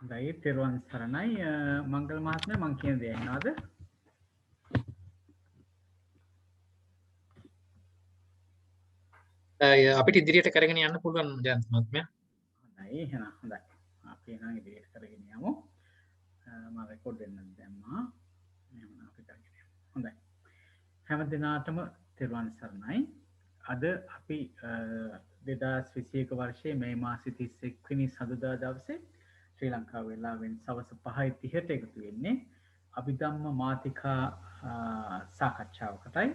හොඳයි තෙරුවන් සරණයි මංගල මහත්මයා මං කියන දේ ඇහෙනවද? අපිට ඉදිරියට කරගෙන යන්න පුළුවන් ජයන්ත මහත්මයා. හොඳයි එහෙනම් හොඳයි. අපි එහෙනම් ඉදිරියට කරගෙන යමු. මම රෙකෝඩ් වෙන්න දැම්මා. එහෙනම් අපි කරගෙන යමු. හොඳයි. හැම දිනාටම තෙරුවන් සරණයි. අද අපි 2021 වර්ෂයේ මේ මාසේ 31 වෙනි සඳුදා දවසේ ශ්‍රී ලංකා වේලාවෙන් සවස් 5:30ට එකතු වෙන්නේ අභිධම්ම මාතිකා සාකච්ඡාවකටයි.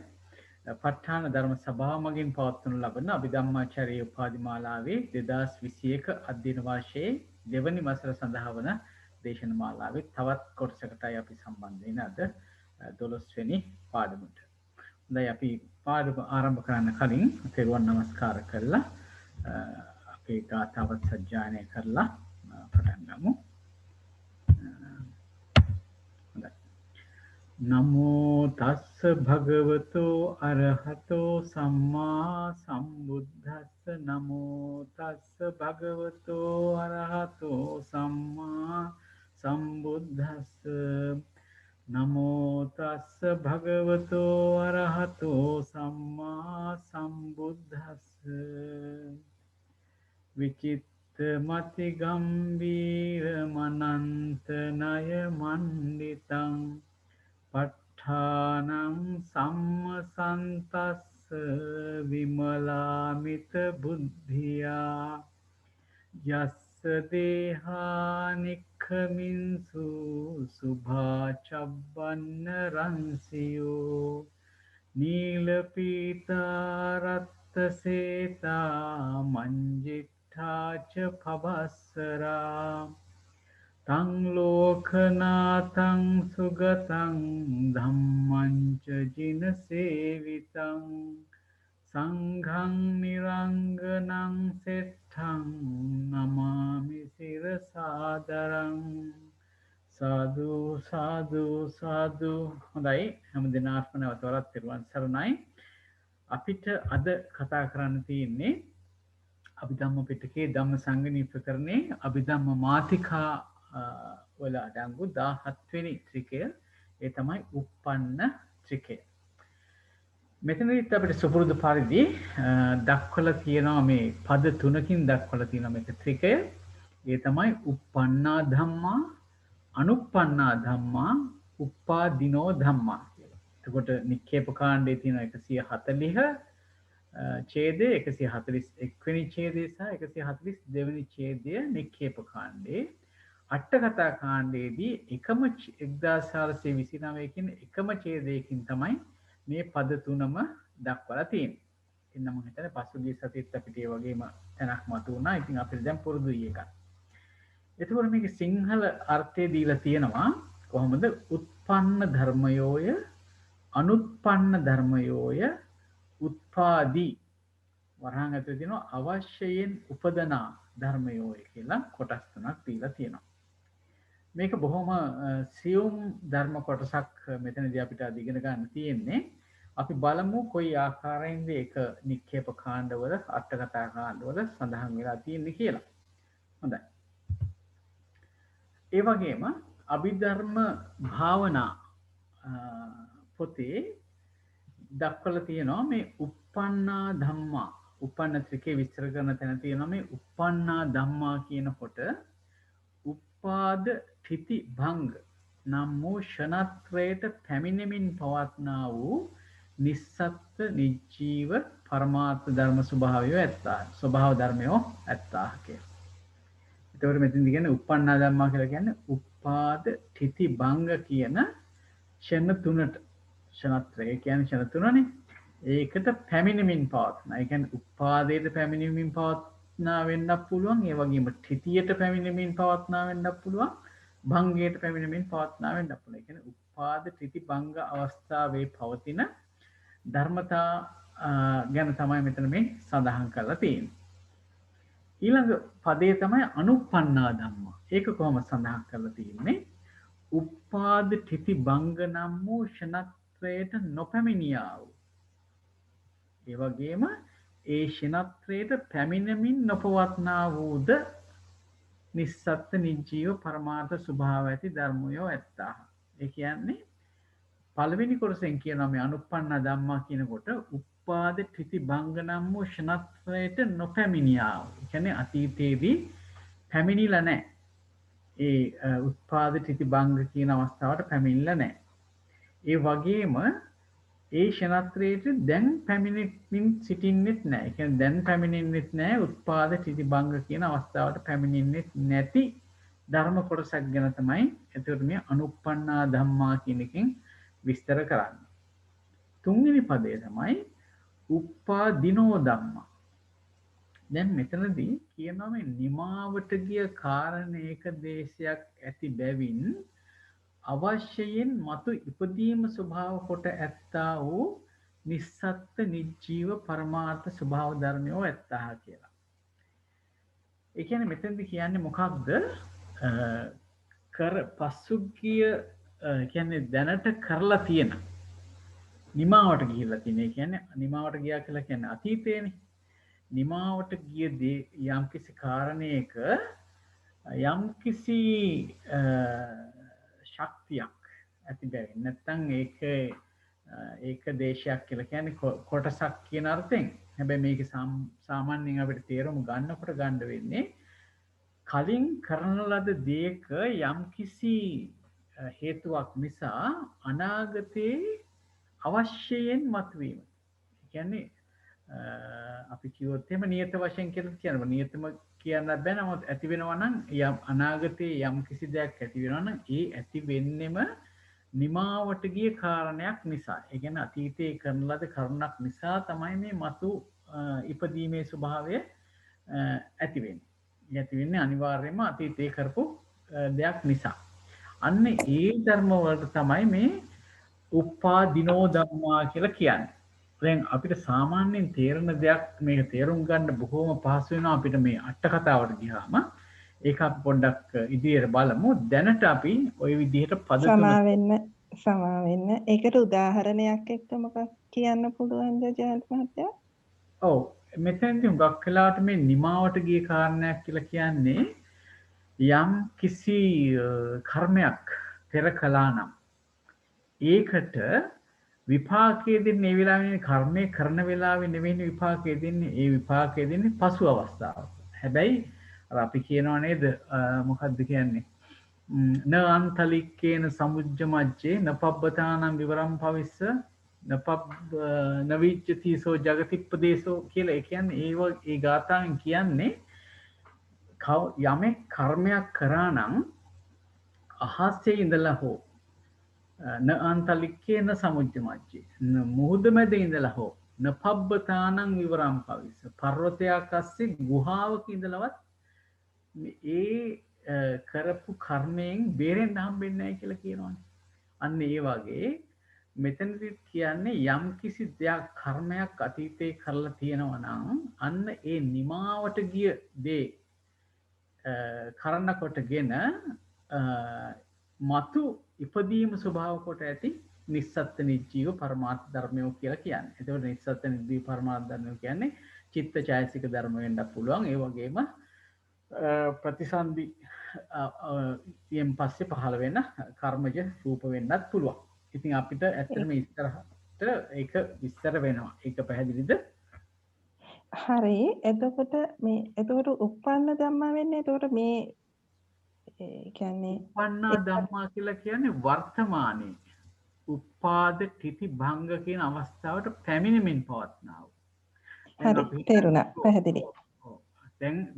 ප ဋ ාණ ධර්ම සභාව මගින් පවත්වනු ලබන අභිධම්මාචාර්ය උපාධිමාලාවේ 2021 අධ්‍යයන වර්ෂයේ දෙවැනි වසර සඳහා වන දේශන මාලාවේ තවත් කොටසකටයි අපි සම්බන්ධ වෙන්නේ අද 12 වෙනි පාඩමට. හොඳයි අපි පාඩම ආරම්භ කරන්න කලින් තෙරුවන් නමස්කාර කරලා අපේ ගාථාවත් සජ්ජායනය කරලා පටන් ගමු. නමෝ තස්ස භගවතෝ අරහතෝ සම්මා සම්බුද්දස්ස නමෝ තස්ස භගවතෝ අරහතෝ සම්මා සම්බුද්දස්ස නමෝ තස්ස භගවතෝ අරහතෝ සම්මා සම්බුද්දස්ස විචිත්ත මති ගම්බීර මනන්ත නය මණ්ඩිතං ප ဋ ාණං සම්මසන්තස්ස විමලාමිත බුද්ධියා යස්ස දේහානික්ඛමින්සු සුභාචබ්බන්න රන්සියෝ නීලපීතා රත්ත සේතා මංජිට්ඨාච පබස්සරා තං ලෝකනාතං සුගතං ධම්මංච ජින සේවිතං සංඝං නිරංගනං සෙට්ඨං නමාමි සිරසාදරං සාදු සාදු සාදු. හොඳයි හැම දිනාටම නැවත වරක් තෙරුවන් සරණයි. අපිට අද කතා කරන්න තියෙන්නේ අභිධම්ම පිටකේ ධම්ම සංගණී ප්‍රකරණේ අභිධම්ම මාතිකා වල අඩංගු 17 වෙනි ත්‍රිකය. ඒ තමයි උප්පන්න ත්‍රිකය. මෙතනදිත් අපිට සුපුරුදු පරිදි දක්වලා තියෙනවා මේ පද තුනකින් දක්වලා තියෙනවා මේක ත්‍රිකය. ඒ තමයි උප්පන්නා ධම්මා, අනුප්පන්නා ධම්මා, උප්පාදිනෝ ධම්මා කියලා. එතකොට නික්කේප කාණ්ඩයේ තියෙන 140 ඡේදය, 141 වෙනි ඡේදය සහ 142 වෙනි ඡේදය නික්කේප කාණ්ඩේ. අට කතා කාණ්ඩයේදී එකම 1429 කියන එකම ඡේදයකින් තමයි මේ පද තුනම දක්වලා තියෙන්නේ. එන්න මම හිතන්නේ පසුගිය සතියේත් අපිට ඒ වගේම තැනක් මතු වුණා. ඉතින් අපිට දැන් පුරුදුයි එකක්. එතකොට මේකේ සිංහල අර්ථය දීලා තියෙනවා කොහොමද? උත්පන්න ධර්මයෝය, අනුත්පන්න ධර්මයෝය, උත්පාදී වරහන් ඇතුලේ තියෙනවා අවශ්‍යයෙන් උපදනා ධර්මයෝය කියලා කොටස් තුනක් දීලා තියෙනවා. මේක බොහොම සියුම් ධර්ම කොටසක් මෙතනදී අපිට අද ඉගෙන ගන්න තියෙන්නේ. අපි බලමු කොයි ආකාරයෙන්ද ඒක නික්කේප කාණ්ඩවල අට කතා කාණ්ඩවල සඳහන් වෙලා තියෙන්නේ කියලා. හොඳයි. ඒ වගේම අභිධර්ම භාවනා පොතේ දක්වලා තියෙනවා මේ උප්පන්නා ධම්මා, උපන්න ත්‍රිකේ විස්තර කරන තැන තියෙනවා මේ උප්පන්නා ධම්මා කියනකොට උපාද තිති භංග නම් වූ ෂණත්‍රයට පැමිණෙමින් පවත්නා වූ නිස්සත්ත්ව නිජීව පරමාර්ථ ධර්ම ස්වභාවය ඇත්තා. ස්වභාව ධර්මයෝ ඇත්තා කියලා. එතකොට මෙතනදි කියන්නේ උප්පන්නා ධම්මා කියලා කියන්නේ උපාද තිති භංග කියන ෂණ තුනට, ෂණත්‍රය කියන්නේ ෂණ තුනනේ. ඒකට පැමිණෙමින් පවත්නා. ඒ කියන්නේ උපාදයට පැමිණෙමින් පවත්නා වෙන්නත් පුළුවන්. ඒ වගේම තිතියට පැමිණෙමින් පවත්නා වෙන්නත් පුළුවන්. භංගයට පැමිණෙමින් පවත්නා වෙන්නත් පුළුවන්. ඒ කියන්නේ උපාද තිති භංග අවස්ථාවේ පවතින ධර්මතා ගැන තමයි මෙතන මේ සඳහන් කරලා තියෙන්නේ. ඊළඟ පදේ තමයි අනුප්පන්නා ධම්මා. ඒක කොහොමද සඳහන් කරලා තියෙන්නේ? උපාද තිති භංග නම් වූ ෂණත්‍රයට නොපැමිණියා වූ. ඒ වගේම ඒ ෂණත්‍රයට පැමිණෙමින් නොපවත්නා වූද නිස්සත්ත්‍ය නිජීව පරමාර්ථ ස්වභාව ඇති ධර්මයෝ ඇත්තා. ඒ කියන්නේ පළවෙනි කොටසෙන් කියනවා මේ අනුප්පන්න ධම්මා කියනකොට උපාද ත්‍රිති භංග නම් වූ ෂණත්වයට නොපැමිණියා. ඒ කියන්නේ අතීතයේදී පැමිණිලා නැහැ. ඒ උත්පාද ත්‍රිති භංග කියන අවස්ථාවට පැමිණිලා නැහැ. ඒ වගේම ඒ ෂණත්‍රයට දැන් පැමිණෙමින් සිටින්නෙත් නැහැ. ඒ කියන්නේ දැන් පැමිණෙන්නෙත් නැහැ උත්පාද ත්‍රිති භංග කියන අවස්ථාවට පැමිණෙන්නෙත් නැති ධර්ම කොටසක් ගැන තමයි එතකොට මේ අනුප්පන්නා ධම්මා කියන එකෙන් විස්තර කරන්නේ. තුන්වෙනි පදය තමයි උප්පාදිනෝ ධම්මා. දැන් මෙතනදී කියනවා මේ නිමාවට ගිය කාරණේක දේශයක් ඇති බැවින් අවශ්‍යයෙන් මතු ඉපදීම ස්වභාව කොට ඇත්තා වූ නිස්සත්ත්‍ය නිජීව පරමාර්ථ ස්වභාව ධර්මයෝ ඇත්තා කියලා. ඒ කියන්නේ මෙතනදී කියන්නේ මොකක්ද? කර පසුගිය කියන්නේ දැනට කරලා තියෙන නිමාවට ගිහිල්ලා තියෙන. ඒ කියන්නේ නිමාවට ගියා කියලා කියන්නේ අතීතයේනේ. නිමාවට ගිය දේ යම්කිසි කාරණයක යම්කිසි ශක්තියක් ඇති බැවින් නැත්නම් ඒක දේශයක් කියලා කියන්නේ කොටසක් කියන අර්ථයෙන්. හැබැයි මේක සාමාන්‍යයෙන් අපිට තේරුම් ගන්නකොට ගන්න වෙන්නේ කලින් කරන ලද දේක යම්කිසි හේතුවක් නිසා අනාගතයේ අවශ්‍යයෙන් මතුවීම. ඒ කියන්නේ අපි කිව්වොත් එහෙම නියත වශයෙන් කියලා කියනවා. නියතම කියන්න බෑ. නමුත් ඇති වෙනවා නම් යම් අනාගතයේ යම් කිසි දෙයක් ඇති වෙනවා නම් ඒ ඇති වෙන්නෙම නිමාවට ගිය කාරණයක් නිසා. ඒ කියන්නේ අතීතයේ කරන ලද කරුණක් නිසා තමයි මේ මතු ඉපදීමේ ස්වභාවය ඇති වෙන්නේ. ඇති වෙන්නේ අනිවාර්යයෙන්ම අතීතයේ කරපු දෙයක් නිසා. අන්න ඒ ධර්ම වලට තමයි මේ උප්පාදිනෝ ධම්මා කියලා කියන්නේ. දැන් අපිට සාමාන්‍යයෙන් තේරෙන දෙයක් මේක තේරුම් ගන්න බොහොම පහසු වෙනවා අපිට මේ අට කතාවට ගියාම. ඒක අපි පොඩ්ඩක් ඉදිරියට බලමු. දැනට අපි ওই විදිහට පද සමා වෙන්න. ඒකට උදාහරණයක් එක්ක මොකක් කියන්න පුළුවන්ද ජයන්ත මහත්තයා? ඔව්. මෙතෙන්දී හුඟක් වෙලාවට මේ නිමාවට ගිය කාරණයක් කියලා කියන්නේ යම් කිසි කර්මයක් පෙර කළා නම් ඒකට විපාකයේ දෙන්නේ ඒ වෙලාවේ කර්මය කරන වෙලාවේ නෙවෙයි විපාකයේ දෙන්නේ. ඒ විපාකයේ දෙන්නේ පසු අවස්ථාවක. හැබැයි අර අපි කියනවා නේද මොකද්ද කියන්නේ? න අන්තලික්කේන සමුජ්ජ මජ්ජේ නපබ්බතානම් විවරම් භවිස්ස නවිච්චතිසෝ ජගතිප්පදේශෝ කියලා. ඒ කියන්නේ ඒ ගාථාවෙන් කියන්නේ යමෙක් කර්මයක් කරා නම් අහස්සේ ඉඳලා හෝ න අන්තලික්කේන සමුජ්ජ මජ්ජේ මුහුද මැද ඉඳලා හෝ නපබ්බතානම් විවරම් භවිස්ස පර්වතයක් අස්සේ ගුහාවක ඉඳලවත් ඒ කරපු කර්මයෙන් බේරෙන්න හම්බෙන්නේ නැහැ කියලා කියනවානේ. අන්න ඒ වගේ මෙතනදි කියන්නේ යම් කිසි දෙයක් කර්මයක් අතීතේ කරලා තියෙනවා නම් අන්න ඒ නිමාවට ගිය දේ කරන්න කොටගෙන මතු ඉපදීම ස්වභාව කොට ඇති නිස්සත්ත්‍ය නිජීව පරමාර්ථ ධර්මයෝ කියලා කියන්නේ. එතකොට නිස්සත්ත්‍ය නිජීව පරමාර්ථ ධර්මයෝ කියන්නේ චිත්ත ඡායසික ධර්ම වෙන්නත් පුළුවන්. ඒ වගේම ප්‍රතිසන්දි යෙන් පස්සේ පහළ වෙන කර්මජ රූප වෙන්නත් පුළුවන්. ඉතින් අපිට ඇත්තටම ඉස්සරහට ඒක විස්තර වෙනවා. ඒක පැහැදිලිද? හරි. එතකොට උප්පන්න ධම්මා වෙන්නේ එතකොට මේ කියන්නේ උප්පන්නා ධම්මා කියලා කියන්නේ වර්තමානයේ උපාද ත්‍ිති භංග කියන අවස්ථාවට පැමිණෙමින් පවත්නා වූ. හරි තේරුණා. පැහැදිලි.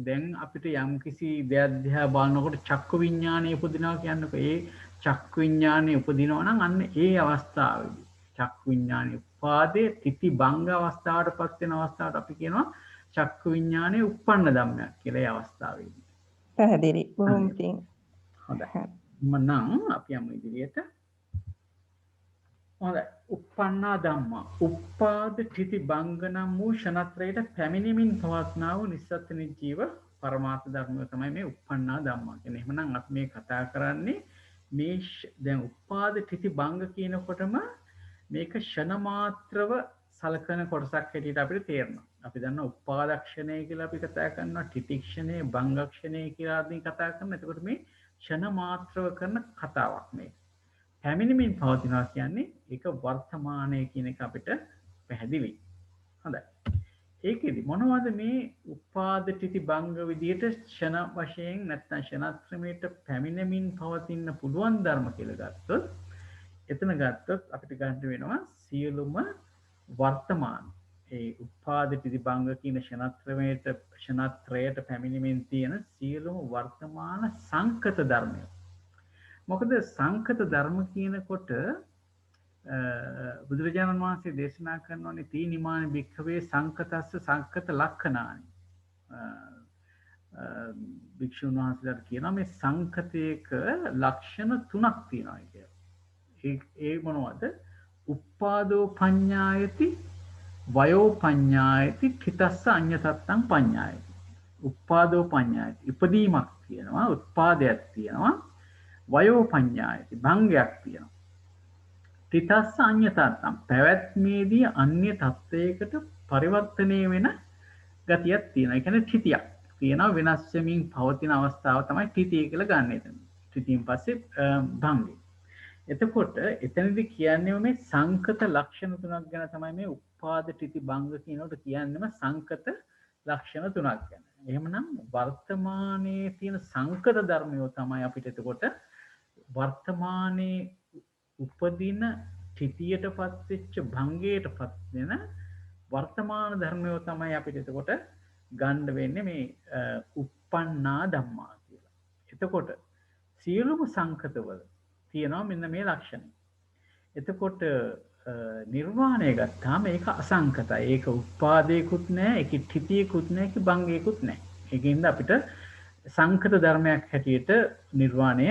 දැන් අපිට යම් කිසි දෙයක් දිහා බලනකොට චක්කු විඥානය උපදිනවා කියන්නකො. ඒ චක්කු විඥානය උපදිනවා නම් අන්න ඒ අවස්ථාවේදී චක්කු විඥානය උපාදේ ත්‍ිති භංග අවස්ථාවටපත් වෙන අවස්ථාවට අපි කියනවා චක්කු විඥානයේ උප්පන්න ධම්මයක් කියලා. ඒ අවස්ථාවේදී පැහැදිලි. බොහොම පිං. හොඳයි. මනම් අපි යමු ඉදිරියට. හොඳයි. උප්පන්නා ධම්මා උපාද ත්‍ිති භංග නම් වූ ෂණත්‍රයට පැමිණෙමින් පවත්නා වූ නිස්සත්ත්‍ය නිජීව පරමාර්ථ ධර්මය තමයි මේ උප්පන්නා ධම්මා කියන්නේ. එහෙනම් අපි මේ කතා කරන්නේ මේ දැන් උපාද ත්‍ිති භංග කියනකොටම මේක ෂණ මාත්‍රව සලකන කොටසක් හැටියට අපිට තේරෙනවා. අපි දන්නවා උපාදක්ෂණය කියලා අපි කතා කරනවා, ටිතික්ෂණය, භංගක්ෂණය කියලා අපි කතා කරනවා. එතකොට මේ ක්ෂණ මාත්‍රව කරන කතාවක් මේ. පැමිණීමෙන් පවතිනවා කියන්නේ ඒක වර්තමානයේ කියන එක අපිට පැහැදිලි. හොඳයි. ඒකෙදි මොනවද මේ උපාද ටිති භංග විදියට ක්ෂණ වශයෙන් නැත්නම් ක්ෂණත්‍රමයට පැමිණෙමින් පවතින්න පුළුවන් ධර්ම කියලා ගත්තොත් එතන ගත්තොත් අපිට ගන්න වෙනවා සියලුම වර්තමාන ඒ උපාද ටිති භංග කියන ක්ෂණත්‍රයට පැමිණෙමින් තියෙන සියලුම වර්තමාන සංකත ධර්මය. මොකද සංකත ධර්ම කියනකොට බුදුරජාණන් වහන්සේ දේශනා කරනවානේ තීනිමාන භික්ඛවේ සංකතස්ස සංකත ලක්ඛනානි. භික්ෂුන් වහන්සේලාට කියනවා මේ සංකතයක ලක්ෂණ 3ක් තියෙනවා කියලා. ඒ මොනවද? උප්පාදෝ පඤ්ඤායති, වයෝ පඤ්ඤායති, ඨිතස්ස අඤ්ඤතත්තං පඤ්ඤායති. උප්පාදෝ පඤ්ඤායති ඉපදීමක් තියෙනවා, උත්පාදයක් තියෙනවා. වයෝ පඤ්ඤායති භංගයක් තියෙනවා. ඨිතස්ස අඤ්ඤතත්තං පැවැත්මේදී අන්‍ය තත්වයකට පරිවර්තනය වෙන ගතියක් තියෙනවා. ඒ කියන්නේ ඨිතියක් තියෙනවා. වෙනස් වෙමින් පවතින අවස්ථාව තමයි ඨිතිය කියලා ගන්න එතන. ඨිතියෙන් පස්සේ භංගය. එතකොට එතනදී කියන්නේ මේ සංකත ලක්ෂණ 3ක් ගැන තමයි මේ උපාද ඨිති භංග කියනකොට කියන්නේම සංකත ලක්ෂණ 3ක් ගැන. එහෙමනම් වර්තමානයේ තියෙන සංකත ධර්මයෝ තමයි අපිට එතකොට වර්තමානයේ උපදින ඨිතියටපත් වෙච්ච භංගයටපත් වෙන වර්තමාන ධර්මයෝ තමයි අපිට එතකොට ගන්න වෙන්නේ මේ uppannā ධම්මා කියලා. එතකොට සියලුම සංකතවල තියෙනවා මෙන්න මේ ලක්ෂණ. එතකොට නිර්වාණය ගත්තාම ඒක අසංකතයි. ඒක උපාදේකුත් නැහැ, ඒක ඨිතියකුත් නැහැ, ඒක භංගයකුත් නැහැ. ඒකින්ද අපිට සංකත ධර්මයක් හැටියට නිර්වාණය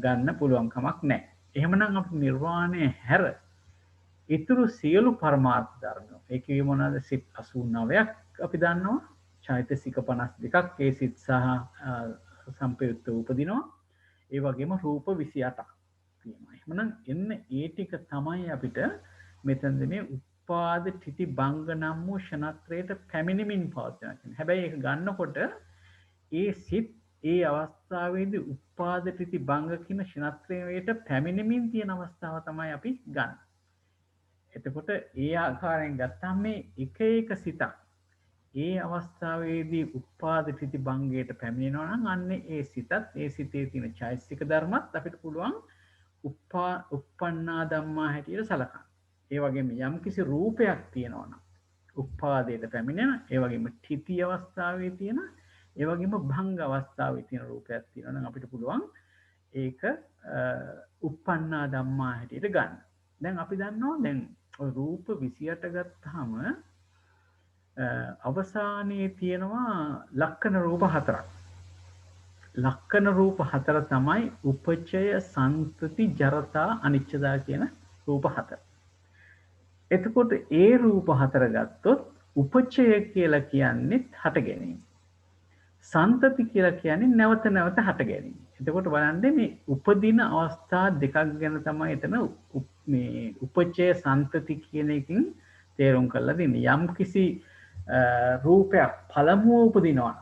ගන්න පුළුවන් කමක් නැහැ. එහෙමනම් අපිට නිර්වාණය හැර ඊතුරු සියලු පරමාර්ථ ධර්ම. ඒකේ මොනවාද? සිත් 89ක් අපි දන්නවා. චෛතසික 52ක් ඒ සිත් සහ සම්පයුක්ත උපදිනවා. ඒ වගේම රූප 28ක් තියෙනවා. එහෙමනම් එන්න ඒ ටික තමයි අපිට මෙතනදී මේ උපාද ඨිති භංග නම් වූ ක්ෂණත්‍රයට පැමිණෙමින් පවතිනවා කියන්නේ. හැබැයි ඒක ගන්නකොට ඒ සිත් ඒ අවස්ථාවේදී උපාද ඨිති භංග කියන ක්ෂණත්‍රයට පැමිණෙමින් තියෙන අවස්ථාව තමයි අපි ගන්න. එතකොට ඒ ආකාරයෙන් ගත්තාම මේ එක එක සිතක් ඒ අවස්ථාවේදී උපාද ඨිති භංගයට පැමිණෙනවා නම් අන්නේ ඒ සිතත් ඒ සිතේ තියෙන චෛතසික ධර්මත් අපිට පුළුවන් uppannā ධම්මා හැටියට සලකන්න. ඒ වගේම යම්කිසි රූපයක් තියෙනවා නම් උපාදයට පැමිණෙන, ඒ වගේම ඨිති අවස්ථාවේ තියෙන, ඒ වගේම භංග අවස්ථාවේ තියෙන රූපයක් තියෙනවා නම් අපිට පුළුවන් ඒක uppannā ධම්මා හැටියට ගන්න. දැන් අපි දන්නවා දැන් රූප 28 ගත්තාම අවසානයේ තියෙනවා ලක්ෂණ රූප 4ක්. ලක්ෂණ රූප 4 තමයි උපචය, සන්තති, ජරතා, අනිච්චතා කියන රූප 4. එතකොට ඒ රූප 4 ගත්තොත් උපචය කියලා කියන්නේ හට ගැනීම. සන්තති කියලා කියන්නේ නැවත නැවත හට ගැනීම. එතකොට බලන්න මේ උපදින අවස්ථා දෙකක් ගැන තමයි එතන මේ උපචය සන්තති කියන එකකින් තේරුම් කරලා දෙන්නේ. යම් කිසි රූපයක් පළමුව උපදිනවා.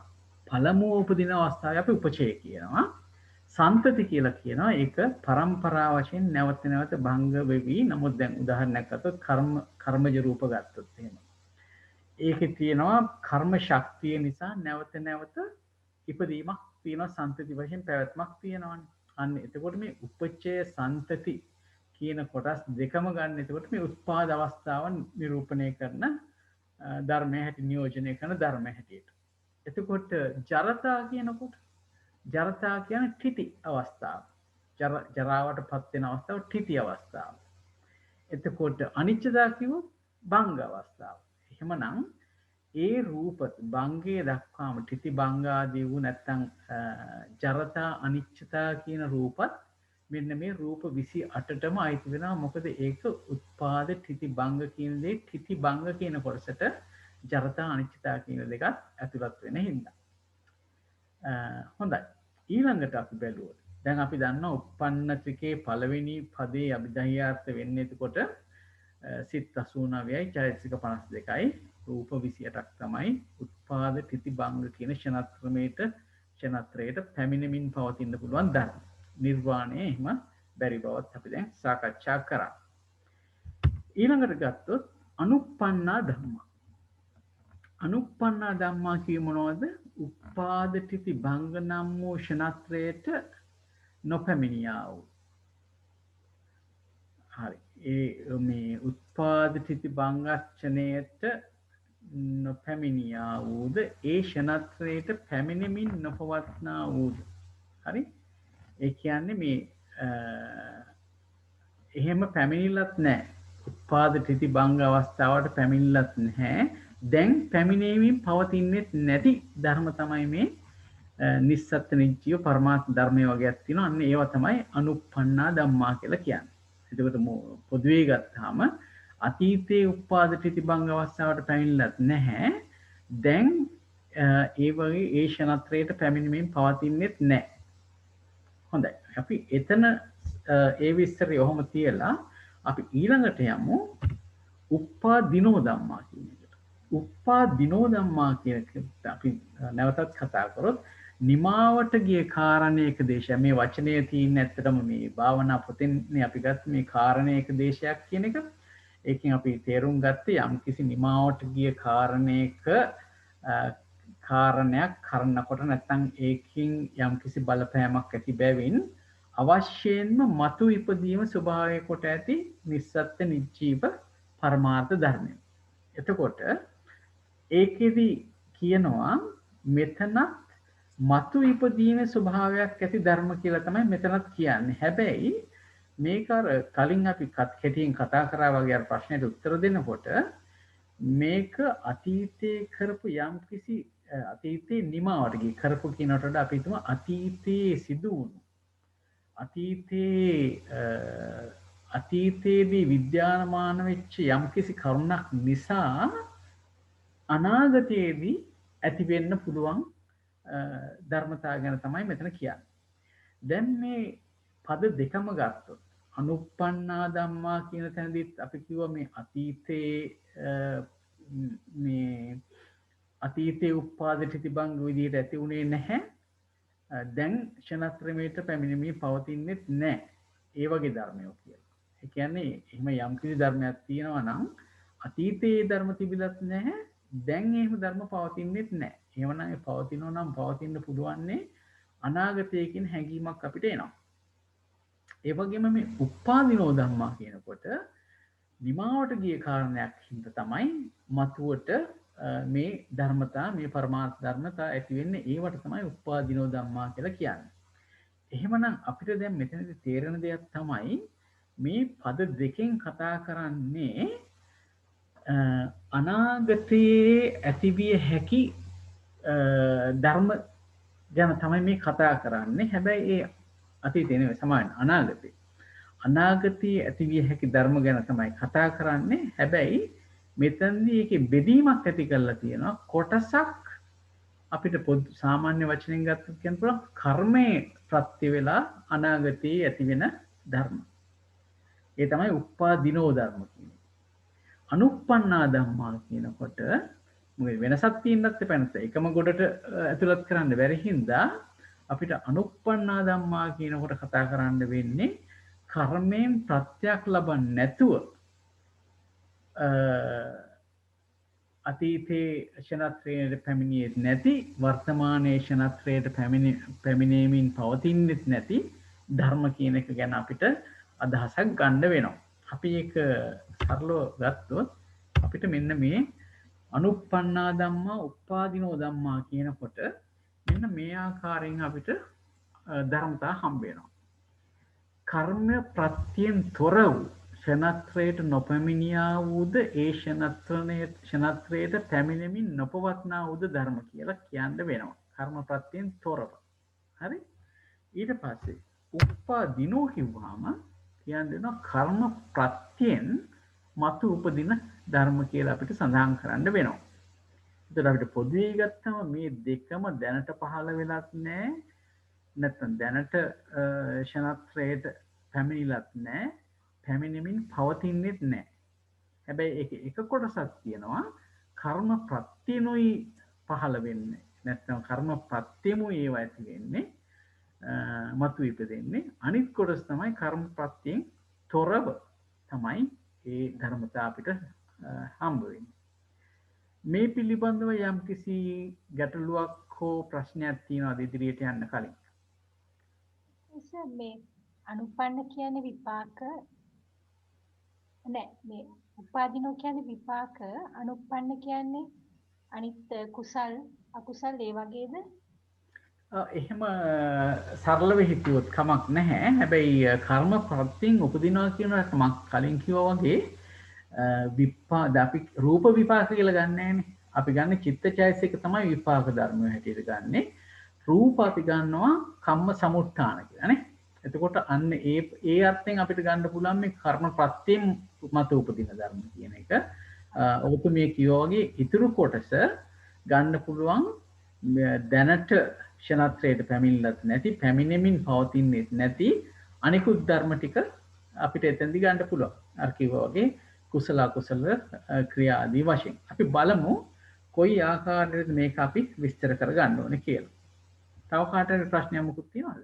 පළමුව උපදින අවස්ථාවේ අපි උපචය කියනවා. සන්තති කියලා කියනවා ඒක පරම්පරා වශයෙන් නැවත නැවත භංග වෙවි. නමුත් දැන් උදාහරණයක් ගත්තොත් කර්මජ රූප ගත්තොත් එහෙම. ඒකේ තියෙනවා කර්ම ශක්තිය නිසා නැවත නැවත ඉපදීමක් තියෙනවා, සන්තති වශයෙන් පැවැත්මක් තියෙනවානේ. අන්න එතකොට මේ උපචය සන්තති කියන කොටස් දෙකම ගන්න. එතකොට මේ උත්පාද අවස්ථාව නිරූපණය කරන ධර්මය හැටි නියෝජනය කරන ධර්මය හැටියට. එතකොට ජරතා කියනකොට ජරතා කියන්නේ ඨිති අවස්ථාව. ජරාවට පත් වෙන අවස්ථාව ඨිති අවස්ථාව. එතකොට අනිච්චතා කිව්වොත් භංග අවස්ථාව. එහෙමනම් ඒ රූප භංගයේ දක්වාම ඨිති භංග ආදී වූ නැත්නම් ජරතා අනිච්චතා කියන රූපත් මෙන්න මේ රූප 28ටම අයිති වෙනවා. මොකද ඒක උත්පාද ඨිති භංග කියන දේ ඨිති භංග කියන කොටසට ජරතා අනිච්චතා කියන දෙකත් ඇතුළත් වෙන හින්දා. හොඳයි. ඊළඟට අපි බැලුවොත් දැන් අපි දන්නවා uppannā ත්‍රිකේ පළවෙනි පදේ අභිධර්යාර්ථ වෙන්නේ එතකොට සිත් 89යි චෛතසික 52යි රූප 28ක් තමයි උත්පාද තිති භංග කියන ක්ෂණත්‍රයට පැමිණෙමින් පවතින්න පුළුවන් ධර්ම. නිර්වාණය එහෙම බැරි බවත් අපි දැන් සාකච්ඡා කරා. ඊළඟට ගත්තොත් අනුප්පන්නා ධම්මා. අනුප්පන්නා ධම්මා කිය මොනවද? උපාද තිති භංග නම් වූ ක්ෂණත්‍රයට නොපැමිණියා වූ. හරි. ඒ මේ උත්පාද තිති භංගක්ෂණයට නොපැමිණියා වූද ඒ ක්ෂණත්‍රයට පැමිණෙමින් නොපවත්නා වූද. හරි. ඒ කියන්නේ මේ එහෙම පැමිණිලත් නැහැ. උත්පාද තිති භංග අවස්ථාවට පැමිණිලත් නැහැ. දැන් පැමිණීමෙන් පවතින්නෙත් නැති ධර්ම තමයි මේ නිස්සත්ත්‍ය නිච්චය පරමාර්ථ ධර්මයේ වගේක් තියෙනවා. අන්න ඒවා තමයි අනුප්පන්නා ධම්මා කියලා කියන්නේ. එතකොට පොදුවේ ගත්තාම අතීතයේ උපාද තිති භංග අවස්ථාවට පැමිණිලත් නැහැ. දැන් ඒ වගේ ඒ ක්ෂණත්‍රයට පැමිණීමෙන් පවතින්නෙත් නැහැ. හොඳයි. අපි එතන ඒ විස්තරය ඔහොම තියලා අපි ඊළඟට යමු උප්පාදිනෝ ධම්මා කියන එකට. උප්පාදිනෝ ධම්මා කියන එක අපි නැවතත් කතා කරොත් නිමාවට ගිය කාරණයක දේශය. මේ වචනය තියෙන ඇත්තටම මේ භාවනා පොතෙන් අපි ගත්ත මේ කාරණයක දේශයක් කියන එක. ඒකෙන් අපි තේරුම් ගත්තේ යම්කිසි නිමාවට ගිය කාරණයක කාරණයක් කරනකොට නැත්නම් ඒකින් යම්කිසි බලපෑමක් ඇති බැවින් අවශ්‍යයෙන්ම මතු ඉපදීම ස්වභාවය කොට ඇති නිස්සත්ත්‍ය නිජීව පරමාර්ථ ධර්මය. එතකොට ඒකෙදි කියනවා මෙතනත් මතු ඉපදීමේ ස්වභාවයක් ඇති ධර්ම කියලා තමයි මෙතනත් කියන්නේ. හැබැයි මේක අර කලින් අපි කෙටියෙන් කතා කරා වගේ අර ප්‍රශ්නෙට උත්තර දෙනකොට මේක අතීතයේ කරපු යම්කිසි අතීතයේ නිමාවට ගිය කරපු කියනට වඩා අපි හිතමු අතීතයේ සිදු වුණු අතීතයේදී විද්‍යාමාන වෙච්ච යම්කිසි කරුණක් නිසා අනාගතයේදී ඇති වෙන්න පුළුවන් ධර්මතාව ගැන තමයි මෙතන කියන්නේ. දැන් මේ පද දෙකම ගත්තොත් අනුප්පන්නා ධම්මා කියන තැනදීත් අපි කිව්වා මේ අතීතයේ උපාද තිති භංග විදිහට ඇති උනේ නැහැ. දැන් ක්ෂණත්‍රමේට පැමිණීමේ පවතින්නෙත් නැහැ. ඒ වගේ ධර්මයක් කියලා. ඒ කියන්නේ එහෙම යම්කිසි ධර්මයක් තියෙනවා නම් අතීතයේ ධර්ම තිබිලත් නැහැ. දැන් එහෙම ධර්ම පවතින්නෙත් නැහැ. එහෙමනම් ඒ පවතිනවා නම් පවතින්න පුළුවන්නේ අනාගතයකින් හැඟීමක් අපිට එනවා. ඒ වගේම මේ උප්පාදිනෝ ධම්මා කියනකොට නිමාවට ගිය කාරණයක් හින්දා තමයි මතුවට මේ ධර්මතා මේ පරමාර්ථ ධර්මතා ඇති වෙන්නේ. ඒවට තමයි උප්පාදිනෝ ධම්මා කියලා කියන්නේ. එහෙමනම් අපිට දැන් මෙතනදී තේරෙන දෙයක් තමයි මේ පද දෙකෙන් කතා කරන්නේ අනාගතයේ ඇතිවිය හැකි ධර්ම ගැන තමයි මේ කතා කරන්නේ. හැබැයි ඒ අතීතේ නෙවෙයි සමාන අනාගතේ. අනාගතයේ ඇතිවිය හැකි ධර්ම ගැන තමයි කතා කරන්නේ. හැබැයි මෙතනදී ඒකේ බෙදීමක් ඇති කරලා තියෙනවා. කොටසක් අපිට පොදු සාමාන්‍ය වචනෙන් ගත්තොත් කියන්න පුළුවන් කර්මයේ ප්‍රත්‍ය වෙලා අනාගතයේ ඇති වෙන ධර්ම. ඒ තමයි උප්පාදිනෝ ධර්ම කියන්නේ. අනුප්පන්නා ධම්මා කියනකොට මොකද වෙනසක් තියෙන්නත් එපා නේද? එකම ගොඩට ඇතුළත් කරන්න බැරි හින්දා අපිට අනුප්පන්නා ධම්මා කියනකොට කතා කරන්න වෙන්නේ කර්මයෙන් ප්‍රත්‍යක් ලබන්නේ නැතුව අතීතයේ ක්ෂණත්‍රයට පැමිණියේ නැති වර්තමානයේ ක්ෂණත්‍රයට පැමිණීමෙන් පවතින්නෙත් නැති ධර්ම කියන එක ගැන අපිට අදහසක් ගන්න වෙනවා. අපි ඒක සරලව ගත්තොත් අපිට මෙන්න මේ අනුප්පන්නා ධම්මා උප්පාදිනෝ ධම්මා කියනකොට මෙන්න මේ ආකාරයෙන් අපිට ධර්මතා හම්බ වෙනවා. කර්ම ප්‍රත්‍යයෙන් තොර වූ ක්ෂණත්‍රයට නොපැමිණියා වූද ඒ ක්ෂණත්‍රයට පැමිණෙමින් නොපවත්නා වූද ධර්ම කියලා කියන්න වෙනවා. කර්ම ප්‍රත්‍යයෙන් තොරව. හරි? ඊට පස්සේ උප්පාදිනෝ කිව්වම කියන්න දෙනවා කර්ම ප්‍රත්‍යයෙන් මතු උපදින ධර්ම කියලා අපිට සඳහන් කරන්න වෙනවා. එතකොට අපිට පොදුවේ ගත්තම මේ දෙකම දැනට පහළ වෙලත් නැහැ. නැත්නම් දැනට ක්ෂණත්‍රයට පැමිණිලත් නැහැ. පැමිණෙමින් පවතින්නෙත් නැහැ. හැබැයි එක කොටසක් තියෙනවා කර්ම ප්‍රත්‍යනුයි පහළ වෙන්නේ. නැත්නම් කර්ම ප්‍රත්‍යමුයි ඒව ඇති වෙන්නේ. මතු ඉපදෙන්නේ. අනිත් කොටස තමයි කර්ම ප්‍රත්‍යයෙන් තොරව තමයි ඒ ධර්මතා අපිට හම්බ වෙන්නේ. මේ පිළිබඳව යම්කිසි ගැටලුවක් හෝ ප්‍රශ්නයක් තියෙනවද ඉදිරියට යන්න කලින්? මේ අනුපන්න කියන්නේ විපාක නෑ මේ උපාදිනෝ කියන්නේ විපාක අනුපන්න කියන්නේ අනිත් කුසල් අකුසල් ඒ වගේද? එහෙම සරලව හිතුවොත් කමක් නැහැ. හැබැයි කර්ම ප්‍රත්‍යයෙන් උපදිනවා කියනකට මම කලින් කිව්වා වගේ අපි රූප විපාක කියලා ගන්න නැහැනේ. අපි ගන්න චිත්තචෛතසික තමයි විපාක ධර්ම හැටියට ගන්නෙ. රූප අපි ගන්නවා කම්ම සමුත්ථාන කියලා නේ. එතකොට අන්න ඒ අර්ථයෙන් අපිට ගන්න පුළුවන් මේ කර්ම ප්‍රත්‍යයෙන් මත උපදින ධර්ම කියන එක. ඔබතුමිය කිව්වා වගේ ඉතුරු කොටස ගන්න පුළුවන් දැනට ක්ෂණත්‍රයට පැමිණිලත් නැති පැමිණෙමින් පවතින්නේ නැති අනිකුත් ධර්ම ටික අපිට එතෙන්දි ගන්න පුළුවන්. අර කිව්වා වගේ කුසල අකුසල ක්‍රියා ආදී වශයෙන්. අපි බලමු කොයි ආකාරයකද මේක අපි විස්තර කරගන්න ඕනේ කියලා. තව කාටද ප්‍රශ්නයක් මොකුත් තියෙනවද?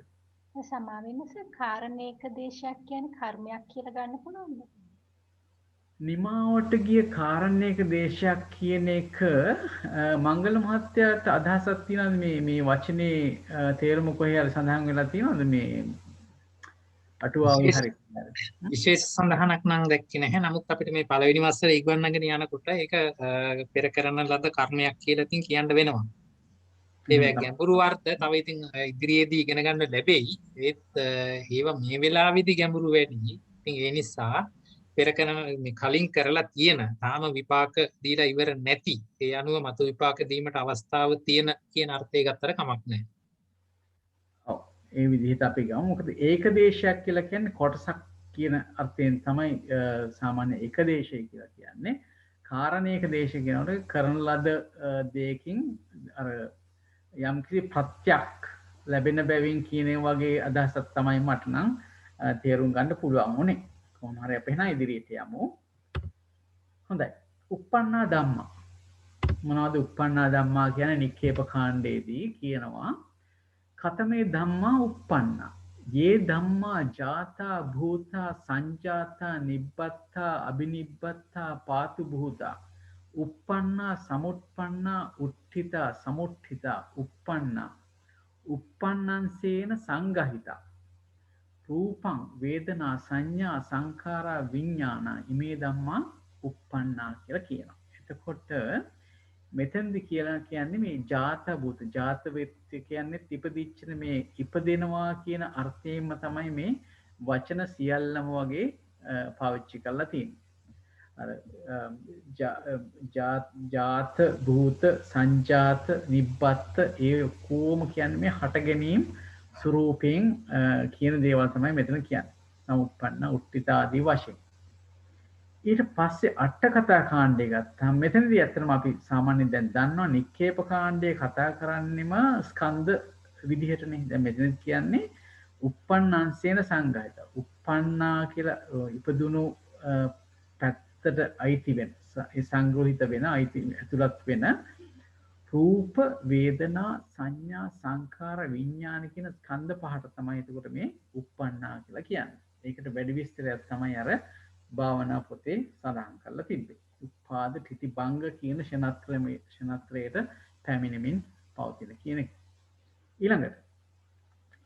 සමාවෙන්නස කාරණේක දේශයක් කියන්නේ කර්මයක් කියලා ගන්න පුළුවන්ද? නිමාවට ගිය කාරණේක දේශයක් කියන එක මංගල මහත්තයාට අදහසක් තියෙනවද මේ වචනේ තේරුම කොහේ හරි සඳහන් වෙලා තියෙනවද මේ අටුවාවේ හරි විශේෂ සඳහනක් නම් දැක්කේ නැහැ. නමුත් අපිට මේ පළවෙනි වසරේ ඉක්වන්නගෙන යනකොට ඒක පෙර කරන ලද කර්මයක් කියලා ඉතින් කියන්න වෙනවා. ඒ ගැඹුරු අර්ථ තව ඉතින් ඉදිරියේදී ඉගෙන ගන්න ලැබෙයි. ඒත් ඒවා මේ වෙලාවේදී ගැඹුරු වැඩි. ඉතින් ඒ නිසා පෙර කරන මේ කලින් කරලා තියෙන තාම විපාක දීලා ඉවර නැති ඒ අනුව මතු විපාක දීමට අවස්ථාව තියෙන කියන අර්ථය ගත්තට කමක් නැහැ. ඔව් ඒ විදිහට අපි ගමු. මොකද ඒක දේශයක් කියලා කියන්නේ කොටසක් කියන අර්ථයෙන් තමයි සාමාන්‍ය එක දේශය කියලා කියන්නේ. කාරණේක දේශය කියනකොට කරන ලද දෙයකින් අර යම්කිසි ප්‍රත්‍යක් ලැබෙන බැවින් කියන වගේ අදහසක් තමයි මට නම් තේරුම් ගන්න පුළුවන් උනේ. කොහොම හරි අපි එහෙනම් ඉදිරියට යමු. හොඳයි. uppannā dhamma. මොනවද uppannā dhamma කියන්නේ? නික්කේප කාණ්ඩයේදී කියනවා කතමේ ධම්මා uppannā. යේ ධම්මා ජාතා භූතා සංජාතා නිබ්බත්තා අබිනිබ්බත්තා පාතු භූතා uppannā samutpannā utthiතා samutthita uppannā uppannංසේන සංගහිතා රූපං වේදනා සංඥා සංඛාරා විඥාන ඉමේ ධම්මා uppannā කියලා කියනවා. එතකොට මෙතෙන්දි කියලා කියන්නේ මේ ජාත භූත ජාත වෙත්‍ය කියන්නේ ඉපදිච්ච මේ ඉපදෙනවා කියන අර්ථයෙන්ම තමයි මේ වචන සියල්ලම වගේ පාවිච්චි කරලා තියෙන්නේ. අර ජාත භූත සංජාත නිබ්බත් ඒ කොම කියන්නේ මේ හට ගැනීම ස්වරූපයෙන් කියන දේවල් තමයි මෙතන කියන්නේ. සමුප්පන්න උට්ඨිත ආදී වශයෙන්. ඊට පස්සේ අට කතා කාණ්ඩය ගත්තාම මෙතනදී ඇත්තටම අපි සාමාන්‍යයෙන් දැන් දන්නවා නික්කේප කාණ්ඩය කතා කරන්නෙම ස්කන්ධ විදිහටනේ. දැන් මෙතන කියන්නේ uppannංසේන සංගහිත. uppannā කියලා ඉපදුණු පැත්තට අයිති වෙන සංග්‍රහිත වෙන අයිති ඇතුළත් වෙන රූප වේදනා සංඥා සංඛාර විඥාන කියන ස්කන්ධ පහට තමයි එතකොට මේ uppannā කියලා කියන්නේ. ඒකට වැඩි විස්තරයක් තමයි අර භාවනා පොතේ සඳහන් කරලා තිබ්බේ. උපාද තිති භංග කියන ෂණත්‍රයට පැමිණෙමින් පවතින කියන එක. ඊළඟට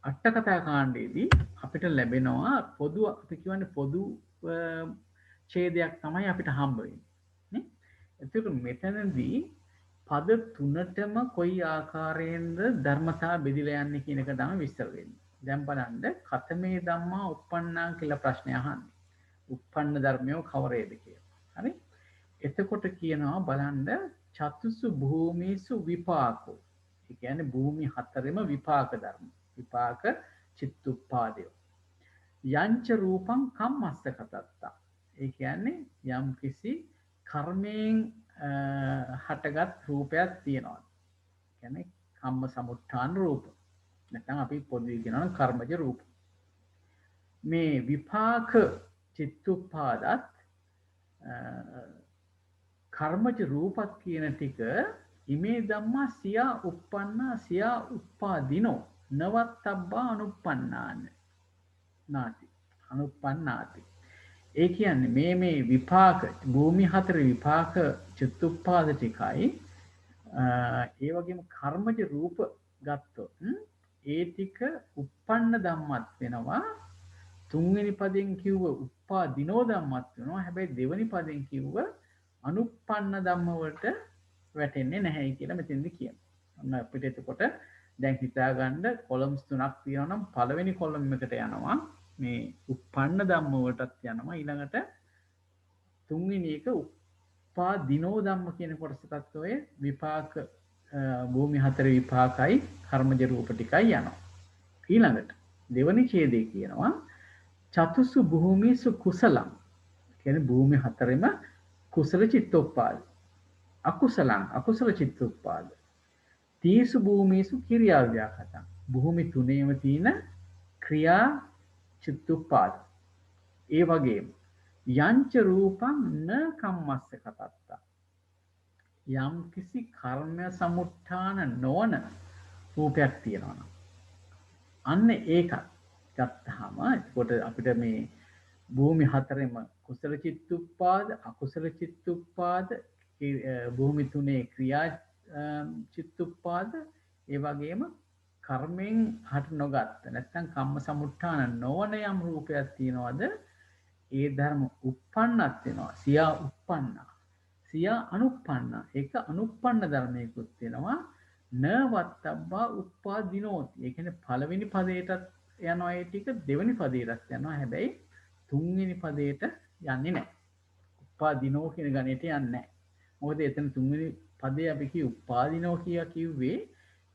අට කතා කාණ්ඩයේදී අපිට ලැබෙනවා පොදු අපි කියන්නේ පොදු ඡේදයක් තමයි අපිට හම්බ වෙන්නේ. නේ? එතකොට මෙතනදී පද තුනටම කොයි ආකාරයෙන්ද ධර්මතා බෙදිලා යන්නේ කියන එක තමයි විස්තර වෙන්නේ. දැන් බලන්න කතමේ ධම්මා uppannā කියලා ප්‍රශ්නය අහන්නේ. uppන්න ධර්මයෝ කවරේද කියලා. හරි? එතකොට කියනවා බලන්න චතුසු භූමිසු විපාකෝ. ඒ කියන්නේ භූමි හතරෙම විපාක ධර්ම. විපාක චිත්තුප්පාදය. යංච රූපං කම්මස්ස කතත්තා. ඒ කියන්නේ යම් කිසි කර්මයෙන් හටගත් රූපයක් තියෙනවා. කියන්නේ කම්ම සමුත්ථාන රූප. නැත්නම් අපි පොදුවේ කියනවා කර්මජ රූප. මේ විපාක චිත්තුප්පාදත් කර්මජ රූපත් කියන ටික ඉමේ ධම්මා සියා uppannā සියා uppādino නවත්තබ්බා අනුප්පන්නාන නාති අනුප්පන්නාති. ඒ කියන්නේ මේ විපාක භූමි හතර විපාක චතුප්පාද ටිකයි ඒ වගේම කර්මජ රූප ගත්තොත් ඒ ටික uppන්න ධම්මත් වෙනවා. තුන්වෙනි පදයෙන් කිව්ව උපාදිනෝ ධම්මත් වෙනවා. හැබැයි දෙවෙනි පදයෙන් කිව්ව අනුප්පන්න ධම්ම වලට වැටෙන්නේ නැහැ කියලා මෙතෙන්දි කියනවා. ඔන්න අපිට එතකොට දැන් හිතා ගන්න කොලම්ස් තුනක් තියෙනවා නම් පළවෙනි කොලම් එකට යනවා මේ උප්පන්න ධම්ම වලටත් යනවා. ඊළඟට තුන්වෙනි එක උපාදිනෝ ධම්ම කියන කොටසටත් ඔය විපාක භූමි හතර විපාකයි කර්මජ රූප ටිකයි යනවා. ඊළඟට දෙවෙනි ඡේදයේ කියනවා චතුසු භූමිසු කුසලං කියන්නේ භූමි හතරෙම කුසල චිත්තෝපාද අකුසලං අකුසල චිත්තෝපාද තීසු භූමිසු ක්‍රියා ව්‍යාකතං භූමි තුනේම තියෙන ක්‍රියා චිත්තෝපාද ඒ වගේම යංච රූපං න කම්මස්ස කතත්තා යම් කිසි කර්ම සමුත්ථාන නොවන රූපයක් තියෙනවා අන්න ඒකත් ගත්තාම එතකොට අපිට මේ භූමි හතරෙම කුසල චිත්තුප්පාද අකුසල චිත්තුප්පාද භූමි තුනේ ක්‍රියා චිත්තුප්පාද ඒ වගේම කර්මෙන් හට නොගත්ත නැත්නම් කම්ම සමුත්ථාන නොවන යම් රූපයක් තියනවාද ඒ ධර්ම උප්පන්නත් වෙනවා සියා උප්පන්නා සියා අනුප්පන්නා ඒක අනුප්පන්න ධර්මයකුත් වෙනවා නවත්තබ්බා උප්පාදිනෝති ඒ කියන්නේ පළවෙනි පදයටත් යනවා ඒ ටික දෙවෙනි පදයටත් යනවා හැබැයි තුන්වෙනි පදයට යන්නේ නැහැ උප්පාදිනෝ කියන ගණයට යන්නේ නැහැ මොකද එතන තුන්වෙනි පදේ අපි කිව්ව උප්පාදිනෝ කිව්වේ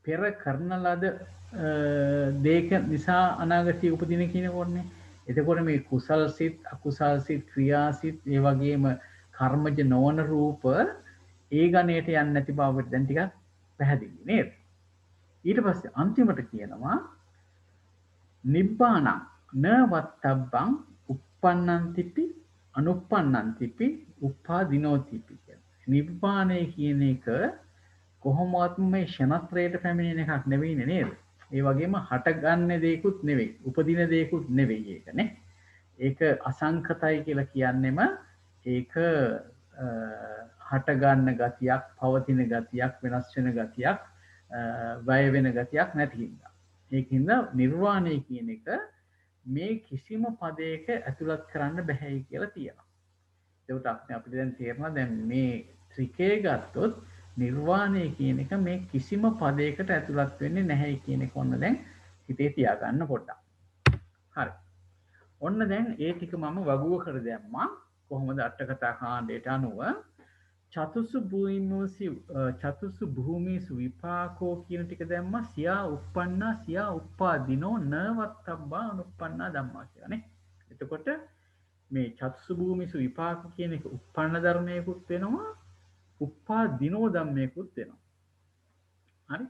පෙර කරන ලද දේක නිසා අනාගතයේ උපදින කියන කොටනේ එතකොට මේ කුසල් සිත් අකුසල් සිත් ක්‍රියා සිත් ඒ වගේම කර්මජ නොවන රූප ඒ ගණයට යන්නේ නැති බවට දැන් ටිකක් පැහැදිලි නේද ඊට පස්සේ අන්තිමට කියනවා නිබ්බාණං න වත්තබ්බං uppannantipi anuppannantipi uppādinōtipi නිබ්බාණය කියන එක කොහොමවත් මේ ෂණත්‍රයට පැමිණෙන එකක් නෙවෙයිනේ නේද ඒ වගේම හටගන්න දෙයක්ුත් නෙවෙයි උපදින දෙයක්ුත් නෙවෙයි ඒකනේ ඒක අසංකතයි කියලා කියන්නෙම ඒක හට ගන්න ගතියක් පවතින ගතියක් වෙනස් වෙන ගතියක් වැය වෙන ගතියක් නැති හින්දා ඒකින්ද නිර්වාණය කියන එක මේ කිසිම පදයක ඇතුළත් කරන්න බැහැයි කියලා තියෙනවා ඒකට අපිට දැන් තේරෙනවා දැන් මේ ත්‍රිකය ගත්තොත් නිර්වාණය කියන එක මේ කිසිම පදයකට ඇතුළත් වෙන්නේ නැහැ කියන එක ඔන්න දැන් හිතේ තියාගන්න පොඩ්ඩක් හරි ඔන්න දැන් ඒ ටික මම වගුව කර දැම්මා කොහොමද අට කතා කාණ්ඩයට අනුව චතුසු භූමිසු විපාකෝ කියන ටික දැම්මා සියා uppannā සියා uppādino නවත්තබ්බා අනුප්පන්නා ධම්මා කියලානේ එතකොට මේ චතුසු භූමිසු විපාක කියන එක uppන්න ධර්මයකුත් වෙනවා uppādino ධම්මයකුත් වෙනවා හරි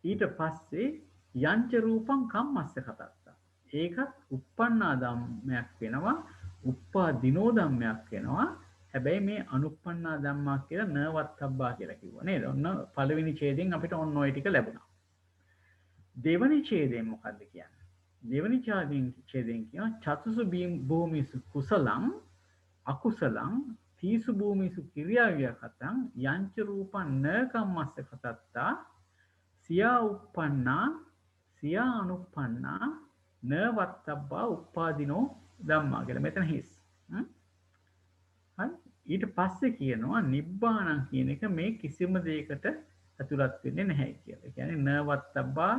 ඊට පස්සේ යංච රූපං කම්මස්ස කතත්තා ඒකත් uppannā ධම්මයක් වෙනවා uppādino ධම්මයක් වෙනවා හැබැයි මේ අනුප්පන්නා ධම්මා කියලා නවත්තබ්බා කියලා කිව්වා නේද? ඔන්න පළවෙනි ඡේදයෙන් අපිට ඔන්න ඔය ටික ලැබුණා. දෙවෙනි ඡේදයෙන් මොකද්ද කියන්නේ? දෙවෙනි ඡේදයෙන් කියනවා චතුසු භූමිසු කුසලං අකුසලං තීසු භූමිසු ක්‍රියාවියකතං යංච රූපං න කම්මස්ස කතත්තා සියා uppannā සියා අනුප්පන්නා නවත්තබ්බා uppādino ධම්මා කියලා මෙතන හිස්. ඊට පස්සේ කියනවා නිබ්බාණං කියන එක මේ කිසිම දෙයකට ඇතුළත් වෙන්නේ නැහැ කියලා. ඒ කියන්නේ නවත්තබ්බා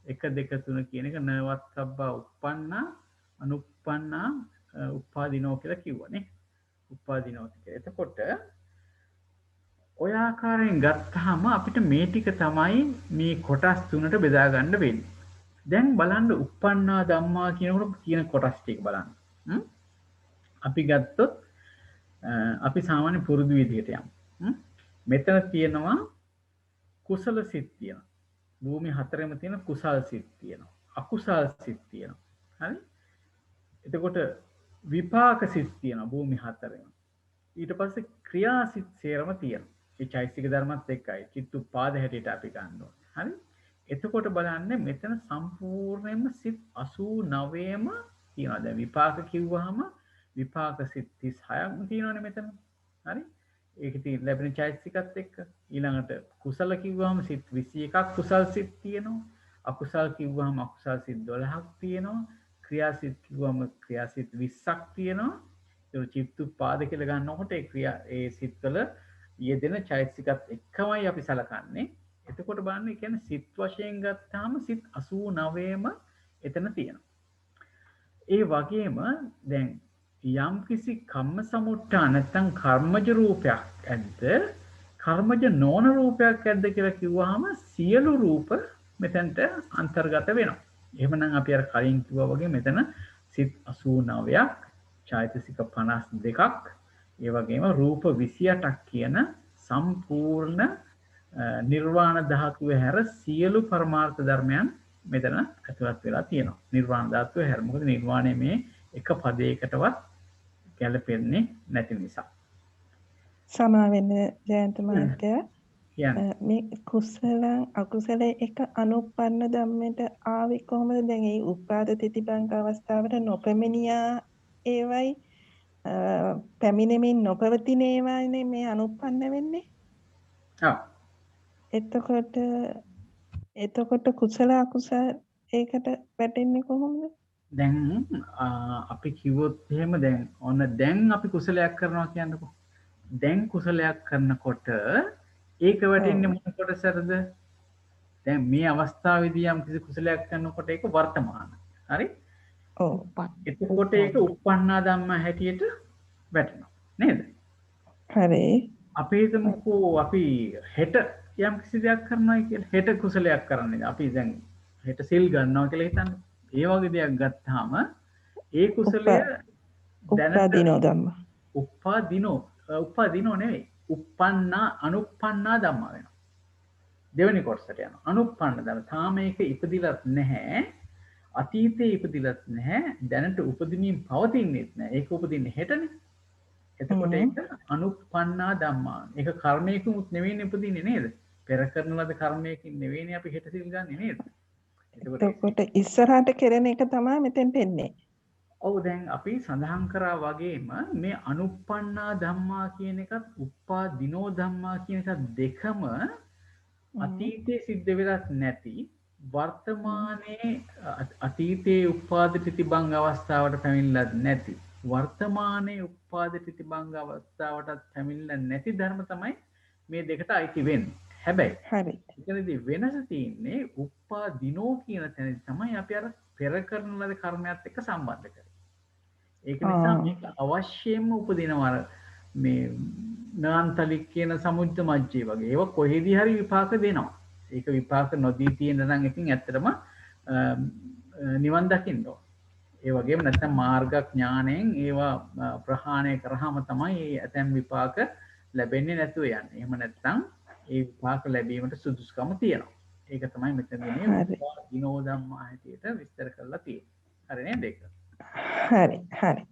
1 2 3 කියන එක නවත්තබ්බා uppannā anuppannā uppādino කියලා කිව්වනේ. uppādino කියලා. එතකොට ඔය ආකාරයෙන් ගත්තාම අපිට මේ ටික තමයි මේ කොටස් තුනට බෙදා ගන්න වෙන්නේ. දැන් බලන්න uppannā ධම්මා කියනකොට කියන කොටස් ටික බලන්න. අපි ගත්තොත් අපි සාමාන්‍ය පුරුදු විදිහට යමු. මෙතන තියෙනවා කුසල සිත් තියෙනවා. භූමි හතරෙම තියෙන කුසල් සිත් තියෙනවා. අකුසල් සිත් තියෙනවා. හරි? එතකොට විපාක සිත් තියෙනවා භූමි හතරෙම. ඊට පස්සේ ක්‍රියාසිත සේරම තියෙනවා. ඒ චෛතසික ධර්මත් එක්කයි චිත්තුප්පාද හැටියට අපි ගන්න ඕනේ. හරි? එතකොට බලන්න මෙතන සම්පූර්ණයෙන්ම සිත් 89ම තියෙනවා. දැන් විපාක කිව්වහම විපාක සිත් 36ක් තියෙනවානේ මෙතන. හරි? ඒකේ තියෙන ලැබෙන චෛතසිකත් එක්ක ඊළඟට කුසල කිව්වහම සිත් 21ක් කුසල් සිත් තියෙනවා. අකුසල් කිව්වහම අකුසල් සිත් 12ක් තියෙනවා. ක්‍රියාසිත කිව්වම ක්‍රියාසිත 20ක් තියෙනවා. ඒක චිත්තුප්පාද කියලා ගන්නකොට ඒ සිත්වල යෙදෙන චෛතසිකත් එක්කමයි අපි සලකන්නේ. එතකොට බලන්න කියන්නේ සිත් වශයෙන් ගත්තාම සිත් 89ම එතන තියෙනවා. ඒ වගේම දැන් යම් කිසි කම්ම සමුට්ඨාන නැත්නම් කර්මජ රූපයක් ඇද්ද කර්මජ නොවන රූපයක් ඇද්ද කියලා කිව්වහම සියලු රූප මෙතනට අන්තර්ගත වෙනවා. එහෙමනම් අපි අර කලින් කිව්වා වගේ මෙතන සිත් 89ක් චෛතසික 52ක් ඒ වගේම රූප 28ක් කියන සම්පූර්ණ නිර්වාණ ධාතුවේ හැර සියලු පරමාර්ථ ධර්මයන් මෙතන ඇතුළත් වෙලා තියෙනවා. නිර්වාණ ධාතුවේ හැර මොකද නිර්වාණය මේ එක පදයකටවත් ගැලපෙන්නේ නැති නිසා. සමා වෙන්න ජයන්ත මහත්තයා මේ කුසල අකුසල එක අනුප්පන්න ධම්මයට ආවේ කොහොමද? දැන් ඒ උපාද තිතිබංග අවස්ථාවට නොපැමිණියා ඒවයි පැමිණෙමින් නොපවතින ඒවානේ මේ අනුප්පන්න වෙන්නේ. ඔව්. එතකොට කුසල අකුසල ඒකට වැටෙන්නේ කොහොමද? දැන් අපි කිව්වොත් එහෙම දැන් ඔන්න දැන් අපි කුසලයක් කරනවා කියන්නකෝ. දැන් කුසලයක් කරනකොට ඒක වැටෙන්නේ මොන කොටසටද? දැන් මේ අවස්ථාවේදී යම් කිසි කුසලයක් කරනකොට ඒක වර්තමාන. හරි? ඔව්. එතකොට ඒක උප්පන්නා ධම්ම හැටියට වැටෙනවා. නේද? හරි. අපි හිතමුකෝ අපි හෙට යම් කිසි දෙයක් කරනවා කියලා. හෙට කුසලයක් කරන්නේ. අපි දැන් හෙට සිල් ගන්නවා කියලා හිතන්න. ඒ වගේ දෙයක් ගත්තාම ඒ කුසලය උප්පාදිනෝ ධම්ම. උප්පාදිනෝ නෙවෙයි. අනුප්පන්නා ධම්ම වෙනවා. දෙවෙනි කොටසට යනවා. අනුප්පන්න ධම්ම. තාම ඒක ඉපදිලත් නැහැ. අතීතේ ඉපදිලත් නැහැ. දැනට උපදිනින් පවතින්නේත් නැහැ. ඒක උපදින්නේ හෙටනේ. එතකොට ඒක අනුප්පන්නා ධම්මා. ඒක කර්මයකින්ුත් නෙවෙයි ඉපදින්නේ නේද? පෙර කරන ලද කර්මයකින් නෙවෙයි අපි හෙට සිල් ගන්නෙ නේද? එතකොට ඉස්සරහට කෙරෙන එක තමයි මෙතෙන් වෙන්නේ. ඔව් දැන් අපි සඳහන් කරා වගේම මේ අනුප්පන්නා ධම්මා කියන එකත් උප්පාදිනෝ ධම්මා කියන එකත් දෙකම අතීතයේ සිද්ධ වෙලත් නැති වර්තමානයේ අතීතයේ උපාද තිතිබංග අවස්ථාවට පැමිණලත් නැති වර්තමානයේ උපාද තිතිබංග අවස්ථාවටත් පැමිණලා නැති ධර්ම තමයි මේ දෙකට අයිති වෙන්නේ. හැබැයි හරි. එතනදී වෙනස තියෙන්නේ උප්පාදිනෝ කියන තැනදී තමයි අපි අර පෙර කරන ලද කර්මයක් එක්ක සම්බන්ධ කරන්නේ. ඒක නිසා මේක අවශ්‍යයෙන්ම උපදිනවා මේ නාන්තලික් කියන සමුද්ද මජ්ජේ වගේ. ඒක කොහෙදී හරි විපාක දෙනවා. ඒක විපාක නොදී තියෙන නම් ඉතින් ඇත්තටම නිවන් දකින්න ඕන. ඒ වගේම නැත්නම් මාර්ග ඥාණයෙන් ඒවා ප්‍රහාණය කරාම තමයි ඇතැම් විපාක ලැබෙන්නේ නැතුව යන්නේ. එහෙම නැත්නම් ඒ විපාක ලැබීමට සුදුසුකම තියෙනවා. ඒක තමයි මෙතනදී උප්පාදිනෝ ධම්මා හැටියට විස්තර කරලා තියෙන්නේ. හරි නේද ඒක? හරි.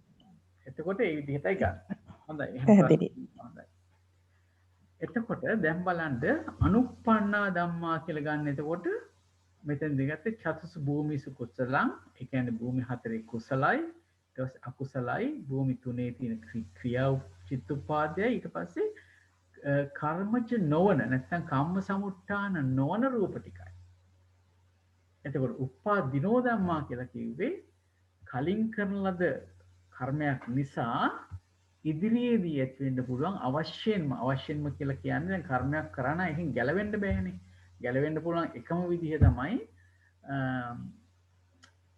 එතකොට ඒ විදිහටයි ගන්න. හොඳයි. පැහැදිලි. එතකොට දැන් බලන්න අනුප්පන්නා ධම්මා කියලා ගන්න. එතකොට මෙතෙන්දී ගත්තේ චතුස් භූමිසු කුසලං. ඒ කියන්නේ භූමි හතරේ කුසලයි, ඊට පස්සේ අකුසලයි, භූමි තුනේ තියෙන ක්‍රියා චිත්තුපාදයයි, ඊට පස්සේ කර්මජ නොවන නැත්නම් කම්ම සමුට්ඨාන නොවන රූප ටිකයි. එතකොට උප්පාදිනෝ ධම්මා කියලා කිව්වේ කලින් කරන ලද කර්මයක් නිසා ඉදිරියේදී ඇති වෙන්න පුළුවන් අවශ්‍යයෙන්ම කියලා කියන්නේ දැන් කර්මයක් කරා නම් එකෙන් ගැලවෙන්න බෑනේ. ගැලවෙන්න පුළුවන් එකම විදිහ තමයි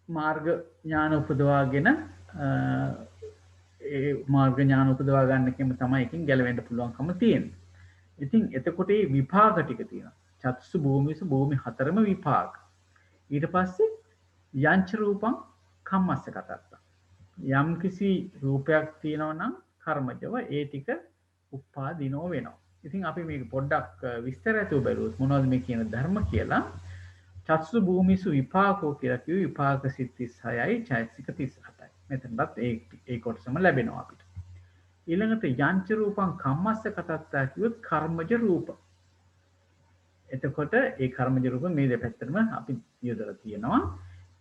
මාර්ග ඥාන උපදවාගෙන ඒ මාර්ග ඥාන උපදවා ගන්න එකෙන් තමයි එකෙන් ගැලවෙන්න පුළුවන්කම තියෙන්නේ. ඉතින් එතකොට මේ විපාක ටික තියෙනවා. චතුස් භූමිසු භූමි හතරම විපාක. ඊට පස්සේ යංච රූපං කම්මස්ස කතත්ත. යම් කිසි රූපයක් තියෙනවා නම් කර්මජව ඒ ටික උප්පාදිනෝ වෙනවා. ඉතින් අපි මේක පොඩ්ඩක් විස්තර ඇතුව බැලුවොත් මොනවද මේ කියන ධර්ම කියලා. චතුස් භූමිසු විපාකෝ කියලා කිව්ව විපාක සිත් 36යි චෛතසික 37යි. මෙතනවත් ඒ කොටසම ලැබෙනවා අපිට. ඊළඟට යංච රූපං කම්මස්ස කතත්තා කිව්වොත් කර්මජ රූප. එතකොට ඒ කර්මජ රූප මේ දෙපැත්තටම අපි යොදලා තියෙනවා.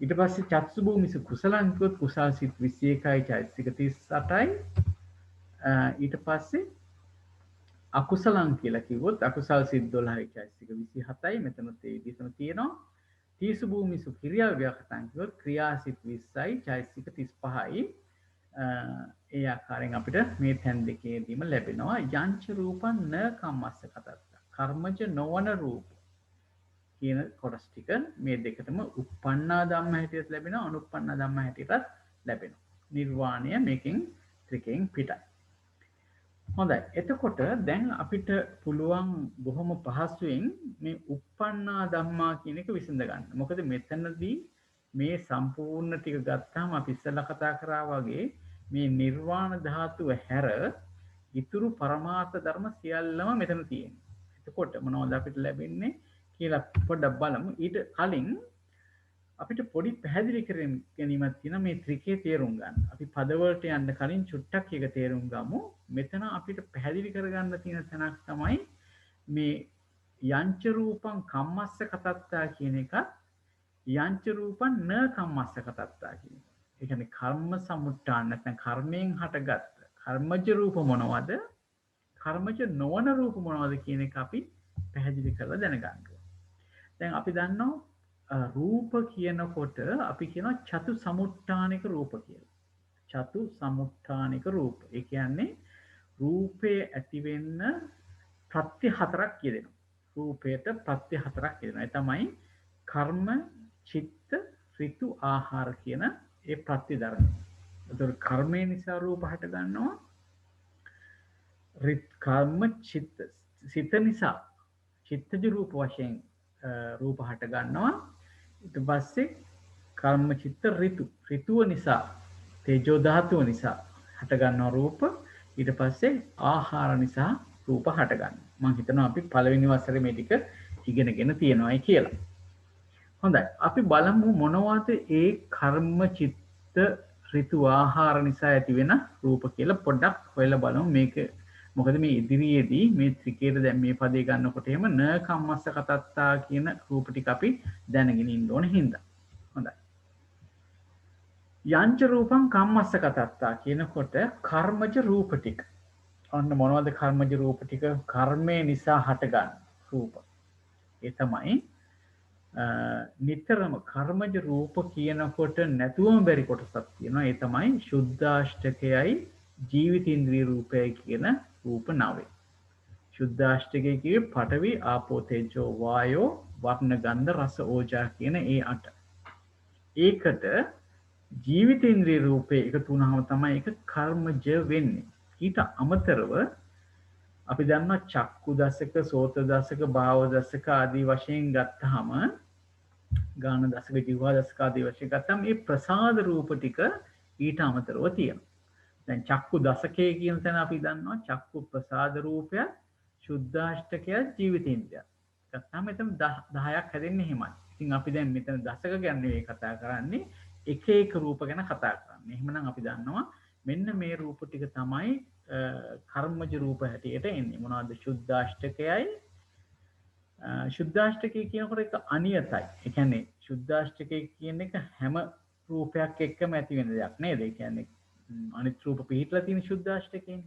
ඊට පස්සේ චත්සු භූමිසු කුසලං කිව්වොත් කුසල් සිත් 21යි චෛතසික 38යි. ඊට පස්සේ අකුසලං කියලා කිව්වොත් අකුසල් සිත් 12යි චෛතසික 27යි. මෙතනත් ඒ විදිහටම තියෙනවා. තීසු භූමිසු ක්‍රියා ව්‍යකතං කිව්වොත් ක්‍රියා සිත් 20යි චෛතසික 35යි. ඒ ආකාරයෙන් අපිට මේ තැන් දෙකේදීම ලැබෙනවා යංච රූපං න කම්මස්ස කතත්තා. කර්මජ නොවන රූප කියන කොටස් ටික මේ දෙකටම උප්පන්නා ධම්ම හැටියට ලැබෙනවා අනුප්පන්නා ධම්ම හැටියටත් ලැබෙනවා. නිර්වාණය මේකෙන් ත්‍රිකයෙන් පිටයි. හොඳයි. එතකොට දැන් අපිට පුළුවන් බොහොම පහසුවෙන් මේ උප්පන්නා ධම්මා කියන එක විසඳ ගන්න. මොකද මෙතනදී මේ සම්පූර්ණ ටික ගත්තාම අපි ඉස්සෙල්ලා කතා කරා වගේ මේ නිර්වාණ ධාතුව හැර ඉතුරු පරමාර්ථ ධර්ම සියල්ලම මෙතන තියෙනවා. එතකොට මොනවද අපිට ලැබෙන්නේ කියලා පොඩ්ඩක් බලමු. ඊට කලින් අපිට පොඩි පැහැදිලි කර ගැනීමක් තියෙනවා මේ ත්‍රිකේ තේරුම් ගන්න. අපි පදවලට යන්න කලින් චුට්ටක් එක තේරුම් ගමු. මෙතන අපිට පැහැදිලි කරගන්න තියෙන තැනක් තමයි මේ යංච රූපං කම්මස්ස කතත්තා කියන එක යංච රූපං න කම්මස්ස කතත්තා කියන එක. ඒ කියන්නේ කර්ම සමුට්ඨාන නැත්නම් කර්මයෙන් හටගත් කර්මජ රූප මොනවද? කර්මජ නොවන රූප මොනවද කියන එක අපි පැහැදිලි කරලා දැනගන්න ඕනේ. දැන් අපි දන්නවා රූප කියනකොට අපි කියනවා චතු සමුට්ඨානික රූප කියලා. චතු සමුට්ඨානික රූප. ඒ කියන්නේ රූපේ ඇති වෙන්න ප්‍රත්‍ය හතරක් කියදෙනවා. රූපයට ප්‍රත්‍ය හතරක් කියදෙනවා. ඒ තමයි කර්ම, චිත්ත, ඍතු, ආහාර කියන ඒ ප්‍රත්‍ය ධර්ම. ඒතර කර්මය නිසා රූප හට ගන්නවා. කර්ම, චිත්ත, සිත නිසා චිත්තජ රූප වශයෙන් රූප හට ගන්නවා. ඊට පස්සේ කර්ම, චිත්ත, ඍතු, ඍතුව නිසා තේජෝ ධාතුව නිසා හට ගන්නවා රූප. ඊට පස්සේ ආහාර නිසා රූප හට ගන්නවා. මම හිතනවා අපි පළවෙනි වසරේ මේ ටික ඉගෙනගෙන තියෙනවායි කියලා. හොඳයි. අපි බලමු මොනවද ඒ කර්ම, චිත්ත, ඍතු, ආහාර නිසා ඇති වෙන රූප කියලා පොඩ්ඩක් හොයලා බලමු. මේක මොකද මේ ඉදිරියේදී මේ ත්‍රිකේත දැන් මේ පදේ ගන්නකොට එහෙම න කම්මස්ස කතත්තා කියන රූප ටික අපි දැනගෙන ඉන්න ඕන හින්දා. හොඳයි. යංච රූපං කම්මස්ස කතත්තා කියනකොට කර්මජ රූප ටික. ඔන්න මොනවද කර්මජ රූප ටික? කර්මය නිසා හටගන්න රූප. ඒ තමයි නිතරම කර්මජ රූප කියනකොට නැතුවම බැරි කොටසක් තියෙනවා. ඒ තමයි සුද්ධාෂ්ටකයයි ජීවිතේන්ද්‍රිය රූපයයි කියන රූප 9. සුද්ධාෂ්ටකය කිව්වේ පඨවි, ආපෝ, තේජෝ, වායෝ, වර්ණ, ගන්ධ, රස, ඕජා කියන ඒ 8. ඒකට ජීවිතේන්ද්‍රිය රූපේ එකතු වුණාම තමයි ඒක කර්මජ වෙන්නේ. ඊට අමතරව අපි දන්නවා චක්කු දසක, සෝත දසක, භාව දසක ආදී වශයෙන් ගත්තාම ගාන දසක, ජීවා දසක ආදී වශයෙන් ගත්තාම මේ ප්‍රසාද රූප ටික ඊට අමතරව තියෙනවා. දැන් චක්කු දසකයේ කියන තැන අපි දන්නවා චක්කු ප්‍රසාද රූපය, සුද්ධාෂ්ටකය, ජීවිතේන්ද්‍රය. ගත්තාම මෙතන 10ක් හැදෙන්නේ එහෙමයි. ඉතින් අපි දැන් මෙතන දසක ගැන නෙවෙයි කතා කරන්නේ, එක එක රූප ගැන කතා කරන්නේ. එහෙමනම් අපි දන්නවා මෙන්න මේ රූප ටික තමයි කර්මජ රූප හැටියට එන්නේ. මොනවද? සුද්ධාෂ්ටකයයි. සුද්ධාෂ්ටකය කියනකොට ඒක අනියතයි. ඒ කියන්නේ සුද්ධාෂ්ටකය කියන එක හැම රූපයක් එක්කම ඇති වෙන දෙයක් නේද? ඒ කියන්නේ අනිත් රූප පිළිట్లా තියෙන සුද්ධාෂ්ටකයනේ.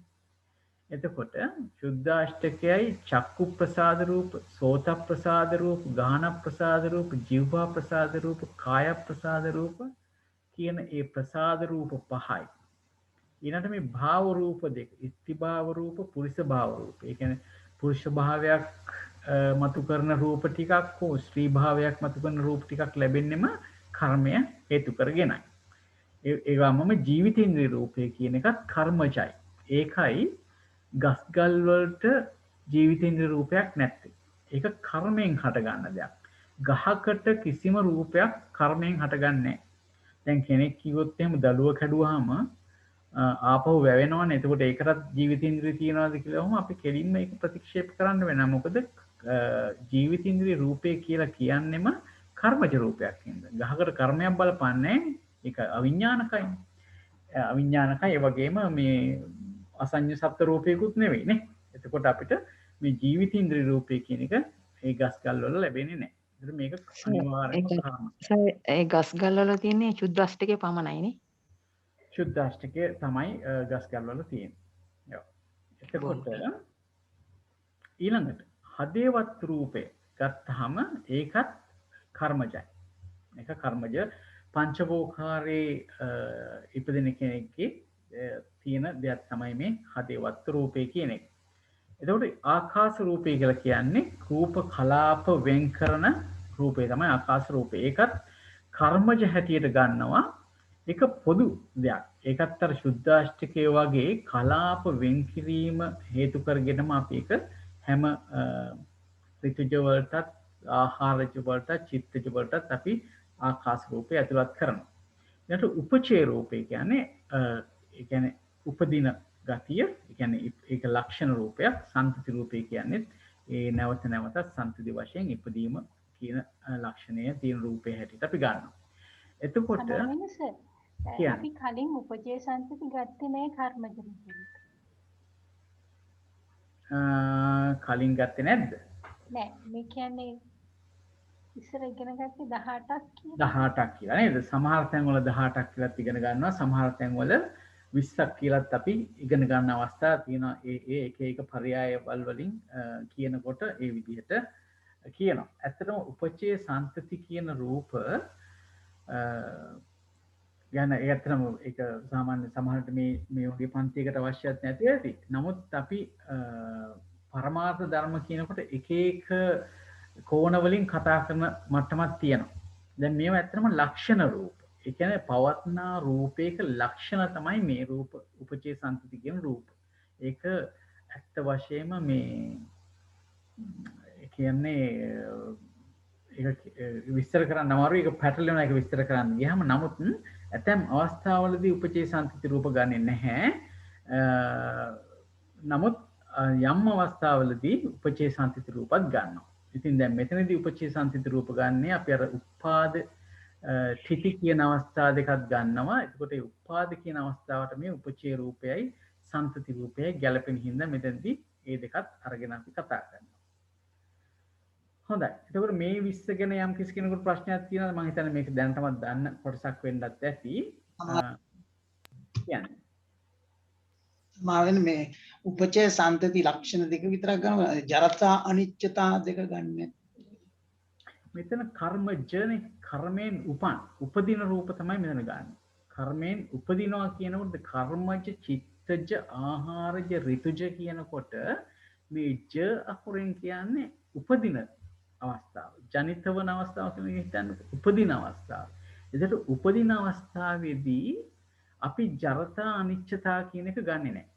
එතකොට සුද්ධාෂ්ටකයයි චක්කු ප්‍රසාද රූප, සෝත ප්‍රසාද රූප, ගාන ප්‍රසාද රූප, ජීවා ප්‍රසාද රූප, කාය ප්‍රසාද රූප කියන ඒ ප්‍රසාද රූප 5යි. ඊළඟට මේ භාව රූප දෙක, ඉස්ති භාව රූප, පුරුෂ භාව රූප. ඒ කියන්නේ පුරුෂ භාවයක් මතු කරන රූප ටිකක් හෝ ස්ත්‍රී භාවයක් මතු කරන රූප ටිකක් ලැබෙන්නෙම කර්මය හේතු කරගෙනයි. ඒවම ජීවිතේන්ද්‍රිය රූපය කියන එකත් කර්මජයි. ඒකයි ගස්ගල් වලට ජීවිතේන්ද්‍රිය රූපයක් නැත්තේ. ඒක කර්මයෙන් හට ගන්න දෙයක්. ගහකට කිසිම රූපයක් කර්මයෙන් හටගන්නේ නැහැ. දැන් කෙනෙක් කිව්වොත් එහෙම දළුව කැඩුවාම ආපහු වැවෙනවනේ. එතකොට ඒකටත් ජීවිතේන්ද්‍රිය තියනවාද කියලා වහම අපි කෙලින්ම ඒක ප්‍රතික්ෂේප කරන්න වෙනවා. මොකද ජීවිතේන්ද්‍රිය රූපය කියලා කියන්නෙම කර්මජ රූපයක් නේද? ගහකට කර්මයක් බලපන්නේ ඒක අවිඥානිකයි. අවිඥානිකයි. ඒ වගේම මේ අසඤ්ඤ සත්ත්ව රූපයකුත් නෙවෙයි නේ. එතකොට අපිට මේ ජීවිතේන්ද්‍රිය රූපය කියන එක ඒ ගස් ගල් වල ලැබෙන්නේ නැහැ. ඒතර මේක අනිවාර්යයෙන්ම කාම. ඒ ගස් ගල් වල තියෙන්නේ චුද්දාෂ්ටකේ පමණයි නේ. චුද්දාෂ්ටකය තමයි ගස් ගල් වල තියෙන්නේ. ඔව්. එතකොට ඊළඟට හදේවත් රූපය ගත්තාම ඒකත් කර්මජයි. ඒක කර්මජ පංචවෝකාරේ ඉපදින කෙනෙක්ගේ තියෙන දෙයක් තමයි මේ හදේවත් රූපය කියන එක. එතකොට ආකාශ රූපය කියලා කියන්නේ රූප කලාප වෙන් කරන රූපය තමයි ආකාශ රූපය. ඒකත් කර්මජ හැටියට ගන්නවා. ඒක පොදු දෙයක්. ඒකත් අර සුද්ධාෂ්ටකයේ වගේ කලාප වෙන් කිරීම හේතු කරගෙනම අපි ඒක හැම ඍතුජ වලටත් ආහාරජ වලටත් චිත්තජ වලටත් අපි ආකාශ රූපය ඇතුළත් කරනවා. ඊට උපචේ රූපය කියන්නේ ඒ කියන්නේ උපදින ගතිය, ඒ කියන්නේ ඒක ලක්ෂණ රූපයක්. සම්පති රූපය කියන්නේ ඒ නැවත නැවතත් සම්පති වශයෙන් ඉපදීම කියන ලක්ෂණය තියෙන රූපේ හැටියට අපි ගන්නවා. එතකොට අපි කලින් උපජේ සම්පති ගත්තේ නැහැ කර්මජ රූපෙට. කලින් ගත්තේ නැද්ද? නෑ මේ කියන්නේ ඉස්සර ඉගෙන ගත්තේ 18ක් කියලා. 18ක් කියලා නේද? සමහර තැන්වල 18ක් කියලාත් ඉගෙන ගන්නවා. සමහර තැන්වල 20ක් කියලාත් අපි ඉගෙන ගන්න අවස්ථා තියෙනවා. ඒ එක පරයයවල් වලින් කියනකොට ඒ විදිහට කියනවා. ඇත්තටම උපචේ සම්පති කියන රූප ගැන ඇත්තටම ඒක සාමාන්‍ය සමහරට මේ වගේ පන්තියකට අවශ්‍යත් නැති ඇති. නමුත් අපි පරමාර්ථ ධර්ම කියනකොට එක කෝණ වලින් කතා කරන මට්ටමක් තියෙනවා. දැන් මේවා ඇත්තටම ලක්ෂණ රූප. ඒ කියන්නේ පවත්නා රූපයක ලක්ෂණ තමයි මේ රූප උපචේ සම්පති කියන රූප. ඒක ඇත්ත වශයෙන්ම මේ කියන්නේ ඒක විස්තර කරන්න අමාරුයි. ඒක පැටලෙනවා ඒක විස්තර කරන්න ගියාම. නමුත් ඇතැම් අවස්ථාවලදී උපචේ සම්පති රූප ගන්නෙ නැහැ. නමුත් යම් අවස්ථාවලදී උපචේ සම්පති රූපත් ගන්නවා. ඉතින් දැන් මෙතනදී උපචේ සම්පති රූප ගන්නේ අපි අර උපාද ඨිති කියන අවස්ථා දෙකක් ගන්නවා. එතකොට ඒ උපාද කියන අවස්ථාවට මේ උපචේ රූපයයි සම්පති රූපයයි ගැලපෙන හින්දා මෙතනදී මේ දෙකත් අරගෙන අපි කතා කරනවා. හොඳයි. එතකොට මේ 20 ගැන යම් කිසි කෙනෙකුට ප්‍රශ්නයක් තියෙනවද? මම හිතන්නේ මේක දැනටමත් දන්න කොටසක් වෙන්නත් ඇති. කියන්නේ මාවෙන මේ උපචය සම්තති ලක්ෂණ දෙක විතරක් ගන්නවා. ජරතා අනිච්චතා දෙක ගන්න. මෙතන කර්මජනේ කර්මයෙන් උපදින රූප තමයි මෙතන ගන්න. කර්මයෙන් උපදිනවා කියනකොට කර්මජ චිත්තජ ආහාරජ ඍතුජ කියනකොට මේ ජ අකුරෙන් කියන්නේ උපදින අවස්ථාව. ජනිත වන අවස්ථාව කියලා හිතන්න උපදින අවස්ථාව. එතකොට උපදින අවස්ථාවේදී අපි ජරතා අනිච්චතා කියන එක ගන්නෙ නැහැ.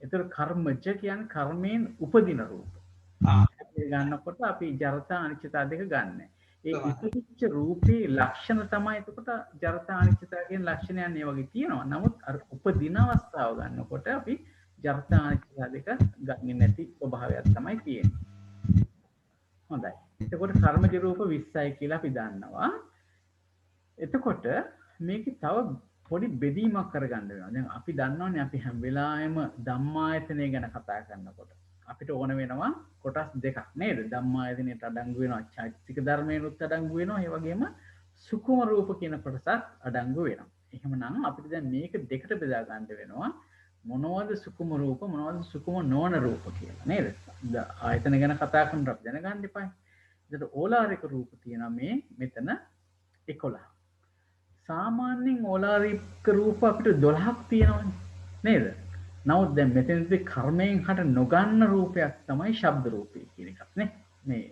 එතකොට කර්මජ කියන්නේ කර්මයෙන් උපදින රූප. ගන්නකොට අපි ජරතා අනිච්චතා දෙක ගන්න. ඒ ඉපදිච්ච රූපේ ලක්ෂණ තමයි එතකොට ජරතා අනිච්චතා කියන ලක්ෂණයන් මේ වගේ තියෙනවා. නමුත් අර උපදින අවස්ථාව ගන්නකොට අපි ජරතා අනිච්චතා දෙක ගන්නේ නැති ස්වභාවයක් තමයි තියෙන්නේ. හොඳයි. එතකොට කර්මජ රූප 20යි කියලා අපි දන්නවා. එතකොට මේකේ තව පොඩි බෙදීමක් කරගන්න වෙනවා. දැන් අපි දන්නවනේ අපි හැම වෙලාවෙම ධම්මායතනය ගැන කතා කරනකොට අපිට ඕන වෙනවා කොටස් දෙකක් නේද? ධම්මායතනයට අඩංගු වෙනවා චෛතසික ධර්මයන්ුත් අඩංගු වෙනවා. ඒ වගේම සුකුම රූප කියන කොටසත් අඩංගු වෙනවා. එහෙමනම් අපිට දැන් මේක දෙකට බෙදා ගන්න වෙනවා. මොනවද සුකුම රූප මොනවද සුකුම නොවන රූප කියලා නේද? ආයතන ගැන කතා කරනකොට අපි දැනගන්න ඉපයි. එතකොට ඕලාරික රූප තියෙනවා මේ මෙතන 11. සාමාන්‍යයෙන් ඕලාරික රූප අපිට 12ක් තියෙනවනේ නේද? නමුත් දැන් මෙතනදී කර්මයෙන් හට නොගන්න රූපයක් තමයි ශබ්ද රූපය කියන එකක් නේ. මේ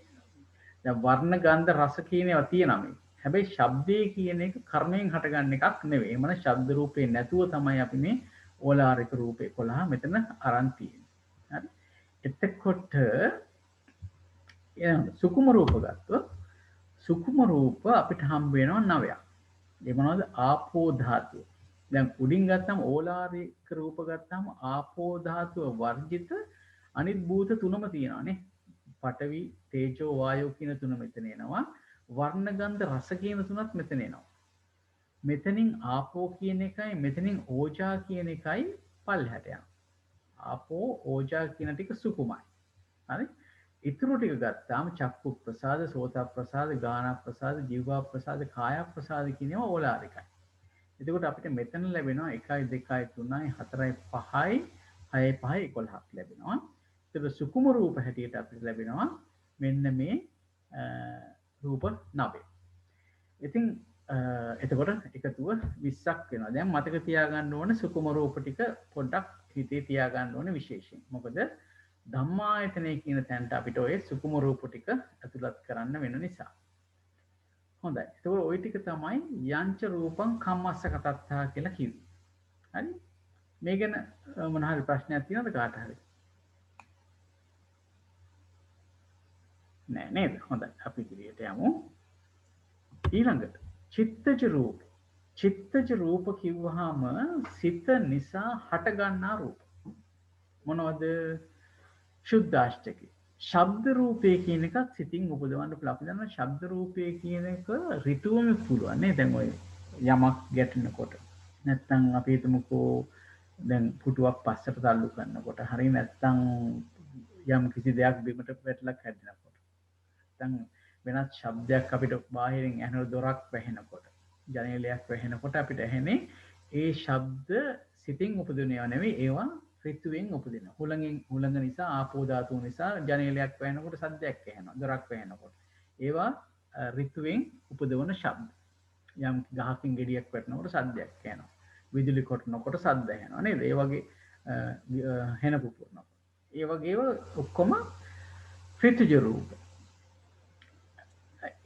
දැන් වර්ණ ගන්ධ රස කියන ඒවා තියෙනවා මේ. හැබැයි ශබ්දේ කියන එක කර්මයෙන් හටගන්න එකක් නෙවෙයි. එමන ශබ්ද රූපේ නැතුව තමයි අපි මේ ඕලාරික රූපේ 11 මෙතන අරන් තියෙන්නේ. හරි. එතකොට සුකුම රූප ගත්තොත් සුකුම රූප අපිට හම්බ වෙනවා 9ක්. ඒ මොනවද? ආපෝ ධාතුව. දැන් උඩින් ගත්තම ඕලාරික රූප ගත්තම ආපෝ ධාතුව වර්ජිත අනිත් භූත තුනම තියෙනවානේ. පඨවි, තේජෝ, වායෝ කියන තුන මෙතන එනවා. වර්ණ ගන්ධ රස කියන තුනත් මෙතන එනවා. මෙතනින් ආපෝ කියන එකයි මෙතනින් ඕජා කියන එකයි පල්ලෙහාට යනවා. ආපෝ ඕජා කියන ටික සුකුමයි. හරි? ඉතුරු ටික ගත්තාම චක්කු ප්‍රසාද, සෝත ප්‍රසාද, ගාන ප්‍රසාද, ජීවා ප්‍රසාද, කාය ප්‍රසාද කියන ඒවා ඕලාරිකයි. එතකොට අපිට මෙතන ලැබෙනවා 1 2 3 4 5යි 6 5යි 11ක් ලැබෙනවා. එතකොට සුකුම රූප හැටියට අපිට ලැබෙනවා මෙන්න මේ රූප 9. ඉතින් එතකොට එකතුව 20ක් වෙනවා. දැන් මතක තියාගන්න ඕන සුකුම රූප ටික පොඩ්ඩක් හිතේ තියාගන්න ඕන විශේෂයෙන්. මොකද ධම්මායතනය කියන තැනට අපිට ඔය සුකුම රූප ටික ඇතුළත් කරන්න වෙන නිසා. හොඳයි. එතකොට ওই ටික තමයි යංච රූපං කම්මස්ස කතත්තා කියලා කිව්වේ. හරි? මේ ගැන මොන හරි ප්‍රශ්නයක් තියෙනවද කාට හරි? නෑ නේද? හොඳයි. අපි ඉදිරියට යමු. ඊළඟට චිත්තජ රූප. චිත්තජ රූප කිව්වහම සිත නිසා හට ගන්නා රූප. මොනවද? ශුද්ධාෂ්ටකේ. ශබ්ද රූපය කියන එකත් සිතින් උපදවන්න පුළුවන්. අපි දන්නවා ශබ්ද රූපය කියන එක ඍතුවම පුළුවන් නේ. දැන් ඔය යමක් ගැටෙනකොට නැත්තම් අපි හිතමුකෝ දැන් පුටුවක් පස්සට තල්ලු කරනකොට හරි නැත්තම් යම් කිසි දෙයක් බිමට වැටලා කැඩෙනකොට නැත්තම් වෙනත් ශබ්දයක් අපිට බාහිරින් ඇහෙන දොරක් වැහෙනකොට ජනේලයක් වැහෙනකොට අපිට ඇහෙන්නේ ඒ ශබ්ද සිතින් උපදිනව නෙවෙයි ඒවා ඍතුවෙන් උපදිනවා. හුළඟ නිසා ආපෝ ධාතුව නිසා ජනේලයක් වැහෙනකොට සද්දයක් ඇහෙනවා. දොරක් වැහෙනකොට. ඒවා ඍතුවෙන් උපදවන ශබ්ද. යම් ගහකින් ගෙඩියක් වැටෙනකොට සද්දයක් ඇහෙනවා. විදුලි කොටනකොට සද්ද ඇහෙනවා නේද? ඒ වගේ හෙන පුපුරනවා. ඒ වගේව ඔක්කොම ඍතුජ රූප.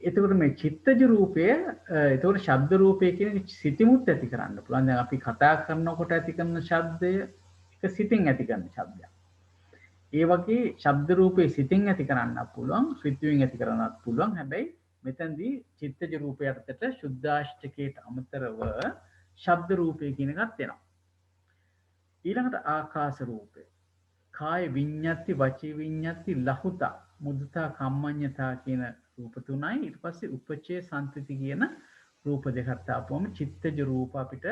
එතකොට මේ චිත්තජ රූපය එතකොට ශබ්ද රූපය කියන සිතිමුත් ඇති කරන්න පුළුවන්. දැන් අපි කතා කරනකොට ඇති කරන ශබ්දය සිතින් ඇති කරන ශබ්දයක්. ඒ වගේ ශබ්ද රූපේ සිතින් ඇති කරන්නත් පුළුවන්, ඍතුවෙන් ඇති කරන්නත් පුළුවන්. හැබැයි මෙතනදී චිත්තජ රූපය යටතට සුද්ධාෂ්ටකයට අමතරව ශබ්ද රූපය කියන එකත් එනවා. ඊළඟට ආකාශ රූපය. කාය විඤ්ඤාති, වචී විඤ්ඤාති, ලහුතා, මුදුතා, කම්මඤ්ඤතා කියන රූප තුනයි. ඊට පස්සේ උපචේ සම්තිති කියන රූප දෙකක් තාපුවම චිත්තජ රූප අපිට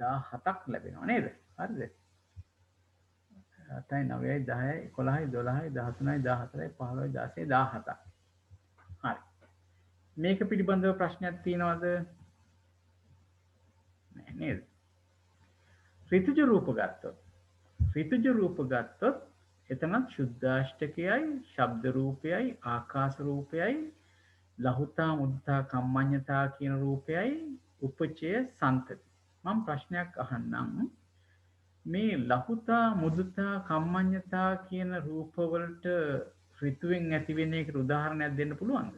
17ක් ලැබෙනවා නේද? හරිද? 8යි 9යි 10යි 11යි 12යි 13යි 14යි 15යි 16යි 17යි. හරි. මේක පිළිබඳව ප්‍රශ්නයක් තියෙනවද? නෑ නේද? ඍතුජ රූප ගත්තොත් එතනත් සුද්ධාෂ්ටකයයි, ශබ්ද රූපයයි, ආකාශ රූපයයි, ලහුතා, මුද්දා, කම්මඤ්ඤතා කියන රූපයයි, උපචය සම්තති. මම ප්‍රශ්නයක් අහන්නම්. මේ ලහුතා, මුදුතා, කම්මඤ්ඤතා කියන රූපවලට ඍතුවෙන් ඇති වෙන එකට උදාහරණයක් දෙන්න පුළුවන්ද?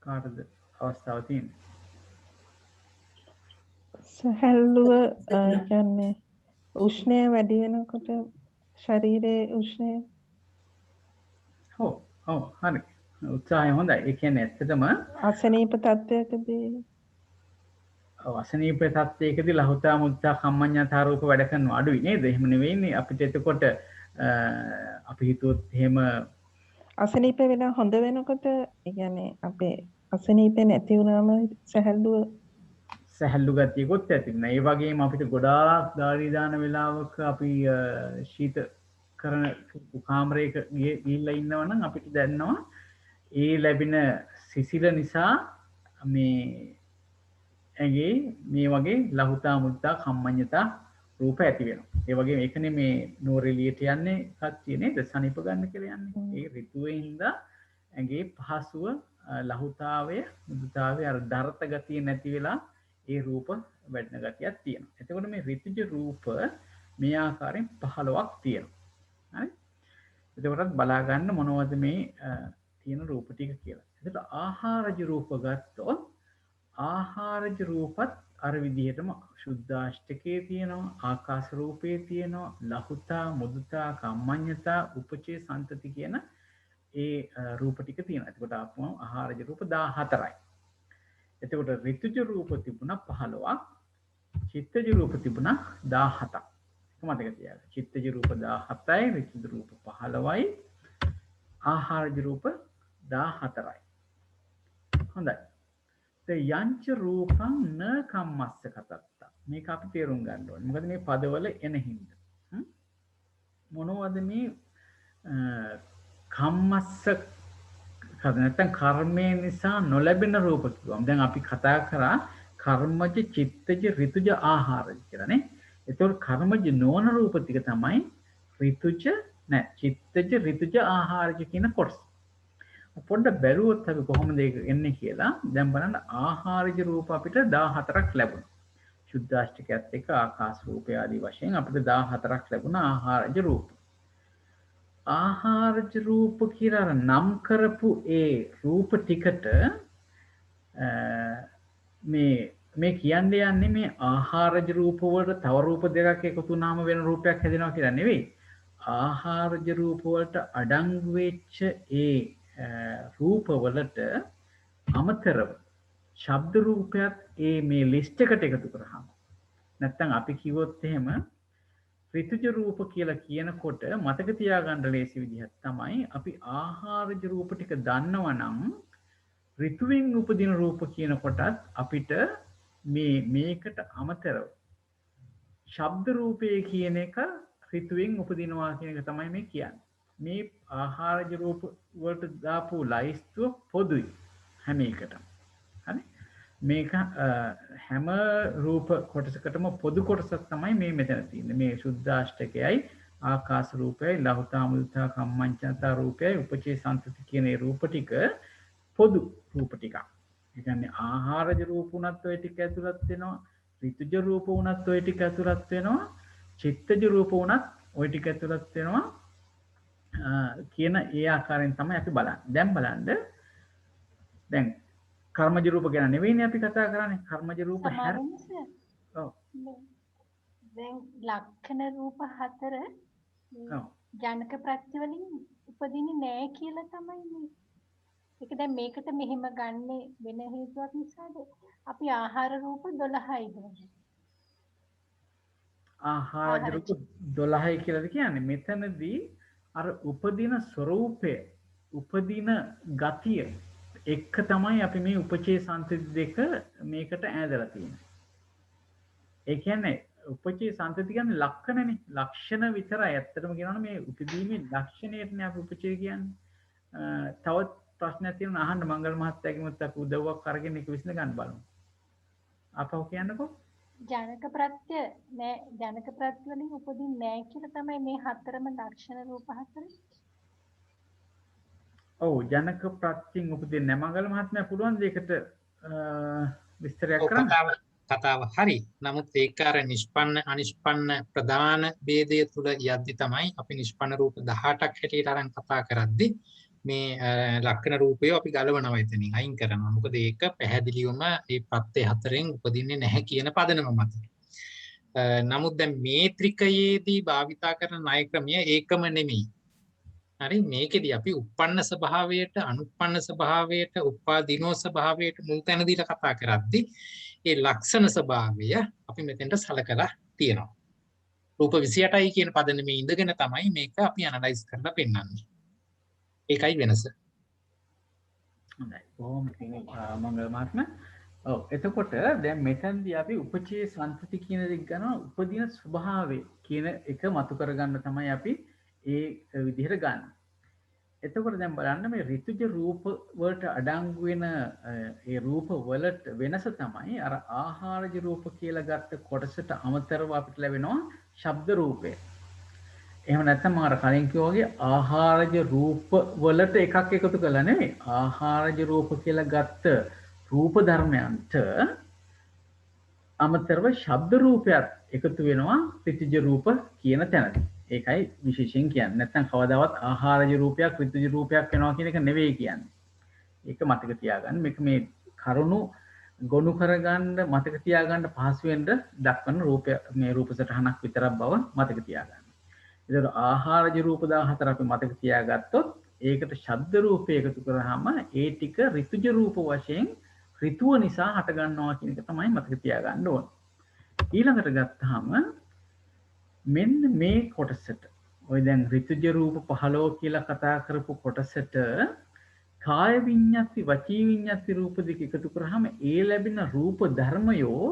කාටද අවස්ථාව තියෙන්නේ? සහැල්ලුව කියන්නේ උෂ්ණය වැඩි වෙනකොට ශරීරයේ උෂ්ණය. ඔව් හරි. උත්සාහය හොඳයි. ඒ කියන්නේ ඇත්තටම අසනීප තත්ත්වයකදී අසනීප තත්ත්වයකදී ලහුතා, මුද්දා, කම්මඤ්ඤතා රූප වැඩ කරනවා අඩුයි නේද? එහෙම නෙවෙයිනේ. අපිට එතකොට අපි හිතුවොත් එහෙම අසනීප වෙලා හොඳ වෙනකොට ඒ කියන්නේ අපේ අසනීප නැති වුණාම සහැල්ලු ගතියකොත් ඇති වෙනවා. ඒ වගේම අපිට ගොඩාක් දාඩි දාන වෙලාවක අපි ශීත කරන කාමරයක ගිහිල්ලා ඉන්නවා නම් අපිට දැනෙනවා ඒ ලැබෙන සිසිල නිසා මේ ඇගේ මේ වගේ ලහුතා, මුද්දා, කම්මඤ්ඤතා රූප ඇති වෙනවා. ඒ වගේම ඒකනේ මේ නෝරෙලියට යන්නේ කච්චිය නේද? සනීප ගන්න කියලා යන්නේ. ඒ ඍතුවේ හින්දා ඇගේ පහසුව ලහුතාවය, මුදුතාවය අර දරත ගතිය නැති වෙලා ඒ රූප වැඩෙන ගතියක් තියෙනවා. එතකොට මේ ඍතුජ රූප මේ ආකාරයෙන් 15ක් තියෙනවා. හරි? එතකොටත් බලා ගන්න මොනවද මේ තියෙන රූප ටික කියලා. එතකොට ආහාරජ රූප ගත්තොත් ආහාරජ රූපත් අර විදිහටම සුද්ධාෂ්ටකයේ තියෙනවා, ආකාශ රූපයේ තියෙනවා, ලහුතා, මුදුතා, කම්මඤ්ඤතා, උපචේ සම්තති කියන ඒ රූප ටික තියෙනවා. එතකොට ආපුවම ආහාරජ රූප 14යි. එතකොට ඍතුජ රූප තිබුණා 15ක්, චිත්තජ රූප තිබුණා 17ක්. මතක තියාගන්න. චිත්තජ රූප 17යි, ඍතුජ රූප 15යි, ආහාරජ රූප 14යි. හොඳයි. යංච රූපං න කම්මස්ස කතත්තා. මේක අපි තේරුම් ගන්න ඕනේ. මොකද මේ පදවල එන හින්දා. මොනවද මේ කම්මස්ස නැත්නම් කර්මය නිසා නොලැබෙන රූප කිව්වම දැන් අපි කතා කරා කර්මජ චිත්තජ ඍතුජ ආහාරජ කියලා නේ. ඒතකොට කර්මජ නොවන රූප ටික තමයි ඍතුජ චිත්තජ ඍතුජ ආහාරජ කියන කොටස. පොඩ්ඩක් බැලුවොත් අපි කොහොමද ඒක එන්නේ කියලා දැන් බලන්න ආහාරජ රූප අපිට 14ක් ලැබුණා. සුද්දාෂ්ටකයත් එක්ක ආකාශ රූපය ආදී වශයෙන් අපිට 14ක් ලැබුණා ආහාරජ රූප. ආහාරජ රූප කියලා නම් කරපු ඒ රූප ටිකට මේ කියන්නේ යන්නේ මේ ආහාරජ රූප වලට තව රූප දෙකක් එකතු වුණාම වෙන රූපයක් හැදෙනවා කියලා නෙවෙයි. ආහාරජ රූප වලට අඩංගු වෙච්ච ඒ රූප වලට අමතරව ශබ්ද රූපයක් ඒ මේ ලිස්ට් එකට එකතු කරාම නැත්තම් අපි කිව්වොත් එහෙම ඍතුජ රූප කියලා කියනකොට මතක තියාගන්න ලේසි විදිහක් තමයි අපි ආහාරජ රූප ටික දන්නවනම් ඍතුවෙන් උපදින රූප කියනකොටත් අපිට මේකට අමතරව ශබ්ද රූපය කියන එක ඍතුවෙන් උපදිනවා කියන එක තමයි මේ කියන්නේ. මේ ආහාරජ රූප වලට දාපු ලයිස්තුව පොදුයි හැම එකටම. හරි? මේක හැම රූප කොටසකටම පොදු කොටසක් තමයි මේ මෙතන තියෙන්නේ. මේ සුද්දාෂ්ටකයයි ආකාශ රූපයයි ලහුතා මුල්තා කම්මංචතා රූපයයි උපචේ සම්තති කියන ඒ රූප ටික පොදු රූප ටිකක්. ඒ කියන්නේ ආහාරජ රූප උනත් ඔය ටික ඇතුළත් වෙනවා. ඍතුජ රූප උනත් ඔය ටික ඇතුළත් වෙනවා. චිත්තජ රූප උනත් ඔය ටික ඇතුළත් වෙනවා. කියන ඒ ආකාරයෙන් තමයි අපි බලන්නේ. දැන් බලන්න දැන් කර්මජ රූප ගැන නෙවෙයිනේ අපි කතා කරන්නේ. කර්මජ රූප හැර ඔව් දැන් ලක්ෂණ රූප 4 ඔව් ජනක ප්‍රත්‍ය වලින් උපදින්නේ නැහැ කියලා තමයි මේ. ඒක දැන් මේකට මෙහෙම ගන්නෙ වෙන හේතුවක් නිසාද? අපි ආහාර රූප 12යි ගන්නේ. ආහාරජ රූප 12යි කියලාද කියන්නේ මෙතනදී අර උපදින ස්වરૂපය උපදින ගතිය එක තමයි අපි මේ උපචේ සම්තති දෙක මේකට ඈදලා තියෙන්නේ. ඒ කියන්නේ උපචේ සම්තති කියන්නේ ලක්ෂණනේ. ලක්ෂණ විතරයි. ඇත්තටම කියනවනේ මේ උපදීමේ ලක්ෂණයටනේ අපි උපචේ කියන්නේ. තවත් ප්‍රශ්නයක් තියෙනවා අහන්න මංගල මහත්තයාගෙමුත් අපි උදව්වක් අරගෙන ඒක විසඳ ගන්න බලමු. අපහු කියන්නකෝ. ජනක ප්‍රත්‍ය නෑ ජනක ප්‍රත්‍ය වලින් උපදින්නේ නැහැ කියලා තමයි මේ හතරම ලක්ෂණ රූප 4. ඔව් ජනක ප්‍රත්‍යයෙන් උපදින්නේ නැහැ. මංගල මහත්මයා පුළුවන් දෙයකට විස්තරයක් කරන්න. කතාව හරි. නමුත් ඒක අර නිෂ්පන්න අනිෂ්පන්න ප්‍රධාන ભેදය තුල යද්දි තමයි අපි නිෂ්පන්න රූප 18ක් හැටියට අරන් කතා කරද්දි මේ ලක්ෂණ රූපය අපි ගලවනවා එතනින් අයින් කරනවා. මොකද ඒක පැහැදිලිවම මේ ප්‍රත්‍ය 4න් උපදින්නේ නැහැ කියන පදනම මත. නමුත් දැන් මේත්‍රිකයේදී භාවිතා කරන ණය ක්‍රමය ඒකම නෙමෙයි. හරි මේකෙදී අපි උප්පන්න ස්වභාවයට අනුප්පන්න ස්වභාවයට උපාදීනෝ ස්වභාවයට මුල් තැන දීලා කතා කරද්දී ඒ ලක්ෂණ ස්වභාවය අපි මෙතෙන්ට සලකලා තියෙනවා. රූප 28යි කියන පදනමේ ඉඳගෙන තමයි මේක අපි ඇනලයිස් කරලා පෙන්නන්නේ. ඒකයි වෙනස. හොඳයි. බොහොම පිං මංගල මහත්මයා. ඔව් එතකොට දැන් මෙතනදී අපි උපචේ සම්තති කියන දේ ගන්නවා උපදින ස්වභාවය කියන එක මතු කරගන්න තමයි අපි ඒ විදිහට ගන්න. එතකොට දැන් බලන්න මේ ඍතුජ රූප වලට අඩංගු වෙන ඒ රූප වලට වෙනස තමයි අර ආහාරජ රූප කියලා ගත්ත කොටසට අමතරව අපිට ලැබෙනවා ශබ්ද රූපය. එහෙම නැත්නම් මම අර කලින් කිව්වා වගේ ආහාරජ රූප වලට එකක් එකතු කළා නෙවෙයි. ආහාරජ රූප කියලා ගත්ත රූප ධර්මයන්ට අමතරව ශබ්ද රූපයක් එකතු වෙනවා ඍතුජ රූප කියන තැනදී. ඒකයි විශේෂයෙන් කියන්නේ. නැත්නම් කවදාවත් ආහාරජ රූපයක් ඍතුජ රූපයක් වෙනවා කියන එක නෙවෙයි කියන්නේ. ඒක මතක තියාගන්න. මේක මේ කරුණු ගොනු කරගන්න මතක තියාගන්න පහසු වෙන්න දක්වන රූපය මේ රූප සටහනක් විතරක් බව මතක තියාගන්න. ඒතර ආහාරජ රූප 14 අපි මතක තියාගත්තොත් ඒකට ශබ්ද රූපය එකතු කරාම ඒ ටික ඍතුජ රූප වශයෙන් ඍතුව නිසා හට ගන්නවා කියන එක තමයි මතක තියාගන්න ඕන. ඊළඟට ගත්තාම මෙන්න මේ කොටසට ඔය දැන් ඍතුජ රූප 15 කියලා කතා කරපු කොටසට කාය විඤ්ඤාති වචී විඤ්ඤාති රූප දෙක එකතු කරාම ඒ ලැබෙන රූප ධර්මයෝ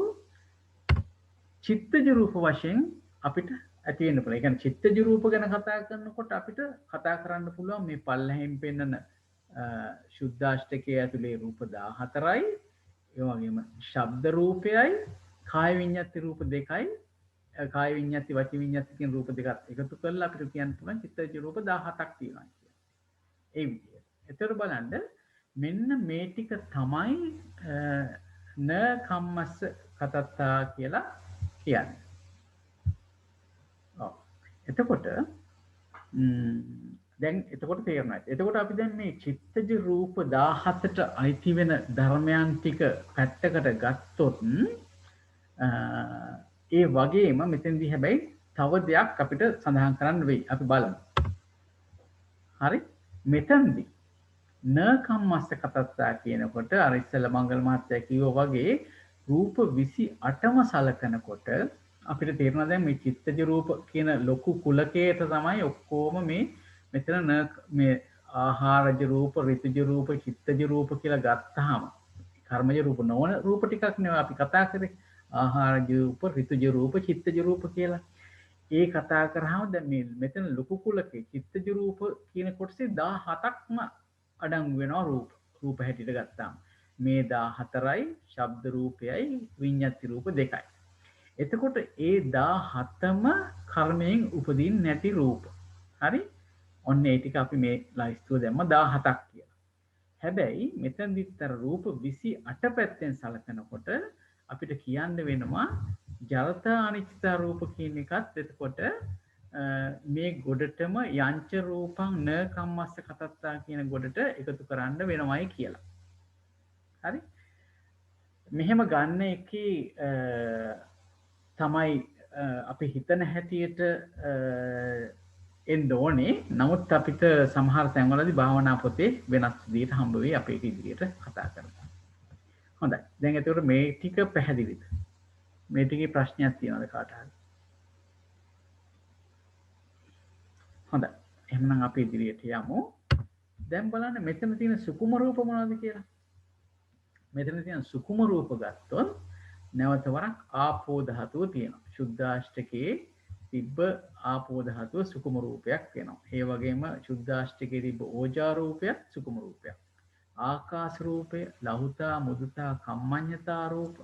චිත්තජ රූප වශයෙන් අපිට ඇති වෙන්න පුළුවන්. ඒ කියන්නේ චිත්තජ රූප ගැන කතා කරනකොට අපිට කතා කරන්න පුළුවන් මේ පල්ලෙහින් පෙන්නන ශුද්ධාෂ්ටකයේ ඇතුලේ රූප 14යි ඒ වගේම ශබ්ද රූපයයි කාය විඤ්ඤාති රූප දෙකයි කාය විඤ්ඤාති වචී විඤ්ඤාති කියන රූප දෙකත් එකතු කරලා අපිට කියන්න පුළුවන් චිත්තජ රූප 17ක් තියෙනවා කියලා. ඒ විදිහට. එතකොට බලන්න මෙන්න මේ ටික තමයි න කම්මස්ස කතත්තා කියලා කියන්නේ. ඔව්. එතකොට දැන් එතකොට තේරෙනවා. එතකොට අපි දැන් මේ චිත්තජ රූප 17ට අයිති වෙන ධර්මයන් ටික පැත්තකට ගත්තොත් ඒ වගේම මෙතෙන්දී හැබැයි තව දෙයක් අපිට සඳහන් කරන්න වෙයි. අපි බලමු. හරි? මෙතෙන්දී න කම්මස්ස කතත්තා කියනකොට අර ඉස්සෙල්ලා මංගල මහත්තයා කිව්වා වගේ රූප 28ම සලකනකොට අපිට තේරෙනවා දැන් මේ චිත්තජ රූප කියන ලොකු කුලකයට තමයි ඔක්කොම මේ මෙතන මේ ආහාරජ රූප, ඍතුජ රූප, චිත්තජ රූප කියලා ගත්තාම කර්මජ රූප නොවන රූප ටිකක් නෙවෙයි අපි කතා කරේ. ආහාරජ රූප, ඍතුජ රූප, චිත්තජ රූප කියලා. ඒ කතා කරාම දැන් මේ මෙතන ලොකු කුලකේ චිත්තජ රූප කියන කොටසේ 17ක්ම අඩංගු වෙනවා රූප හැටියට ගත්තාම. මේ 14යි ශබ්ද රූපයයි විඤ්ඤාති රූප දෙකයි. එතකොට ඒ 17ම කර්මයෙන් උපදින්නේ නැති රූප. හරි? ඔන්න ඒ ටික අපි මේ ලයිස්තුව දැම්ම 17ක් කියලා. හැබැයි මෙතනදිත් අර රූප 28 පැත්තෙන් සලකනකොට අපිට කියන්න වෙනවා ජරතා අනිච්චතා රූප කියන එකත් එතකොට මේ ගොඩටම යංච රූපං න කම්මස්ස කතත්තා කියන ගොඩට එකතු කරන්න වෙනවයි කියලා. හරි? මෙහෙම ගන්න එකේ තමයි අපි හිතන හැටියට එන්න ඕනේ. නමුත් අපිට සමහර තැන්වලදී භාවනා පොතේ වෙනස් විදිහට හම්බ වෙයි අපි ඒක ඉදිරියට කතා කරමු. හොඳයි. දැන් එතකොට මේ ටික පැහැදිලිද? මේ ටිකේ ප්‍රශ්නයක් තියෙනවද කාට හරි? හොඳයි. එහෙනම් අපි ඉදිරියට යමු. දැන් බලන්න මෙතන තියෙන සුකුම රූප මොනවද කියලා. මෙතන තියෙන සුකුම රූප ගත්තොත් නැවත වරක් ආපෝ ධාතුව තියෙනවා. ශුද්ධාෂ්ටකයේ තිබ්බ ආපෝ ධාතුව සුකුම රූපයක් වෙනවා. ඒ වගේම ශුද්ධාෂ්ටකයේ තිබ්බ ඕජා රූපයක් සුකුම රූපයක්. ආකාශ රූපය, ලහුතා, මුදුතා, කම්මඤ්ඤතා රූප,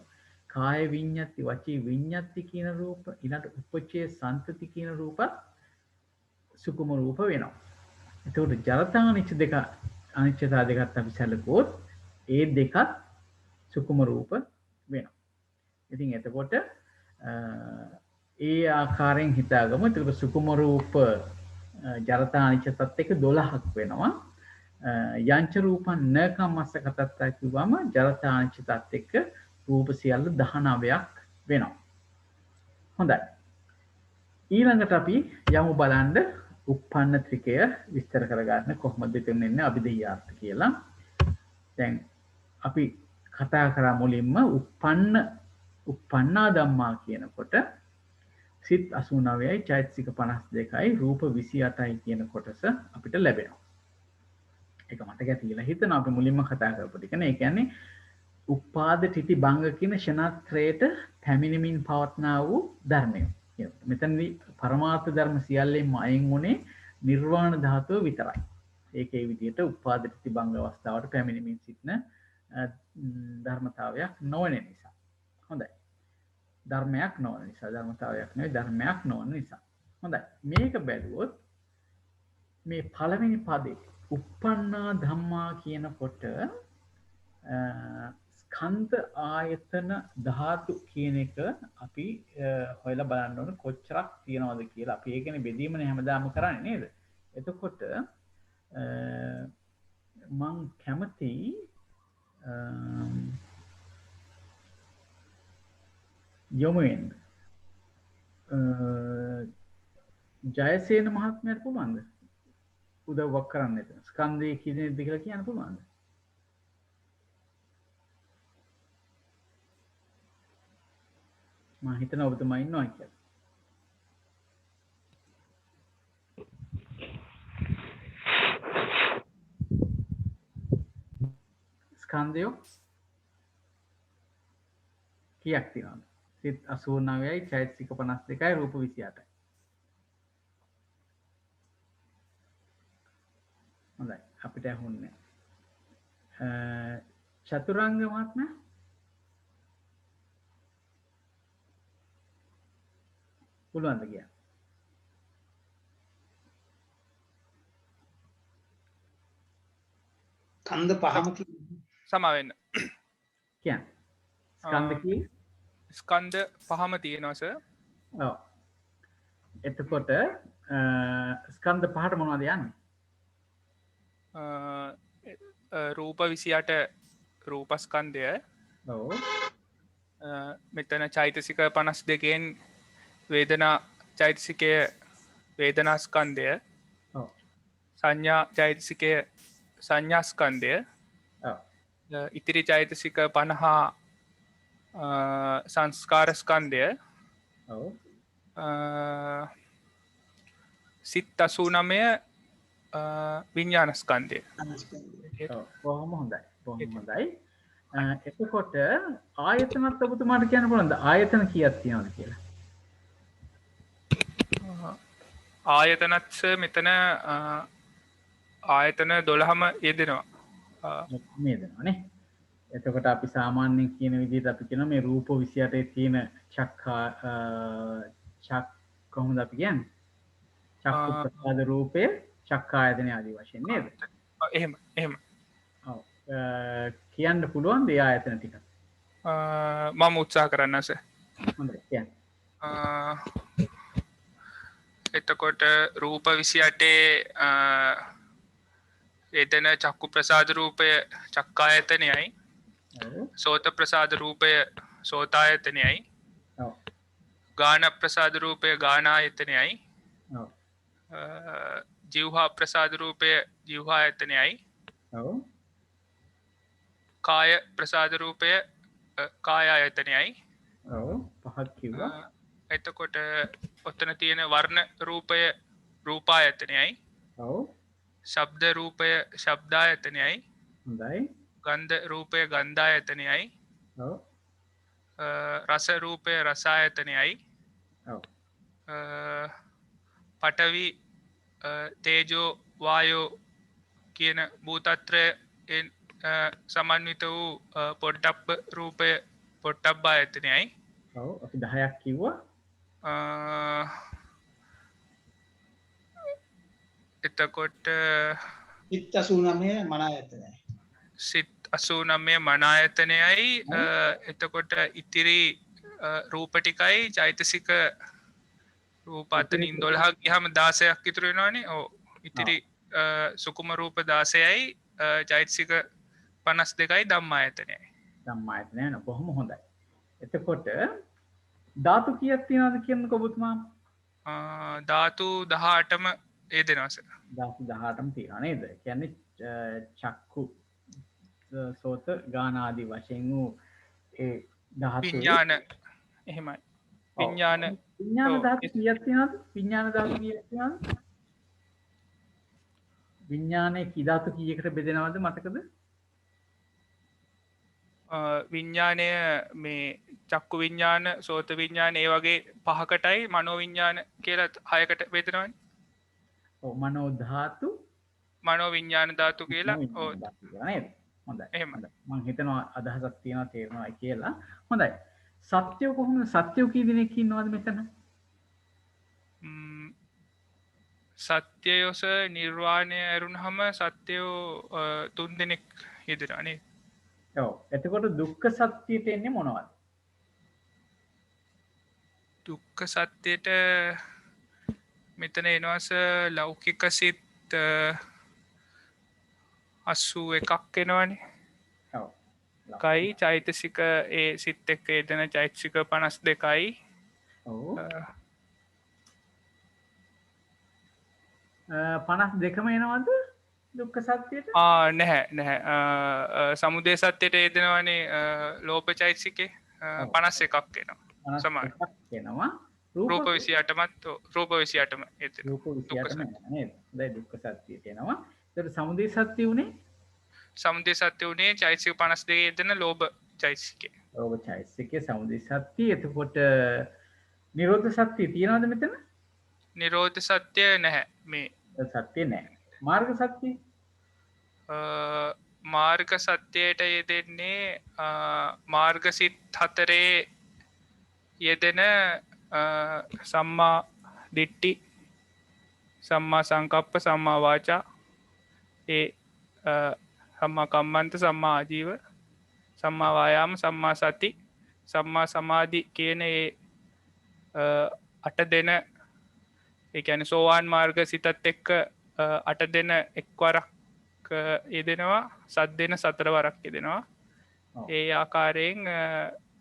කාය විඤ්ඤාති, වචී විඤ්ඤාති කියන රූප, ඊළඟ උපචේ සන්තති කියන රූපත් සුකුම රූප වෙනවා. එතකොට ජරතා අනිච්චතා දෙකත් අපි සැලකුවොත් ඒ දෙකත් සුකුම රූප වෙනවා. ඉතින් එතකොට ඒ ආකාරයෙන් හිතාගමු. එතකොට සුකුම රූප ජරතා අනිච්චතත් එක්ක 12ක් වෙනවා. යංච රූපං න කම්මස්ස කතත්තා කිව්වම ජරතා අනිච්චතත් එක්ක රූප සියල්ල 19ක් වෙනවා. හොඳයි. ඊළඟට අපි යමු බලන්න උප්පන්න ත්‍රිකය විස්තර කරගන්න කොහොමද එතන එන්නේ අභිධේයාර්ථ කියලා. දැන් අපි කතා කරා මුලින්ම උප්පන්නා ධම්මා කියනකොට සිත් 89යි චෛතසික 52යි රූප 28යි කියන කොටස අපිට ලැබෙනවා. ඒක මතක තියලා හිතනවා අපි මුලින්ම කතා කරපු ටික නේ. ඒ කියන්නේ උපාද තිති භංග කියන ෂණත්‍රයට පැමිණෙමින් පවත්නා වූ ධර්මය. මෙතනදී පරමාර්ථ ධර්ම සියල්ලෙන්ම අයින් වුණේ නිර්වාණ ධාතුව විතරයි. ඒකේ විදිහට උපාද තිති භංග අවස්ථාවට පැමිණෙමින් සිටින ධර්මතාවයක් නොවන නිසා. හොඳයි. ධර්මයක් නොවන නිසා ධර්මතාවයක් නෙවෙයි ධර්මයක් නොවන නිසා. හොඳයි. මේක බැලුවොත් මේ පළවෙනි පදේ උප්පන්නා ධම්මා කියනකොට ස්කන්ධ ආයතන ධාතු කියන එක අපි හොයලා බලන්න ඕන කොච්චරක් තියනවද කියලා. අපි ඒ කියන්නේ බෙදීමනේ හැමදාම කරන්නේ නේද? එතකොට මං කැමති යොමු වෙන්න ජයසේන මහත්මයාට පුළුවන්ද උදව්වක් කරන්න එතන? ස්කන්ධය කියනද කියලා කියන්න පුළුවන්ද? මම හිතනවා ඔබතුමා ඉන්නවා කියලා. ස්කන්ධය කීයක් තියෙනවද? සිත් 89යි චෛතසික 52යි රූප 28යි. හොඳයි අපිට ඇහුන්නේ චතුරාංග මහත්මයා පුළුවන්ද කියන්න? කන්ද පහම සමාවෙන්න කියන්න. ස්කන්ධ කී? ස්කන්ධ පහම තියෙනවා සර්. ඔව්. එතකොට ස්කන්ධ පහට මොනවද යන්නේ? රූප 28 රූපස්කන්ධය, ඔව්. මෙතන චෛතසික 52න් වේදනා චෛතසිකය වේදනාස්කන්ධය, ඔව්. සංඥා චෛතසිකය සංඥාස්කන්ධය, ඔව්. ඉතිරි චෛතසික 50 සංස්කාරස්කන්ධය, ඔව්. සිත් 89 විඤ්ඤාණස්කන්ධය. ඔව්. බොහොම හොඳයි. බොහොම හොඳයි. එතකොට ආයතනත් ඔබතුමාට කියන්න පුළුවන්ද ආයතන කීයක් තියෙනවද කියලා? ආයතනත් මෙතන ආයතන 12ම යෙදෙනවා. මේ දෙනවානේ. එතකොට අපි සාමාන්‍යයෙන් කියන විදිහට අපි කියනවා මේ රූප 28 තියෙන චක් කොහොමද අපි කියන්නේ? චක්කු ප්‍රසාද රූපය චක්කායතන ආදී වශයෙන් නේද? එහෙම. ඔව්. කියන්න පුළුවන් ඒ ආයතන ටික. මම උත්සාහ කරන්න සර්. හොඳයි කියන්න. එතකොට රූප 28 එතන චක්කු ප්‍රසාද රූපය චක්කායතනයයි, ඔව්. සෝත ප්‍රසාද රූපය සෝතායතනයයි, ඔව්. ගාන ප්‍රසාද රූපය ගානායතනයයි, ඔව්. ජීවහා ප්‍රසාද රූපය ජීවහායතනයයි, ඔව්. කාය ප්‍රසාද රූපය කායායතනයයි. ඔව්. පහක් කිව්වා. එතකොට ඔතන තියෙන වර්ණ රූපය රූපායතනයයි, ඔව්. ශබ්ද රූපය ශබ්දායතනයයි, හොඳයි. ගන්ධ රූපය ගන්ධායතනයයි, ඔව්. රස රූපය රසායතනයයි, ඔව්. පඨවි තේජෝ වායෝ කියන භූතත්‍රයෙන් සමන්විත වූ පොට්ටබ්බ රූපය පොට්ටබ්බායතනයයි. ඔව්. අපි 10ක් කිව්වා. එතකොට සිත් 89 මන ආයතනයි. සිත් 89 මනායතනයයි. එතකොට ඉතිරි රූප ටිකයි චෛතසික රූප අතනින් 12ක් ගියාම 16ක් ඉතුරු වෙනවනේ. ඔව්. ඉතිරි සුකුම රූප 16යි චෛතසික 52යි ධම්මායතනයයි. ධම්මායතනය නේද? බොහොම හොඳයි. එතකොට ධාතු කීයක් තියෙනවද කියන්නකෝ ඔබතුමා? ධාතු 18ම යෙදෙනවා සර්. ධාතු 18ම තියෙනවා නේද? ඒ කියන්නේ චක්කු සෝත ගාන ආදී වශයෙන් වූ ඒ ධාතු විඥාන එහෙමයි. විඥාන ධාතු කීයක් තියෙනවද? විඥාන ධාතු කීයක් තියෙනවද? විඥානයේ කී ධාතු කීයකට බෙදෙනවද මතකද? විඤ්ඥානය මේ චක්කු විඤ්ඥාන සෝත විඤ්ඥාන ඒ වගේ 5කටයි මනෝ විඤ්ඥාන කියලත් 6කට බෙදෙනවන. මනෝ ධාතු මනෝ විඤ්ඥාන ධාතු කියලා. හොඳයි. මං හිතනවා අදහසක් තියෙනවා තේරෙනවා කියලා. හොඳයි. සත්‍යෝ කොහොමද? සත්‍යෝ කී දෙනෙක් ඉන්නවද මෙතන? සත්‍යයෝස නිර්වාණය ඇරුණහම සත්‍යයෝ 3 දෙනෙක් යෙදෙනනේ. ඔව්. එතකොට දුක්ඛ සත්‍යයට එන්නේ මොනවද? දුක්ඛ සත්‍යයට මෙතන එනවාස ලෞකික සිත් 81ක් එනවනේ. ඔව්. කයි චෛතසික ඒ සිත් එක්ක යෙදෙන චෛතසික 52යි. ඔව්. 52ම එනවද දුක්ඛ සත්‍යයට? නැහැ. සමුදය සත්‍යයට යෙදෙනවනේ ලෝභ චෛතසිකේ 51ක් එනවා. සමාන. එනවා. රූප 28මත් රූප 28ම යෙදෙනවා. රූප 28ම නේද? දැන් දුක්ඛ සත්‍යයට එනවා. ඒතර සමුදය සත්‍ය උනේ සමුදය සත්‍ය වනේ චෛසික 52 යෙදෙන ලෝභ චෛසිකේ. ලෝභ චෛතසිකයේ සමුදය සත්‍ය. එතකොට නිරෝධ සත්‍ය තියනවද මෙතන? නිරෝධ සත්‍ය නැහැ මේ. සත්‍ය නැහැ. මාර්ග සත්‍ය? මාර්ග සත්‍යයට යෙදෙන්නේ මාර්ගසිත 4 යෙදෙන සම්මා දිට්ඨි, සම්මා සංකප්ප, සම්මා වාචා, ඒ සම්මා කම්මන්ත, සම්මා ආජීව, සම්මා වායාම, සම්මා සති, සම්මා සමාධි කියන ඒ 8 දෙන, ඒ කියන්නේ සෝවාන් මාර්ග සිතත් එක්ක 8 දෙන එක්වරක් යෙදෙනවා, සත් දෙන 4 වරක් යෙදෙනවා. ඒ ආකාරයෙන්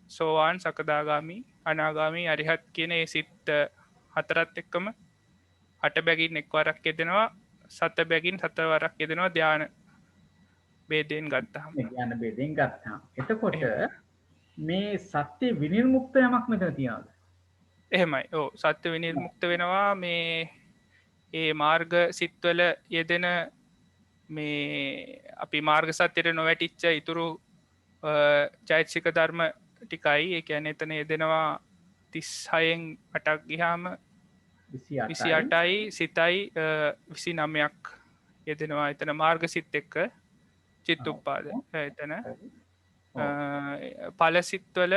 සෝවාන්, සකදාගාමි, අනාගාමි, අරිහත් කියන ඒ සිත් 4ත් එක්කම 8 බැගින් එක්වරක් යෙදෙනවා, 7 බැගින් 4 වරක් යෙදෙනවා ධ්‍යාන බේදයෙන් ගත්තාම. ධ්‍යාන බේදයෙන් ගත්තාම. එතකොට මේ සත්‍ය විනිර්මුක්ත යමක් මෙතන තියනවාද? එහෙමයි. ඔව්, සත්‍ය විනිර්මුක්ත වෙනවා මේ ඒ මාර්ග සිත්වල යෙදෙන මේ අපි මාර්ග සත්‍යයට නොවැටිච්ච ඉතුරු චෛතසික ධර්ම ටිකයි. ඒ කියන්නේ එතන යෙදෙනවා 36න් 8ක් ගියාම 28යි, සිතයි 29ක් යෙදෙනවා. එතන මාර්ග සිත් එක්ක චිත්තුප්පාද. එතන ඵල සිත්වල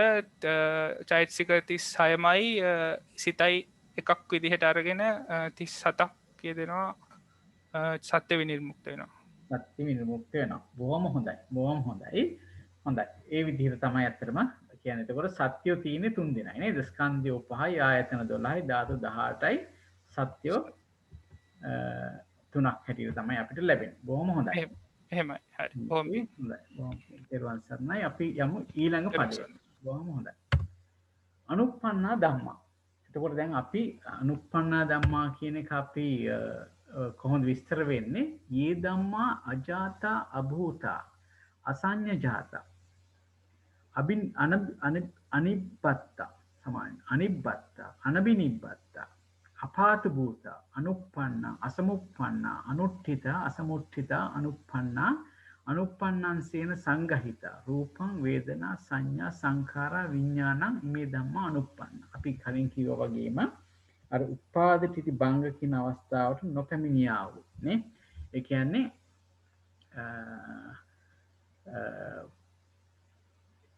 චෛතසික 36මයි සිතයි එකක් විදිහට අරගෙන 37ක් යෙදෙනවා. සත්‍ය විනිර්මුක්ත වෙනවා. සත්‍ය විනිර්මුක්ත වෙනවා. බොහොම හොඳයි. බොහොම හොඳයි. හොඳයි. ඒ විදිහට තමයි අත්‍තරම කියන්නේ. එතකොට සත්‍යෝ තියෙන්නේ 3 දෙනයි නේද? ස්කන්ධයෝ 5යි, ආයතන 12යි, ධාතු 18යි, සත්‍යෝ 3ක් හැටියට තමයි අපිට ලැබෙන්නේ. බොහොම හොඳයි. එහෙමයි. හරි. බොහොම හොඳයි. බොහොම තෙරුවන් සරණයි. අපි යමු ඊළඟ පදයට. බොහොම හොඳයි. අනුප්පන්නා ධම්මා. එතකොට දැන් අපි අනුප්පන්නා ධම්මා කියන එක අපි කොහොමද විස්තර වෙන්නේ? යේ ධම්මා අජාතා අභූතා අසඤ්ඤ ජාතා අනිබ්බත්තා සමාන අනිබ්බත්තා අනබිනිබ්බත්තා අපාත භූතා අනුප්පන්නා අසමුප්පන්නා අනුට්ඨිතා අසමුට්ඨිතා අනුප්පන්නා අනුප්පන්නං සේන සංගහිතා රූපං වේදනා සංඥා සංඛාරා විඥානං මේ ධම්මා අනුප්පන්න. අපි කලින් කිව්වා වගේම අර උපාද තිති භංග කියන අවස්ථාවට නොපැමිණියා වූ නේ. ඒ කියන්නේ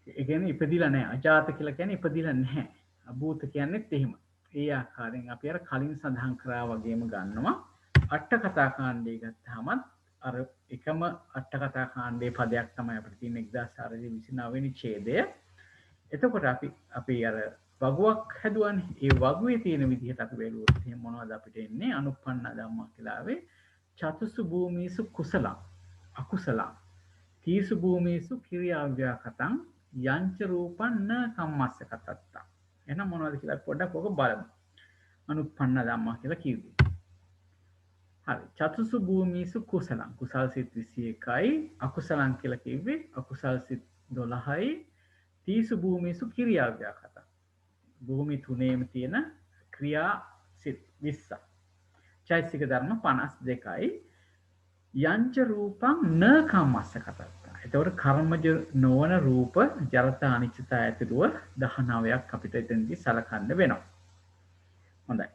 ඒ කියන්නේ ඉපදිලා නැහැ. අජාත කියලා කියන්නේ ඉපදිලා නැහැ. අභූත කියන්නේත් එහෙම. ඒ ආකාරයෙන් අපි අර කලින් සඳහන් කරා වගේම ගන්නවා. අට කතා කාණ්ඩය ගත්තාම අර එකම අට කතා කාණ්ඩයේ පදයක් තමයි අපිට තියෙන 1429 වෙනි ඡේදය. එතකොට අපි අර වගුවක් හැදුවානේ. ඒ වගුවේ තියෙන විදිහට අපි බැලුවොත් එහෙනම් මොනවද අපිට එන්නේ? අනුප්පන්න ධම්මා කියලාවේ චතුසු භූමීසු කුසලං අකුසලං තීසු භූමීසු කිරියාව්‍යාකතං යංච රූපං න කම්මස්ස කතත්තා. එහෙනම් මොනවද කියලා පොඩ්ඩක් ඔක බලමු. අනුප්පන්න ධම්මා කියලා කිව්වේ. හරි. චතුසු භූමීසු කුසලං කුසල් සිත් 21යි අකුසලං කියලා කිව්වේ අකුසල් සිත් 12යි තීසු භූමීසු කිරියාව්‍යාකතං භූමි තුනේම තියෙන ක්‍රියා සිත් 20ක්. චෛතසික ධර්ම 52යි යංච රූපං න කම්මස්ස කතත්තා. එතකොට කර්මජ නොවන රූප ජරතා අනිච්චතා ඇතුළුව 19ක් අපිට එතනදී සලකන්න වෙනවා. හොඳයි.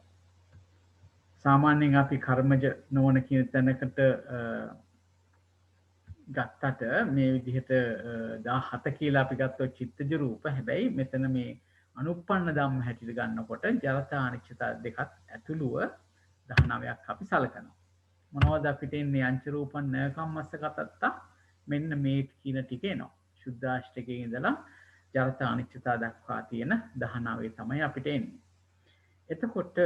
සාමාන්‍යයෙන් අපි කර්මජ නොවන කියන තැනකට ගත්තට මේ විදිහට 17 කියලා අපි ගත්තොත් චිත්තජ රූප. හැබැයි මෙතන මේ අනුප්පන්න ධම්ම හැටියට ගන්නකොට ජරතා අනිච්චතා දෙකත් ඇතුළුව 19ක් අපි සලකනවා. මොනවද අපිට එන්නේ? අංච රූපං න කම්මස්ස කතත්තා. මෙන්න මේ කියන ටික එනවා. සුද්ධාෂ්ටකයේ ඉඳලා ජරතා අනිච්චතා දක්වා තියෙන 19 තමයි අපිට එන්නේ. එතකොට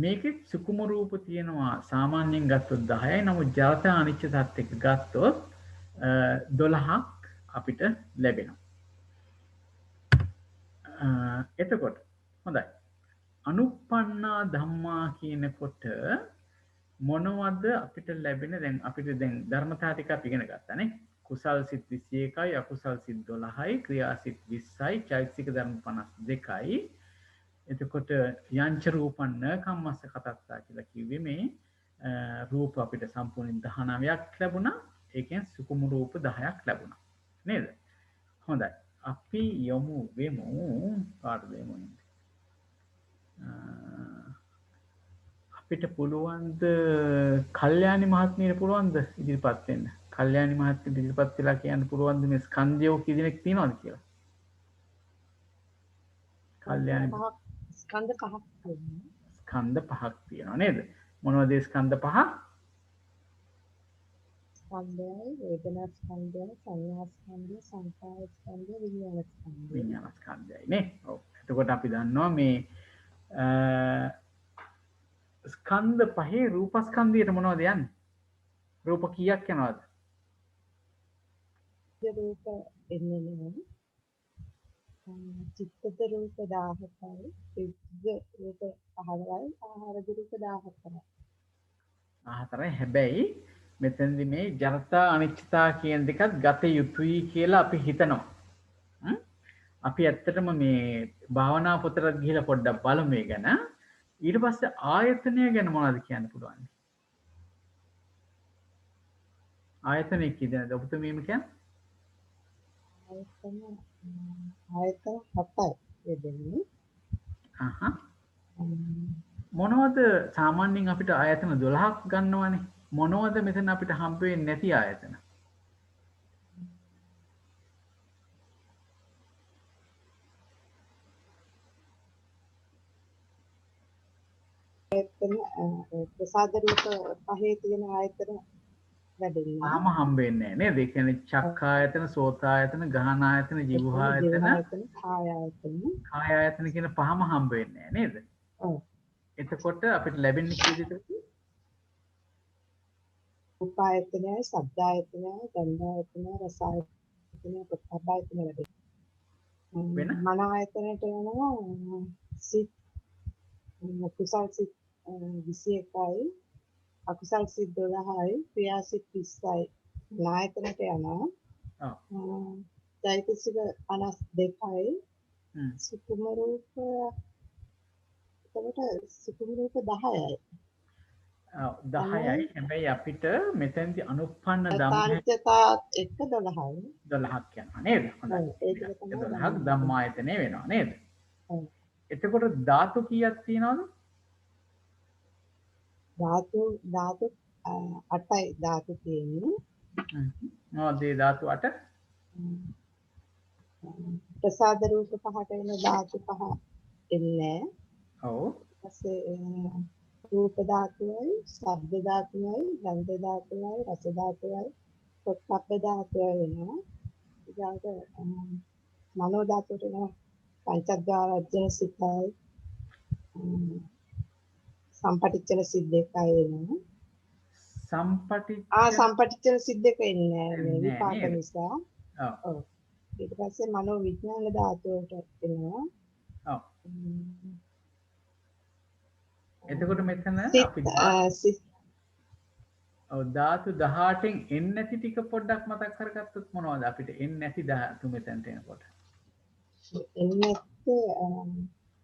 මේකෙත් සුකුම රූප තියෙනවා. සාමාන්‍යයෙන් ගත්තොත් 10යි. නමුත් ජරතා අනිච්චතාත් එක්ක ගත්තොත් 12ක් අපිට ලැබෙනවා. එතකොට හොඳයි. අනුප්පන්නා ධම්මා කියනකොට මොනවද අපිට ලැබෙන? දැන් අපිට දැන් ධර්මතා ටික අපි ඉගෙන ගත්තානේ. කුසල් සිත් 21යි අකුසල් සිත් 12යි ක්‍රියා සිත් 20යි චෛතසික ධර්ම 52යි. එතකොට යංච රූපං න කම්මස්ස කතත්තා කියලා කිව්වේ මේ රූප අපිට සම්පූර්ණයෙන් 19ක් ලැබුණා. ඒකෙන් සුකුමු රූප 10ක් ලැබුණා. නේද? හොඳයි. අපි යමු වෙමු කාටද යමු අපිට පුළුවන්ද කල්යාණි මහත්මියට පුළුවන්ද ඉදිරිපත් වෙන්න? කල්යාණි මහත්මිය ඉදිරිපත් වෙලා කියන්න පුළුවන්ද මේ ස්කන්ධයෝ කී දෙනෙක් තියෙනවද කියලා? කල්යාණි ස්කන්ධ පහක් තියෙනවා. ස්කන්ධ පහක් තියෙනවා නේද? මොනවද ඒ ස්කන්ධ පහ? ස්කන්ධයයි, වේදනා ස්කන්ධයයි, සංඥා ස්කන්ධය, සංකාර ස්කන්ධය, විඥාන ස්කන්ධය. විඥාන ස්කන්ධයයි නේ. ඔව්. එතකොට අපි දන්නවා මේ ස්කන්ධ පහේ රූපස්කන්ධයට මොනවද යන්නේ? රූප කීයක් යනවද? රූප එන්නේ නැහැ. චිත්තද රූප 17යි, ත්‍රිවිධ රූප 15යි, ආහාරද රූප 14යි. 14යි. හැබැයි මෙතනදි මේ ජරතා අනිච්චතා කියන දෙකත් ගත යුතුයි කියලා අපි හිතනවා. අපි ඇත්තටම මේ භාවනා පොතට ගිහිලා පොඩ්ඩක් බලමු මේ ගැන. ඊට පස්සේ ආයතනය ගැන මොනවද කියන්න පුළුවන්? ආයතනය කියදෙනද ඔබතුමීම කියන්නේ? ආයතන 7යි දෙන්නේ. මොනවද සාමාන්‍යයෙන් අපිට ආයතන 12ක් ගන්නවනේ. මොනවද මෙතන අපිට හම්බ වෙන්නේ නැති ආයතන? ප්‍රසාද රූප පහේ තියෙන ආයතන වැඩින්නේ. ආම හම්බ වෙන්නේ නැහැ නේද? ඒ කියන්නේ චක්ඛ ආයතන, සෝත ආයතන, ගහන ආයතන, ජීව ආයතන, කාය ආයතන. කාය ආයතන කියන පහම හම්බ වෙන්නේ නැහැ නේද? ඔව්. එතකොට අපිට ලැබෙන්නේ කී දෙනෙක්ද? රූප ආයතනයයි, ශබ්ද ආයතනයයි, ගන්ධ ආයතනයයි, රස ආයතනයයි, පොට්ටබ්බ ආයතනය වැඩින්නේ. වෙන මන ආයතනයට යනවා සිත් කුසල් සිත් 21යි, අකුසල් සිත් 12යි, ක්‍රියා සිත් 30යි. නායතනයට යනවා. චෛතසික 52යි. සුකුම රූප එතකොට සුකුම රූප 10යි. 10යි. හැබැයි අපිට මෙතෙන්දි අනුප්පන්න ධම්ම අනිත්‍යතා එක්ක 12යි. 12ක් යනවා නේද? හොඳයි. ඒක 12ක් ධම්මායතනෙ වෙනවා නේද? එතකොට ධාතු කීයක් තියෙනවද? ධාතු 8යි ධාතු තියෙන්නේ. මොනවද ඒ ධාතු 8? ප්‍රසාද රූප පහට වෙන ධාතු පහ එන්නේ. ඔව්. ඊපස්සේ රූප ධාතුවයි, ශබ්ද ධාතුවයි, ගන්ධ ධාතුවයි, රස ධාතුවයි, පොට්ටබ්බ ධාතුවයි වෙනවා. ඊළඟට මනෝ ධාතුවට එනවා පංචද්වාරජ්ජන සිතයි, සම්පටිච්ඡන සිත් දෙකයි වෙනවා. සම්පටිච්ඡන සිත් දෙක එන්නේ මේ විපාක නිසා. ඔව්. ඊට පස්සේ මනෝ විඥාන ධාතුවට එනවා. ඔව්. එතකොට මෙතන අපි ධාතු 18න් එන්නේ නැති ටික පොඩ්ඩක් මතක් කරගත්තොත් මොනවද අපිට එන්නේ නැති ධාතු මෙතනට එනකොට? එන්නේ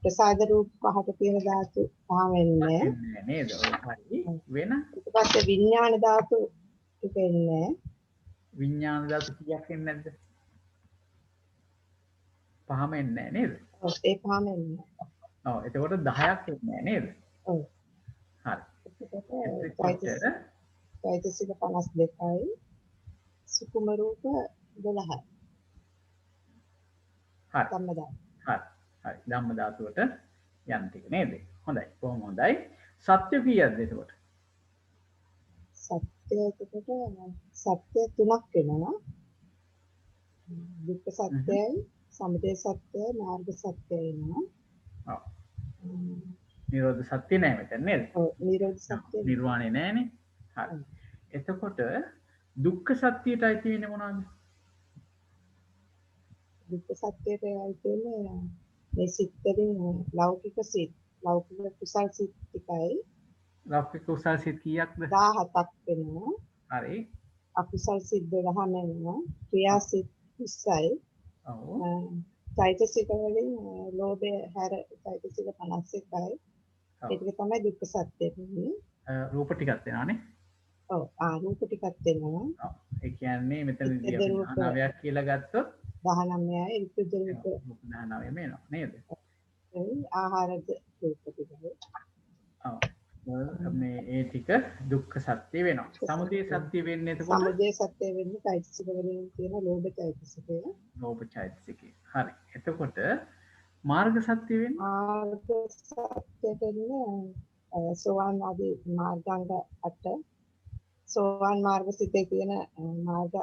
ප්‍රසාද රූප පහට තියෙන ධාතු පහ වෙන්නේ නේද? ඔය හරි. වෙන ඊට පස්සේ විඥාන ධාතු ටික එන්නේ. විඥාන ධාතු කීයක් එන්නේ නැද්ද? පහම එන්නේ නේද? ඔව් ඒ පහම එන්නේ. ඔව් එතකොට 10ක් එන්නේ නේද? ඔව්. හරි. චෛතසික 52යි, සුකුම රූප 12යි. හරි. ධම්ම ධාතු. හරි. හරි. ධම්ම ධාතුවට යන ටික නේද? හොඳයි. කොහොම හොඳයි. සත්‍ය කීයක්ද එතකොට? සත්‍ය එතකොට සත්‍ය තුනක් වෙනවා. දුක්ඛ සත්‍යයි, සමුදය සත්‍යයි, මාර්ග සත්‍යයි වෙනවා. ඔව්. නිරෝධ සත්‍ය නෑ මෙතන නේද? ඔව් නිරෝධ සත්‍ය. නිර්වාණය නෑනේ. හරි. එතකොට දුක්ඛ සත්‍යයට අයිති වෙන්නේ මොනවද? දුක්ඛ සත්‍යයට අයිති වෙන්නේ මේ සිත් වලින් ලෞකික සිත්, ලෞකික කුසල් සිත් ටිකයි. ලෞකික කුසල් සිත් කීයක්ද? 17ක් වෙනවා. හරි. අකුසල් සිත් 12ම වෙනවා. ක්‍රියා සිත් 30යි. ඔව්. චෛතසික වලින් ලෝභය හැර චෛතසික 51යි. ඒක තමයි දුක්ඛ සත්‍ය වෙන්නේ. රූප ටිකක් වෙනානේ. ඔව් රූප ටිකක් දෙනවා. ඔව් ඒ කියන්නේ මෙතනදී ඉතින් අපි රූප 19ක් කියලා ගත්තොත් 19යි ඍතුජ රූප රූප 19ම එනවා නේද? ආහාරජ රූප ටිකයි. ඔව්. මේ ඒ ටික දුක්ඛ සත්‍ය වෙනවා. සමුදය සත්‍ය වෙන්නේ එතකොට සමුදය සත්‍ය වෙන්නේ චෛතසික වලින් තියෙන ලෝභ චෛතසිකය. ලෝභ චෛතසිකය. හරි. එතකොට මාර්ග සත්‍ය වෙන්නේ මාර්ග සත්‍ය වෙන්නේ සෝවාන් ආදී මාර්ගාංග 8 සෝවාන් මාර්ග සිතේ තියෙන මාර්ග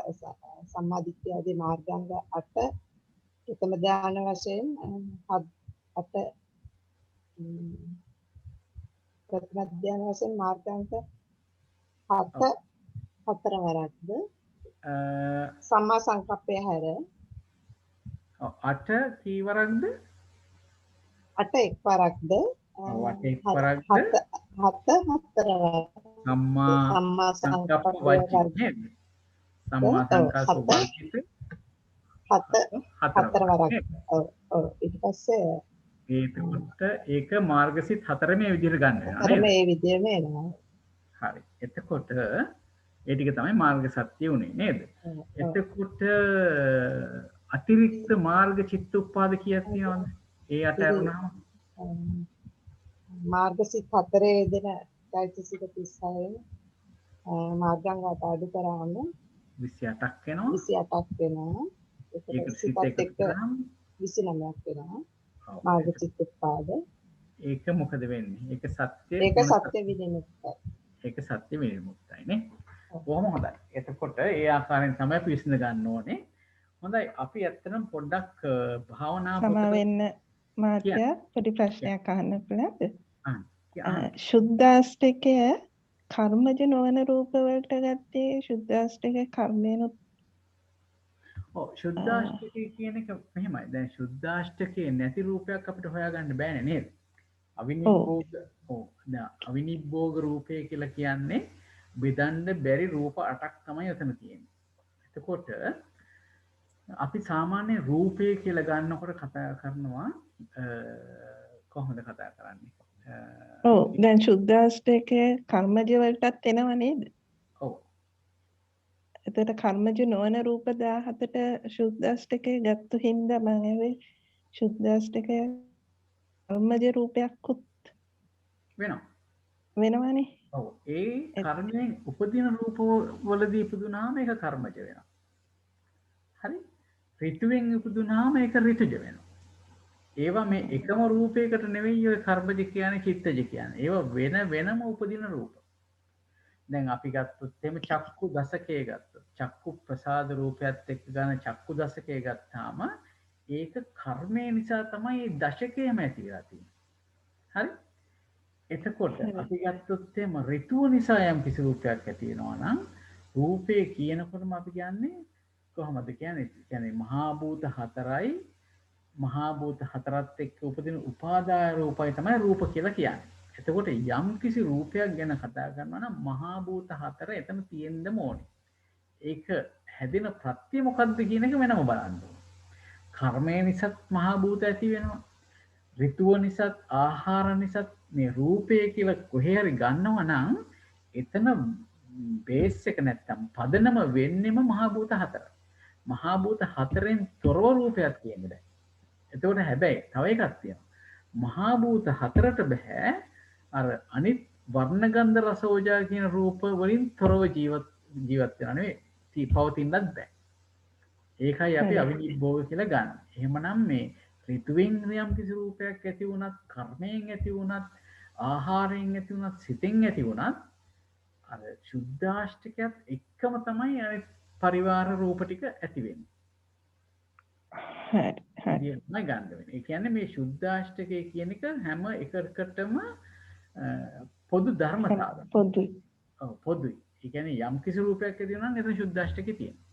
සම්මාදිට්ඨිය ආදී මාර්ගාංග 8 ප්‍රථම ධ්‍යාන වශයෙන් 8 ප්‍රථම ධ්‍යාන වශයෙන් මාර්ගාංග 7 4වරක්ද සම්මා සංකප්පය හැර 8 කීවරක්ද? 8 එක්වරක්ද 8 එක්වරක්ද? 7 4වරක් සම්මා සංකප්ප වචිත නේද? සම්මා සංකප්ප වචිත 4වරක්. ඔව් ඊට පස්සේ ඒකට ඒක මාර්ගසිත 4 මේ විදිහට ගන්න වෙනවා අර නේද? මේ විදිහම එනවා. හරි. එතකොට ඒ ටික තමයි මාර්ග සත්‍ය උනේ නේද? එතකොට අතිරික්ත මාර්ග චිත්තුප්පාද කීයක් තියෙනවද? ඒ අතරුණාම මාර්ගසිත 4 යෙදෙන චෛතසික 36න් මාර්ගාංගات අඩු කරාම 28ක් වෙනවා. 28ක් වෙනවා. ඒක ඒක සිත සිතත් එකතු එක්ක කරාම 29ක් වෙනවා. ඔව්. මාර්ගසිත උත්පාද. ඒක මොකද වෙන්නේ? ඒක සත්‍ය ඒක සත්‍ය විදිහට. ඒක සත්‍ය විමුක්තයි නේ. කොහොම හොඳයි. එතකොට ඒ ආකාරයෙන් තමයි අපි විසඳ ගන්න ඕනේ. හොඳයි අපි ඇත්තටම පොඩ්ඩක් භාවනා සමා වෙන්න මාත්‍යා පොඩි ප්‍රශ්නයක් අහන්න පුළුවන්ද? කියන්න. සුද්දාෂ්ටකය කර්මජ නොවන රූප වලට ගත්තේ සුද්දාෂ්ටක කර්මයනොත් ඔව් සුද්දාෂ්ටකය කියන එක මෙහෙමයි. දැන් සුද්දාෂ්ටකේ නැති රූපයක් අපිට හොයාගන්න බෑනේ නේද? අවිනිබ්බෝග දැන් අවිනිබ්බෝග රූපය කියලා කියන්නේ බෙදන්න බැරි රූප 8ක් තමයි එතන තියෙන්නේ. එතකොට අපි සාමාන්‍ය රූපය කියලා ගන්නකොට කතා කරනවා කොහොමද කතා කරන්නේ? ඔව් දැන් සුද්දාෂ්ටකයේ කර්මජ වලටත් එනවා නේද? ඔව්. එතකොට කර්මජ නොවන රූප 17ට සුද්දාෂ්ටකයේ ගත්තු හින්දා මම ඇවේ සුද්දාෂ්ටකය කර්මජ රූපයක්කුත් වෙනවා. වෙනවනේ. ඔව් ඒ කර්මයෙන් උපදින රූප වලදී ඉපදුනාම ඒක කර්මජ වෙනවා. හරි? ඍතුවෙන් ඉපදුනාම ඒක ඍතුජ වෙනවා. ඒවා මේ එකම රූපයකට නෙවෙයි ඔය කර්මජ කියන්නේ චිත්තජ කියන්නේ. ඒවා වෙන වෙනම උපදින රූප. දැන් අපි ගත්තොත් එහෙම චක්කු දසකය ගත්තොත් චක්කු ප්‍රසාද රූපයත් එක්ක ගන්න චක්කු දසකය ගත්තාම ඒක කර්මය නිසා තමයි මේ දශකයම ඇති වෙලා තියෙන්නේ. හරි? එතකොට අපි ගත්තොත් එහෙම ඍතුව නිසා යම් කිසි රූපයක් ඇති වෙනවා නම් රූපේ කියනකොටම අපි කියන්නේ කොහොමද කියන්නේ? කියන්නේ මහා භූත 4යි මහා භූත 4ත් එක්ක උපදින උපාදාය රූපයි තමයි රූප කියලා කියන්නේ. එතකොට යම් කිසි රූපයක් ගැන කතා කරනවා නම් මහා භූත 4 එතන තියෙන්නම ඕනේ. ඒක හැදෙන ප්‍රත්‍ය මොකද්ද කියන එක වෙනම බලන්න ඕනේ. කර්මය නිසාත් මහා භූත ඇති වෙනවා. ඍතුව නිසාත් ආහාර නිසාත් මේ රූපය කියලා කොහේ හරි ගන්නවා නම් එතන බේස් එක නැත්තම් පදනම වෙන්නෙම මහා භූත 4. මහා භූත 4න් තොරව රූපයක් කියන්නේ බෑ. එතකොට හැබැයි තව එකක් තියෙනවා. මහා භූත 4ට බෑ අර අනිත් වර්ණ ගන්ධ රස ඕජා කියන රූප වලින් තොරව ජීවත් වෙනවා නෙවෙයි පවතින්නත් බෑ. ඒකයි අපි අවිනිබ්බෝග කියලා ගන්න. එහෙමනම් මේ ඍතුවෙන් යම් කිසි රූපයක් ඇති වුණත් කර්මයෙන් ඇති වුණත් ආහාරයෙන් ඇති වුණත් සිතෙන් ඇති වුණත් අර සුද්දාෂ්ටකයත් එක්කම තමයි අනිත් පරිවාර රූප ටික ඇති වෙන්නේ. හරි හරි. මේ ගන්න වෙන්නේ. ඒ කියන්නේ මේ සුද්දාෂ්ටකය කියන එක හැම එකකටම පොදු ධර්මතාවයක්. පොදුයි. ඔව් පොදුයි. ඒ කියන්නේ යම් කිසි රූපයක් ඇති වෙනවා නම් එතන සුද්දාෂ්ටකය තියෙනවා.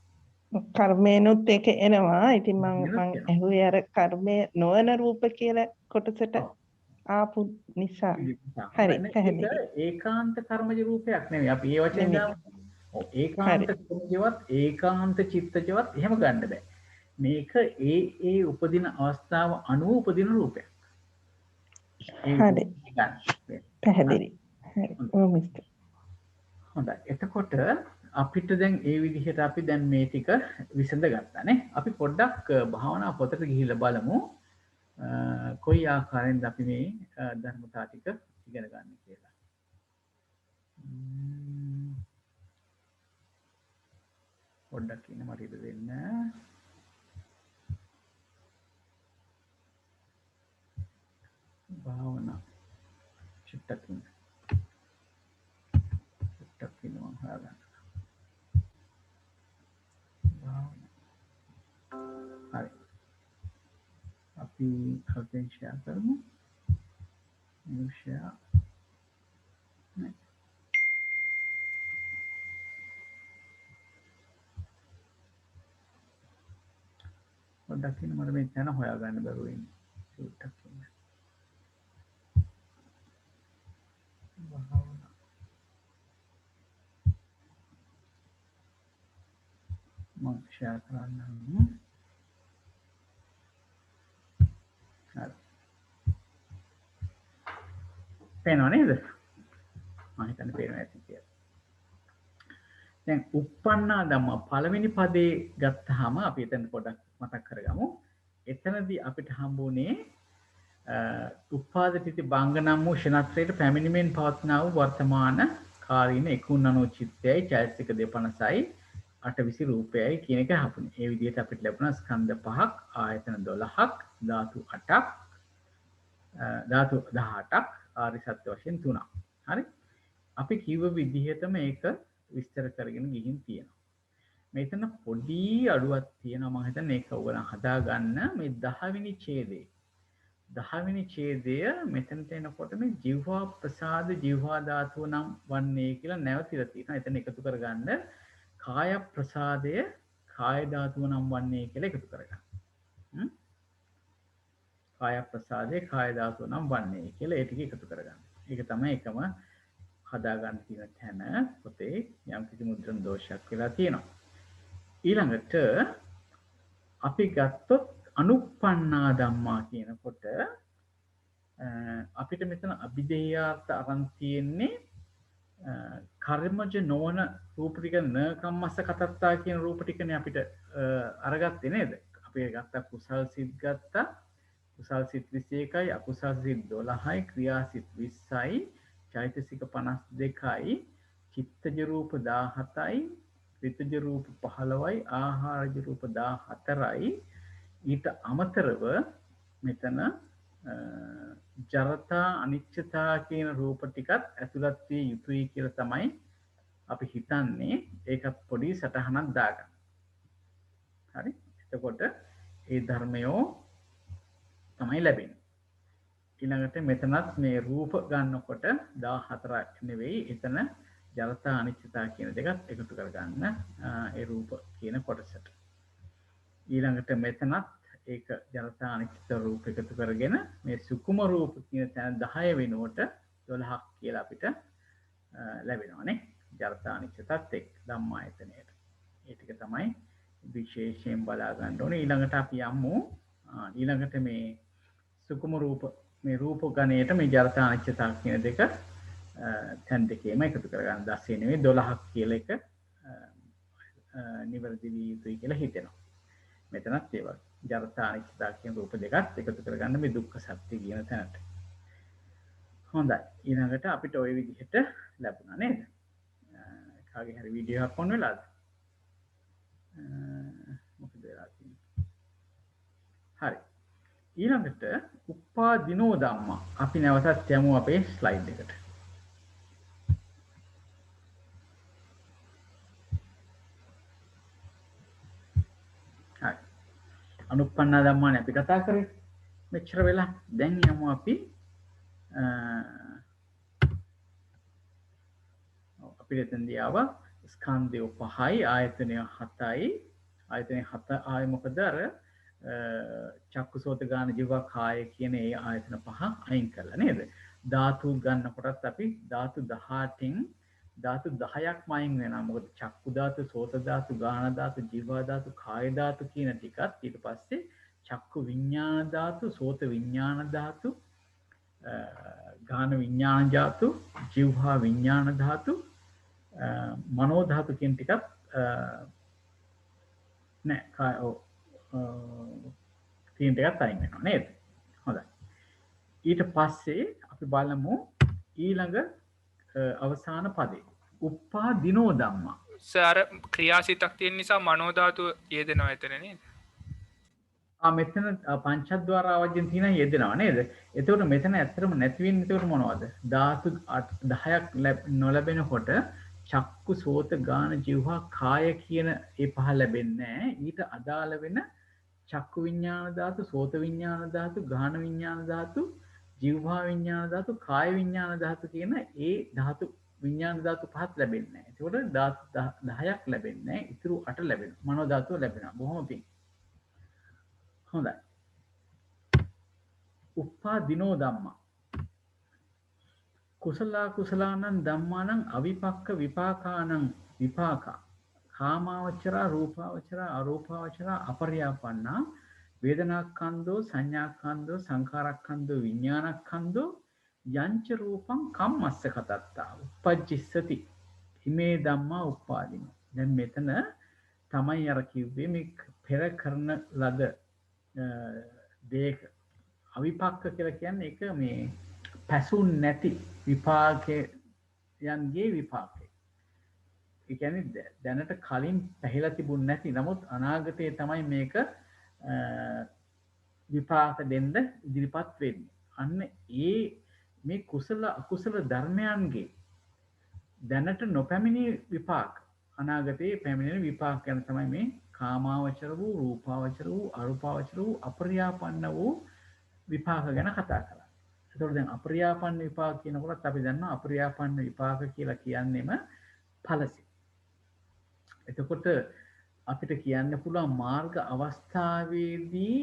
කර්මේනොත් ඒක එනවා. ඉතින් මම ඇහුවේ අර කර්මය නොවන රූප කියලා කොටසට ආපු නිසා. හරි පැහැදිලි. ඒකාන්ත කර්මජ රූපයක් නෙවෙයි. අපි ඒ වචෙන් දාමු. ඔව් ඒකාන්ත කර්මජවත් ඒකාන්ත චිත්තජවත් එහෙම ගන්න බෑ. මේක ඒ උපදින අවස්ථාව අනුව උපදින රූපයක්. හරි. පැහැදිලි. හරි. හොඳයි. එතකොට අපිට දැන් ඒ විදිහට අපි දැන් මේ ටික විසඳ ගත්තානේ. අපි පොඩ්ඩක් භාවනා පොතට ගිහිල්ලා බලමු කොයි ආකාරයෙන්ද අපි මේ ධර්මතා ටික ඉගෙන ගන්න කියලා. පොඩ්ඩක් ඉන්න මට ඉඳ දෙන්න. භාවනා චුට්ටක් ඉන්න. චුට්ටක් ඉන්නවා හොයාගන්න. හරි. අපි කල්පෙන් ෂෙයා කරමු. ෂෙයා. පොඩ්ඩක් ඉන්න මට මේ තැන හොයාගන්න බැරුව ඉන්නේ. චුට්ටක් ඉන්න. මම ෂෙයා කරන්නම්. හරි. පේනව නේද? මම හිතන්නේ පේනවා ඇති කියලා. දැන් uppannā dhamma පළවෙනි පදේ ගත්තාම අපි එතන පොඩ්ඩක් මතක් කරගමු. එතනදී අපිට හම්බුනේ උපාදිතී බංග නම් වූ ෂණත්‍රයට පැමිණීමෙන් පවත්නා වූ වර්තමාන කාලීන 190 චිත්තයයි චෛතසික 250යි 820 රූපයයි කියන එක හම්බුනේ. ඒ විදිහට අපිට ලැබුණා ස්කන්ධ 5ක්, ආයතන 12ක්, ධාතු 8ක්, ධාතු 18ක්, ආර්ය සත්‍ය වශයෙන් 3ක්. හරි? අපි කිව්ව විදිහටම ඒක විස්තර කරගෙන ගිහින් තියෙනවා. මෙතන පොඩි අඩුවක් තියෙනවා මම හිතන්නේ ඒක ඔයගොල්ලන් හදාගන්න මේ 10 වෙනි ඡේදයේ 10 වෙනි ඡේදය මෙතනට එනකොට මේ ජීවහා ප්‍රසාද ජීවහා ධාතුව නම් වන්නේ කියලා නැවතිලා තියෙනවා. එතන එකතු කරගන්න කාය ප්‍රසාදය කාය ධාතුව නම් වන්නේ කියලා එකතු කරගන්න. කාය ප්‍රසාදය කාය ධාතුව නම් වන්නේ කියලා ඒ ටික එකතු කරගන්න. ඒක තමයි එකම හදාගන්න තියෙන තැන පොතේ යම් කිසි මුද්‍රණ දෝෂයක් වෙලා තියෙනවා. ඊළඟට අපි ගත්තොත් අනුප්පන්නා ධම්මා කියනකොට අපිට මෙතන අභිධේයාර්ථ අරන් තියෙන්නේ කර්මජ නොවන රූප ටික න කම්මස්ස කතත්තා කියන රූප ටිකනේ අපිට අරගත්තේ නේද? අපි ගත්තා කුසල් සිත් ගත්තා. කුසල් සිත් 21යි අකුසල් සිත් 12යි ක්‍රියා සිත් 20යි චෛතසික 52යි චිත්තජ රූප 17යි ඍතුජ රූප 15යි ආහාරජ රූප 14යි ඊට අමතරව මෙතන ජරතා අනිච්චතා කියන රූප ටිකත් ඇතුළත් විය යුතුයි කියලා තමයි අපි හිතන්නේ. ඒක පොඩි සටහනක් දාගන්න. හරි? එතකොට ඒ ධර්මයෝ තමයි ලැබෙන්නේ. ඊළඟට මෙතනත් මේ රූප ගන්නකොට 14ක් නෙවෙයි එතන ජරතා අනිච්චතා කියන දෙකත් එකතු කරගන්න ඒ රූප කියන කොටසට. ඊළඟට මෙතනත් ඒක ජරතා අනිච්චත රූප එකතු කරගෙන මේ සුකුම රූප කියන තැන 10 වෙනුවට 12ක් කියලා අපිට ලැබෙනවානේ. ජරතා අනිච්චතත් එක්ක ධම්මායතනයට. ඒ ටික තමයි විශේෂයෙන් බලා ගන්න ඕනේ. ඊළඟට අපි යමු ඊළඟට මේ සුකුම රූප මේ රූප ගණයට මේ ජරතා අනිච්චතා කියන දෙක තැන් දෙකේම එකතු කරගන්න 10 නෙවෙයි 12ක් කියලා එක නිවැරදි විය යුතුයි කියලා හිතෙනවා. මෙතනත් ඒ වගේ ජරතා අනිච්චතා කියන රූප දෙකත් එකතු කරගන්න මේ දුක්ඛ සත්‍ය කියන තැනට. හොඳයි. ඊළඟට අපිට ওই විදිහට ලැබුණා නේද? කාගේ හරි වීඩියෝ එකක් ඔන් වෙලාද? මොකද වෙලා තියෙන්නේ? හරි. ඊළඟට උපාදිනෝ ධම්මා. අපි නැවතත් යමු අපේ ස්ලයිඩ් එකට. හරි. අනුප්පන්නා ධම්මානේ අපි කතා කරේ. මෙච්චර වෙලා දැන් යමු අපි අපිට එතනදී ආවා ස්කන්ධය 5යි ආයතනය 7යි. ආයතනය 7 ආයේ මොකද අර චක්කුසෝත ගාන ජීව කාය කියන ඒ ආයතන 5 අයින් කරලා නේද? ධාතු ගන්නකොටත් අපි ධාතු 18න් ධාතු 10ක්ම අයින් වෙනවා. මොකද චක්කු ධාතු, සෝත ධාතු, ගාන ධාතු, ජීව ධාතු, කාය ධාතු කියන ටිකත් ඊට පස්සේ චක්කු විඥාන ධාතු, සෝත විඥාන ධාතු, ගාන විඥාන ධාතු, ජීවහා විඥාන ධාතු, මනෝ ධාතු කියන ටිකත් නෑ කාය තියෙන ටිකත් අයින් වෙනවා නේද? හොඳයි. ඊට පස්සේ අපි බලමු ඊළඟ අවසාන පදේ. උප්පාදිනෝ ධම්මා. සර ක්‍රියාසිතක් තියෙන නිසා මනෝධාතුව යෙදෙනවා එතන නේද? මෙතන පංචද්වාර ආවජ්‍යන් තියෙන යෙදෙනවා නේද? එතකොට මෙතන ඇත්තටම නැති වෙන්නේ එතකොට මොනවද? ධාතු 10ක් නොලැබෙනකොට චක්කු සෝත ගාන જીවහා කාය කියන ඒ පහ ලැබෙන්නේ නැහැ. ඊට අදාළ වෙන චක්කු විඤ්ඤාණ ධාතු, සෝත විඤ්ඤාණ ධාතු, ගාන විඤ්ඤාණ ධාතු, જીවහා විඤ්ඤාණ ධාතු, කාය විඤ්ඤාණ ධාතු කියන ඒ ධාතු විඤ්ඤාණ ධාතු පහක් ලැබෙන්නේ නැහැ. ඒකට ධාතු 10ක් ලැබෙන්නේ නැහැ. ඉතුරු 8 ලැබෙනවා. මනෝ ධාතුව ලැබෙනවා. බොහොම පිං. හොඳයි. උප්පාදිනෝ ධම්මා. කුසල කුසලානං ධම්මානං අවිපක්ක විපාකානං විපාකා. කාමාවචරා රූපාවචරා අරූපාවචරා අපරියාපන්නා වේදනාක්ඛන්தோ සංඥාක්ඛන්தோ සංඛාරක්ඛන්தோ විඥානක්ඛන්தோ යංච රූපං කම්මස්ස කතත්තා උපජ්ජිස්සති හිමේ ධම්මා උප්පාදිනෝ. දැන් මෙතන තමයි අර කිව්වේ මේ පෙර කරන ලද දේක අවිපක්ක කියලා කියන්නේ ඒක මේ පැසුන් නැති විපාකයන්ගේ විපාකය. ඒ කියන්නේ දැනට කලින් පැහිලා තිබුණ නැති නමුත් අනාගතයේ තමයි මේක විපාක දෙන්න ඉදිරිපත් වෙන්නේ. අන්න ඒ මේ කුසල අකුසල ධර්මයන්ගේ දැනට නොපැමිණි විපාක අනාගතයේ පැමිණෙන විපාක ගැන තමයි මේ කාමාවචර වූ රූපාවචර වූ අරූපාවචර වූ අපරියාපන්න වූ විපාක ගැන කතා කරන්නේ. ඒතකොට දැන් අපරියාපන්න විපාක කියනකොට අපි දන්නවා අපරියාපන්න විපාක කියලා කියන්නේම ඵලසිත. එතකොට අපිට කියන්න පුළුවන් මාර්ග අවස්ථාවේදී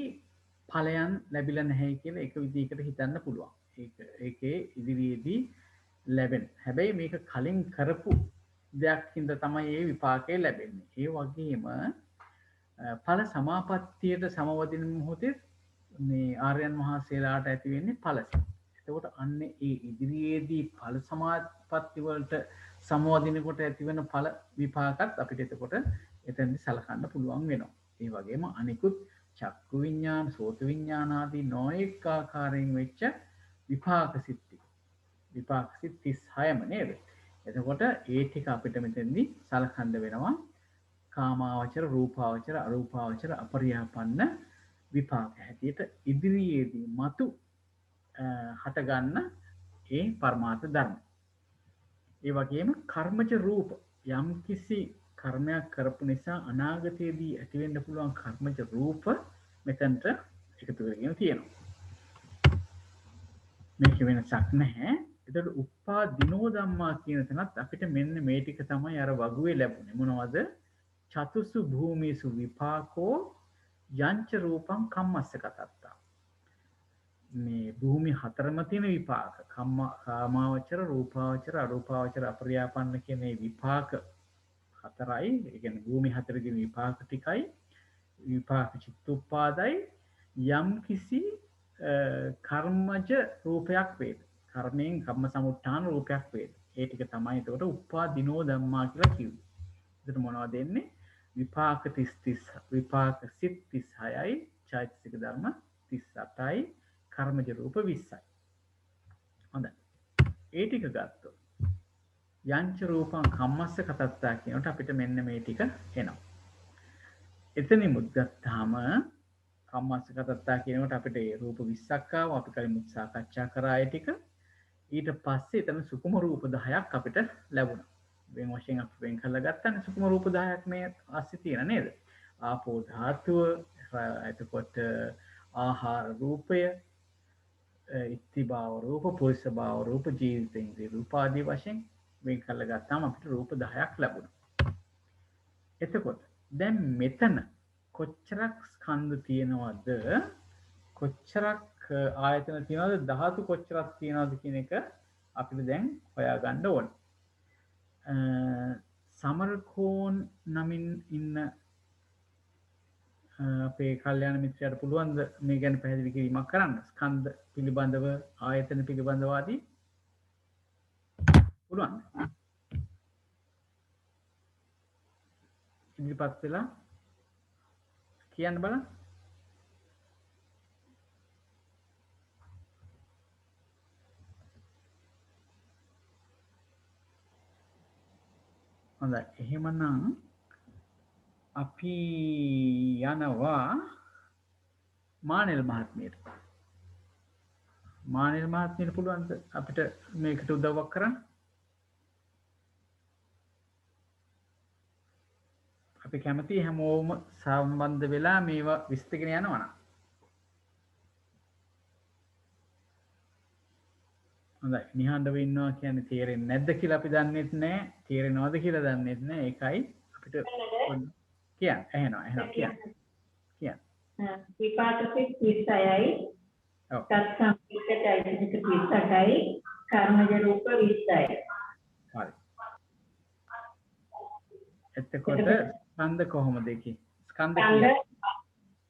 ඵලයන් ලැබිලා නැහැ කියලා එක විදිහකට හිතන්න පුළුවන්. ඒකේ ඉදිරියේදී ලැබෙන. හැබැයි මේක කලින් කරපු දෙයක් හින්දා තමයි මේ විපාකය ලැබෙන්නේ. ඒ වගේම ඵල සමාපත්තියට සමවදින මොහොතේ මේ ආර්යයන් වහන්සේලාට ඇති වෙන්නේ ඵලසිත. එතකොට අන්න ඒ ඉදිරියේදී ඵල සමාපatti වලට සමවදිනකොට ඇතිවෙන ඵල විපාකත් අපිට එතකොට එතෙන්දි සලකන්න පුළුවන් වෙනවා. ඒ වගේම අනිකුත් චක්කු විඤ්ඤාණ, සෝත විඤ්ඤාණ ආදී නොඑක ආකාරයෙන් වෙච්ච විපාක සිත් ටික. විපාක සිත් 36ම නේද? එතකොට ඒ ටික අපිට මෙතෙන්දි සලකන්න වෙනවා. කාමාවචර, රූපාවචර, අරූපාවචර, අපරියාපන්න විපාක හැටියට ඉදිරියේදී මතු හටගන්න ඒ පරමාර්ථ ධර්ම. ඒ වගේම කර්මජ රූප යම් කිසි කර්මයක් කරපු නිසා අනාගතයේදී ඇතිවෙන්න පුළුවන් කර්මජ රූප මෙතනට එකතු කරගෙන තියෙනවා. මේක වෙනසක් නැහැ. එතකොට උප්පාදිනෝ ධම්මා කියන තැනත් අපිට මෙන්න මේ ටික තමයි අර වගුවේ ලැබුණේ. මොනවද? චතුසු භූමිසු විපාකෝ යංච රූපං කම්මස්ස කතත්තා. මේ භූමි හතරම තියෙන විපාක කාමාවචර, රූපාවචර, අරූපාවචර, අපරියාපන්න කියන මේ විපාක හතරයි. ඒ කියන්නේ භූමි හතරේ විපාක ටිකයි විපාක චිත්තුප්පාදයි යම් කිසි කර්මජ රූපයක් වේද. කර්මයෙන් කම්ම සමුත්ථාන රූපයක් වේද. ඒ ටික තමයි එතකොට උප්පාදිනෝ ධම්මා කියලා කිව්වේ. එතකොට මොනවද එන්නේ? විපාක 30 විපාක සිත් 36යි, චෛතසික ධර්ම 38යි, කර්මජ රූප 20යි. හොඳයි. ඒ ටික ගත්තොත් යංච රූපං කම්මස්ස කතත්තා කියනකොට අපිට මෙන්න මේ ටික එනවා. එතනිමුත් ගත්තාම කම්මස්ස කතත්තා කියනකොට අපිට ඒ රූප 20ක් ආවා. අපි කලින් සාකච්ඡා කරා ඒ ටික. ඊට පස්සේ එතන සුකුම රූප 10ක් අපිට ලැබුණා. වෙන වශයෙන් අපි වෙන් කරලා ගත්තානේ සුකුම රූප 10ක් මේ ASCII තියෙන නේද? ආපෝ ධාතුව, එතකොට ආහාර රූපය, ඉත්ති භාව රූප, පුරුෂ භාව රූප, ජීවිතේන්ද්‍රිය රූප ආදී වශයෙන් වෙන් කරලා ගත්තාම අපිට රූප 10ක් ලැබුණා. එතකොට දැන් මෙතන කොච්චරක් ස්කන්ධ තියෙනවද? කොච්චරක් ආයතන තියෙනවද? ධාතු කොච්චරක් තියෙනවද කියන එක අපිට දැන් හොයාගන්න ඕනේ. සමරකෝන් නමින් ඉන්න අපේ කල්යාණ මිත්‍රයාට පුළුවන් ද මේ ගැන පැහැදිලි කිරීමක් කරන්න? ස්කන්ධ පිළිබඳව, ආයතන පිළිබඳව ආදී පුළුවන්. ඉදිරිපත් වෙලා කියන්න බලන්න. හොඳයි. එහෙමනම් අපි යනවා මානෙල් මහත්මියට. මානෙල් මහත්මියට පුළුවන්ද අපිට මේකට උදව්වක් කරන්න? අපි කැමති හැමෝම සම්බන්ධ වෙලා මේවා විස්තරගෙන යනවා නම්. හොඳයි. නිහඬව ඉන්නවා කියන්නේ තේරෙන්නේ නැද්ද කියලා අපි දන්නෙත් නැහැ. තේරෙනවද කියලා දන්නෙත් නැහැ. ඒකයි අපිට කියන්න. ඇහෙනවා කියන්න. විපාකසේ 36යි. ඔව්. තත්සම්පිතයි 38යි. කර්මජ රූප 20යි. හරි. එතකොට ස්කන්ධ කොහොමද ඒකේ? ස්කන්ධ කියන්නේ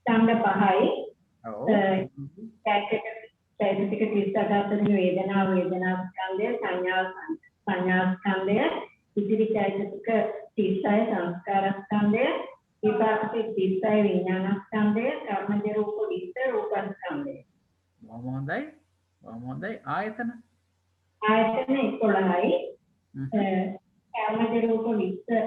ස්කන්ධ 5යි. ඔව්. චෛතසික 38 වේදනා ස්කන්ධය, සංඥා ස්කන්ධය, ඉදිරි චෛතසික 36 සංස්කාර ස්කන්ධය, විපාකසේ 36 විඥාන ස්කන්ධය, කර්මජ රූප 20 රූප ස්කන්ධය. මොහොඳයි ආයතන 11යි. කර්මජ රූප 20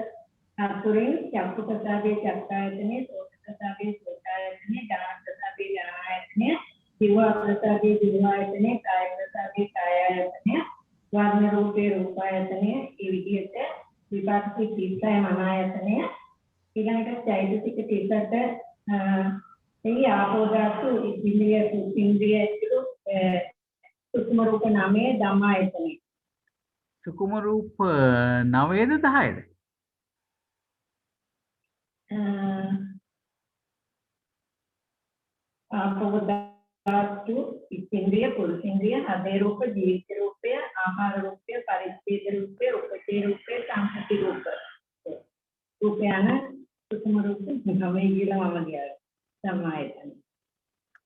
අතුරින් චක්කු ප්‍රසාදේ චක්කායතනෙ, සෝත ප්‍රසාදේ සෝතායතනෙ, ගාන ප්‍රසාදේ ගානායතනෙ, දිව ප්‍රසාදේ දිවායතනෙ, කාය ප්‍රසාදේ කායායතනෙ, වර්ණ රූපේ රූපායතනෙ, මේ විදිහට විපාකසේ 36 මනායතනෙ, ඊළඟට චෛතසික 38 ඒ ආපෝ ධාතු ඉන්ද්‍රිය සුකුම රූප 9 ධම්මායතනෙ. සුකුම රූප 9ද 10ද? ආපෝ ධාතු ඉන්ද්‍රිය පුරුෂේන්ද්‍රිය හදේ රූප ජීවිත රූපය ආහාර රූපය පරිච්ඡේද රූපය උපචේ රූපය සංහති රූප රූපයන සුකුම රූප 9 කියලා මම කියනවා. සමායතන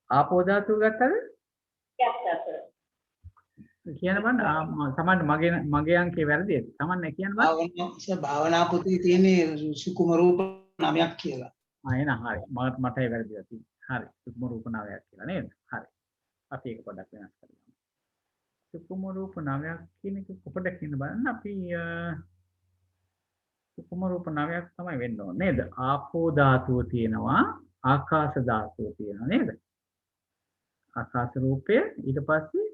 ආපෝ ධාතු ගත්තද? ගත්තත් කියන්න බන්න සමහර මගේ අංකේ වැරදිද? සමහර කියන්න බන්න. භාවනා පොතේ තියෙන්නේ සුකුම රූප 9ක් කියලා. එහෙනම් හරි. මට ඒ වැරදිලා තියෙනවා. හරි. සුකුම රූප 9ක් කියලා නේද? හරි. අපි ඒක පොඩ්ඩක් වෙනස් කරමු. සුකුම රූප 9ක් කියන එක කොහොමද කියන බලන්න අපි සුකුම රූප 9ක් තමයි වෙන්න ඕනේ නේද? ආපෝ ධාතුව තියෙනවා, ආකාශ ධාතුව තියෙනවා නේද? ආකාශ රූපය ඊට පස්සේ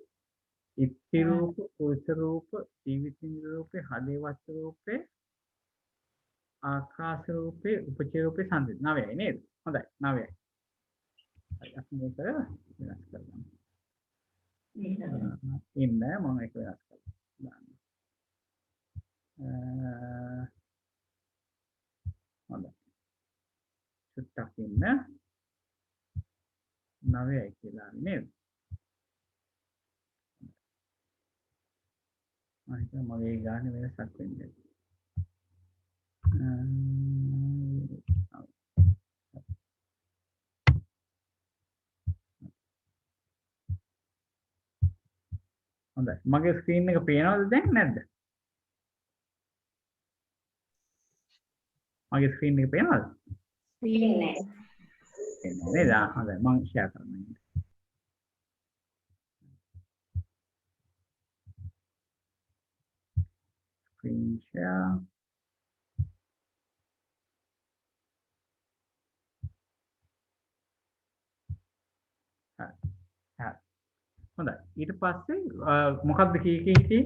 ඉත්ති රූප, පුරුෂ රූප, ජීවිතින්ද්‍ර රූපේ, හදේවත් රූපේ, ආකාශ රූපේ, උපචේ රූපේ සංසිඳ 9යි නේද? හොඳයි 9යි. හරි අපි මේක වෙනස් කරගමු. ඉන්න මම ඒක වෙනස් කරලා හොඳයි. චුට්ටක් ඉන්න 9යි කියලා නේද? මගේ ගානේ වෙනසක් වෙන්නේ. හොඳයි. මගේ ස්ක්‍රීන් එක පේනවද දැන් නැද්ද? මගේ ස්ක්‍රීන් එක පේනවද? පේන්නේ නේද? හොඳයි මම ෂෙයා කරන්නම්. Screen share. හොඳයි. ඊට පස්සේ මොකක්ද කීකේ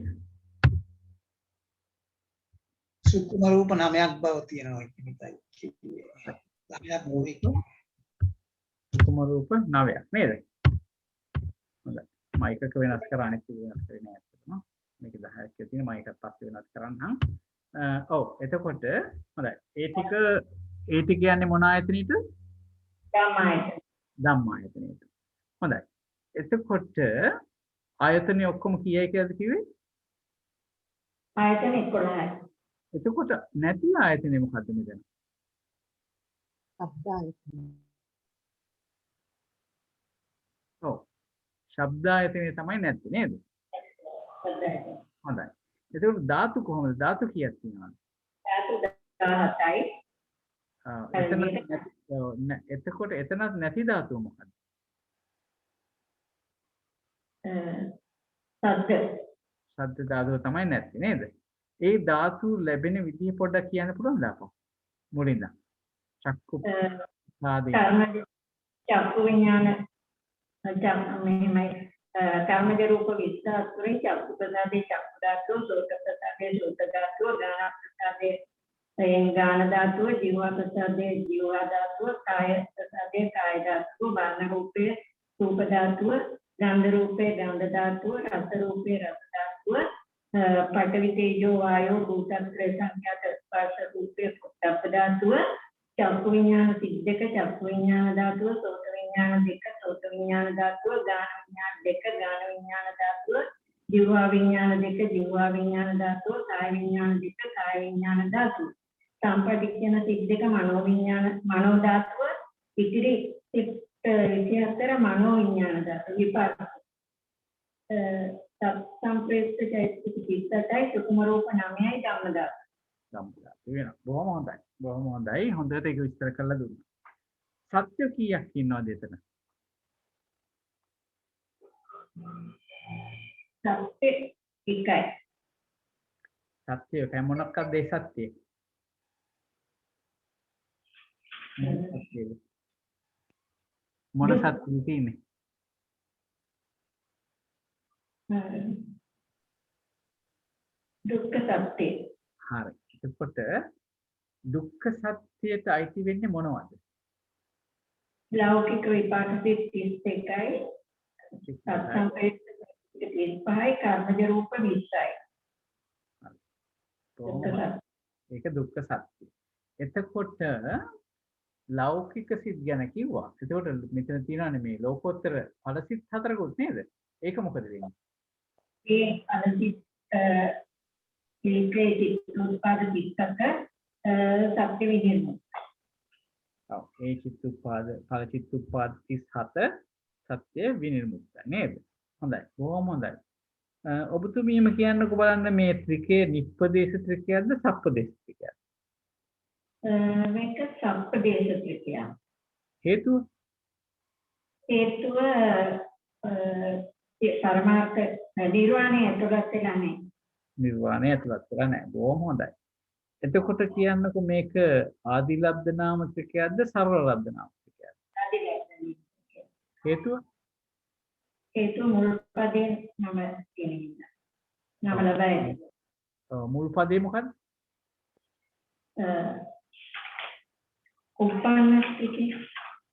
සුකුම රූප 9ක් බව තියෙනවා ඉතින්යි කිව්වේ. 9ක් නෙවෙයි. සුකුම රූප 9ක් නේද? හොඳයි. මයික් එක වෙනස් කරා අනිත් එක වෙනස් කරේ නෑ අතටම. මේක 10ක් කියලා තියෙන මයික් එකත් පස්සේ වෙනස් කරන්නම්. ඔව් එතකොට හොඳයි. ඒ ටික යන්නේ මොන ආයතනෙට? ධම්මායතන. ධම්මායතනෙට. හොඳයි. එතකොට ආයතනෙ ඔක්කොම කීයයි කියලාද කිව්වේ? ආයතන 11යි. එතකොට නැති ආයතනෙ මොකද්ද මෙතන? ශබ්ද ආයතන. ඔව්. ශබ්ද ආයතනෙ තමයි නැත්තේ නේද? හොඳයි. එතකොට ධාතු කොහොමද? ධාතු කීයක් තියෙනවද? ධාතු 17යි. එතකොට එතනත් නැති ධාතුව මොකක්ද? සද්ද ධාතුව තමයි නැති නේද? ඒ ධාතු ලැබෙන විදිහ පොඩ්ඩක් කියන්න පුළුවන්ද අපෝ? මුලින්ද. චක්කු ආදී චක්කු විඥාන මෙහෙමයි කර්මජ රූප 20 අතුරින් චක්කු ප්‍රසාදේ චක්කු ධාතුව, සෝත ප්‍රසාදේ සෝත ධාතුව, ගාන ප්‍රසාදේ ගාන ධාතුව, ජීව ප්‍රසාදේ ජීව ධාතුව, කාය ප්‍රසාදේ කාය ධාතුව, වර්ණ රූපේ රූප ධාතුව, ගන්ධ රූපේ ගන්ධ ධාතුව, රස රූපේ රස ධාතුව, පඨවි තේජෝ වායෝ භූතත්‍රය සංඛ්‍යාත ස්පර්ශ රූපේ පොට්ටබ්බ ධාතුව, චක්කු විඥාන 32 චක්කු විඥාන ධාතුව, සෝත විඥාන 2 සෝත විඥාන ධාතුව, ගාන විඥාන 2 ගාන විඥාන ධාතුව, ජීවා විඥාන 2 ජීවා විඥාන ධාතුව, කාය විඥාන 2 කාය විඥාන ධාතුව, සම්පටිච්ඡන 32 මනෝ විඥාන මනෝ ධාතුව, ඉතිරි 24 මනෝ විඥාන ධාතුව විපාක සම්ප්‍රේෂ්ඨ චෛතසික 38යි සුකුම රූප 9යි ධම්ම ධාතුව. ධම්ම ධාතුව වෙනවා. බොහොම හොඳයි. බොහොම හොඳයි. හොඳට ඒක විස්තර කරලා දුන්නා. සත්‍ය කීයක් ඉන්නවද එතන? සත්‍ය එකයි. සත්‍ය එකයි මොනක්ද ඒ සත්‍යය? මොන සත්‍යද තියෙන්නේ? දුක්ඛ සත්‍ය. හරි. එතකොට දුක්ඛ සත්‍යයට අයිති වෙන්නේ මොනවද? ලෞකික විපාක 31යි සත්සම්පේක්ෂ 35යි කර්මජ රූප 20යි. ඒක දුක්ඛ සත්‍ය. එතකොට ලෞකික සිත් ගැන කිව්වා. එතකොට මෙතන තියෙනවානේ මේ ලෝකෝත්තර ඵල සිත් 4කුත් නේද? ඒක මොකද වෙන්නේ? ඒ ඵල සිත් ඒකේ චිත්තෝත්පාද 30ක සත්‍ය විදිනවා. ඔව් ඒ චිත්තෝත්පාද ඵල චිත්තෝත්පාද 37 සත්‍ය විනිර්මුක්තයි නේද? හොඳයි. බොහොම හොඳයි. ඔබතුමීම කියන්නකෝ බලන්න මේ ත්‍රිකේ නිප්පදේශ ත්‍රිකයක්ද සප්පදේශ ත්‍රිකයක්ද? මේක සප්පදේශ ත්‍රිකයක්. හේතුව පරමාර්ථ නිර්වාණය ඇතුළත් වෙලා නැහැ. නිර්වාණය ඇතුළත් වෙලා නැහැ. බොහොම හොඳයි. එතකොට කියන්නකෝ මේක ආදිලබ්ධ නාම ත්‍රිකයක්ද සරල ලබ්ධ නාම ත්‍රිකයක්ද? ආදිලබ්ධ. හේතුව මුල් පදේ නම තියෙනවා. නම ලබයි. මුල් පදේ මොකක්ද? උප්පන්න ත්‍රිකය.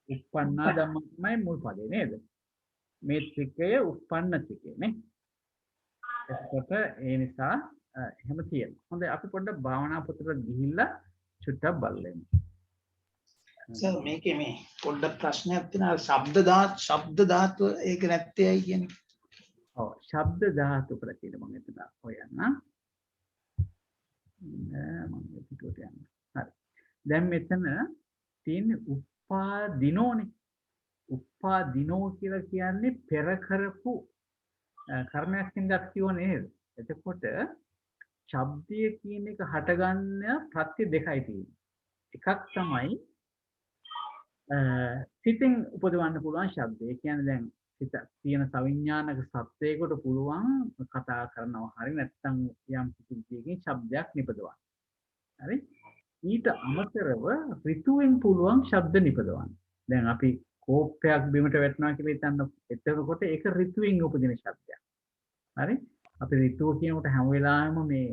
උප්පන්නා ධම්ම තමයි මුල් පදේ නේද? මේ ත්‍රිකය උප්පන්න ත්‍රිකය නේ. එතකොට ඒ නිසා එහෙම තියෙනවා. හොඳයි අපි පොඩ්ඩක් භාවනා පොතට ගිහිල්ලා චුට්ටක් බලමු. සර් මේකේ මේ පොඩ්ඩක් ප්‍රශ්නයක් තියෙනවා. ශබ්ද ධාතුව ඒක නැත්තේ ඇයි කියන්නේ? ඔව් ශබ්ද ධාතුව කියලා කියන මම එතන හොයන්න. මම පිටුවට යන්න. හරි. දැන් මෙතන තියෙන උපාදිනෝනේ. උපාදිනෝ කියලා කියන්නේ පෙර කරපු කර්මයක් හින්දා කියව නේද? එතකොට ශබ්දය කියන එක හටගන්න ප්‍රත්‍ය දෙකයි තියෙන්නේ. එකක් තමයි සිතින් උපදවන්න පුළුවන් ශබ්දය. ඒ කියන්නේ දැන් සිත තියෙන සවිඥානික සත්‍යයකට පුළුවන් කතා කරනවා හරි නැත්නම් යම් කිසියකින් ශබ්දයක් නිපදවන්න. හරි? ඊට අමතරව ඍතුවෙන් පුළුවන් ශබ්ද නිපදවන්න. දැන් අපි කෝපයක් බිමට වැටෙනවා කියලා හිතන්න. එතකොට ඒක ඍතුවෙන් උපදින ශබ්දයක්. හරි? අපි ඍතුව කියනකොට හැම වෙලාවෙම මේ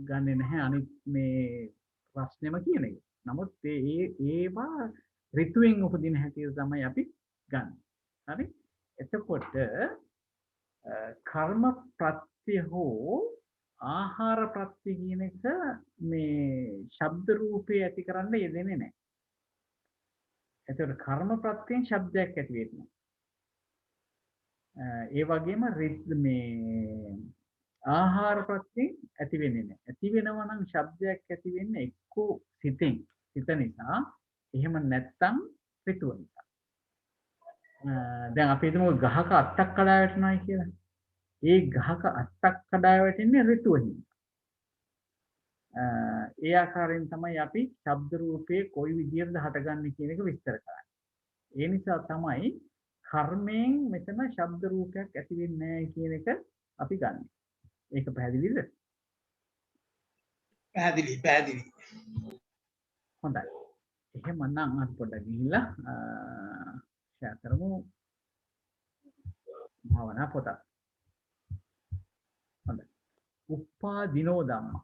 ගන්නේ නැහැ අනිත් මේ ප්‍රශ්නෙම කියන එක. නමුත් ඒවා ඍතුවෙන් උපදින හැටියට තමයි අපි ගන්න. හරි? එතකොට කර්ම ප්‍රත්‍ය හෝ ආහාර ප්‍රත්‍ය කියන එක මේ ශබ්ද රූපේ ඇති කරන්න යෙදෙන්නේ නැහැ. එතකොට කර්ම ප්‍රත්‍යයෙන් ශබ්දයක් ඇති වෙන්නේ. ඒ වගේම මේ ආහාර ප්‍රත්‍යයෙන් ඇති වෙන්නේ නැහැ. ඇති වෙනවා නම් ශබ්දයක් ඇති වෙන්නේ එක්කෝ සිතෙන්. සිත නිසා එහෙම නැත්නම් ඍතුව නිසා. දැන් අපි හිතමු ගහක අත්තක් කඩා වැටෙනවායි කියලා. ඒ ගහක අත්තක් කඩා වැටෙන්නේ ඍතුව හින්දා. ඒ ආකාරයෙන් තමයි අපි ශබ්ද රූපයේ කොයි විදියටද හටගන්නේ කියන එක විස්තර කරන්නේ. ඒ නිසා තමයි කර්මයෙන් මෙතන ශබ්ද රූපයක් ඇති වෙන්නේ නැහැ කියන එක අපි ගන්න. ඒක පැහැදිලිද? පැහැදිලි. හොඳයි. එහෙමනම් අපි පොඩ්ඩක් ගිහිල්ලා ෂෙයා කරමු භාවනා පොත. හොඳයි. උප්පාදිනෝ ධම්මා.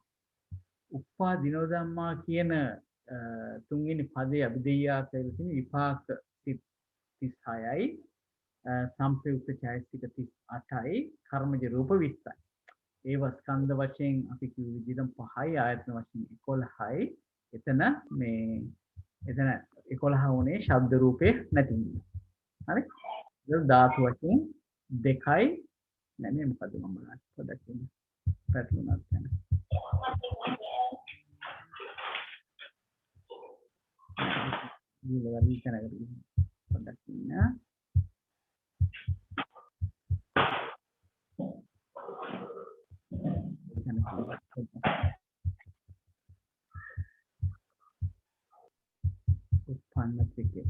උප්පාදිනෝ ධම්මා කියන තුන්වෙනි පදයේ අභිධේයාතයේ තියෙන විපාක 36යි සම්ප්‍රයුක්ත චෛතසික 38යි කර්මජ රූප 20යි. ඒව ස්කන්ධ වශයෙන් අපි කිව්ව විදිහට 5යි ආයතන වශයෙන් 11යි. එතන 11 වුණේ ශබ්ද රූපේ නැති නිසා. හරි? ඒක ධාතු වශයෙන් 2යි. නැමෙ මොකද මම පොඩ්ඩක් කියන්න. පැටලුණාද දැන්. ඊළඟ තැනකට පොඩ්ඩක් ඉන්න. උප්පන්නතිකේ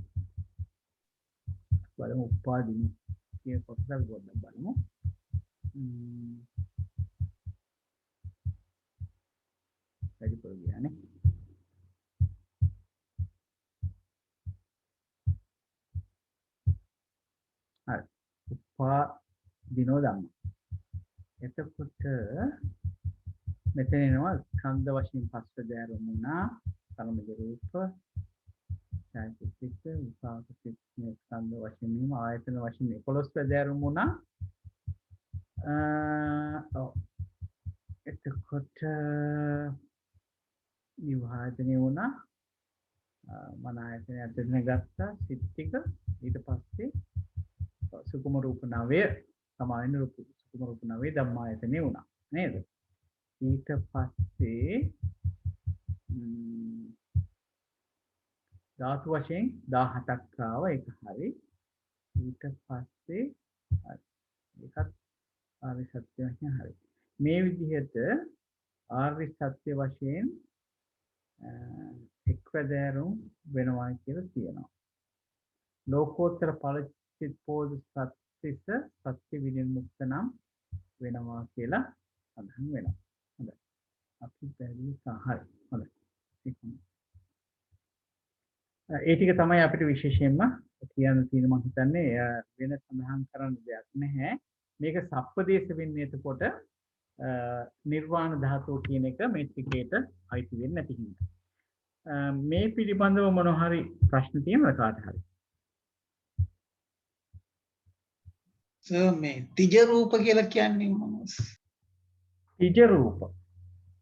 බලමු උපාදින කියන කොටස පොඩ්ඩක් බලමු. වැඩි පොඩ්ඩක් හරි. උපාදිනෝ ධම්ම. එතකොට මෙතන එනවා ස්කන්ධ වශයෙන් පස්වද ආරමුණා කර්මජ රූප චෛතසික විපාක සිත්නේ ස්කන්ධ වශයෙන් නෙම ආයතන වශයෙන් 11 වද ආරමුණා. එතකොට විභාජනය වුණා මන ආයතනය අතරින් ගත්තා සිත් ටික ඊට පස්සේ සුකුම රූප 9 සමාන රූප සුකුම රූප 9 ධම්මායතනෙ වුණා නේද? ඊට පස්සේ ධාතු වශයෙන් 17ක් ආව ඒක හරි. ඊට පස්සේ ඒකත් ආර්ය සත්‍ය වශයෙන් හරි. මේ විදිහට ආර්ය සත්‍ය වශයෙන් එක්වැදෑරුම් වෙනවා කියලා කියනවා. ලෝකෝත්තර පරිච්ඡේදෝද සත්‍තිස සත්‍ය විනිර්මුක්ත නම් වෙනවා කියලා සඳහන් වෙනවා. හොඳයි. අපි පැහැදිලි සාහයි. හොඳයි. ඒ ටික තමයි අපිට විශේෂයෙන්ම කියන්න තියෙන මම හිතන්නේ වෙන සඳහන් කරන්න දෙයක් නැහැ. මේක සප්පදේශ වෙන්නේ එතකොට නිර්වාණ ධාතුව කියන එක මේ ත්‍රිකේට අයිති වෙන්නේ නැති හින්දා. මේ පිළිබඳව මොන හරි ප්‍රශ්න තියෙනවද කාට හරි? මේ තිජ රූප කියලා කියන්නේ මොනවද? තිජ රූප.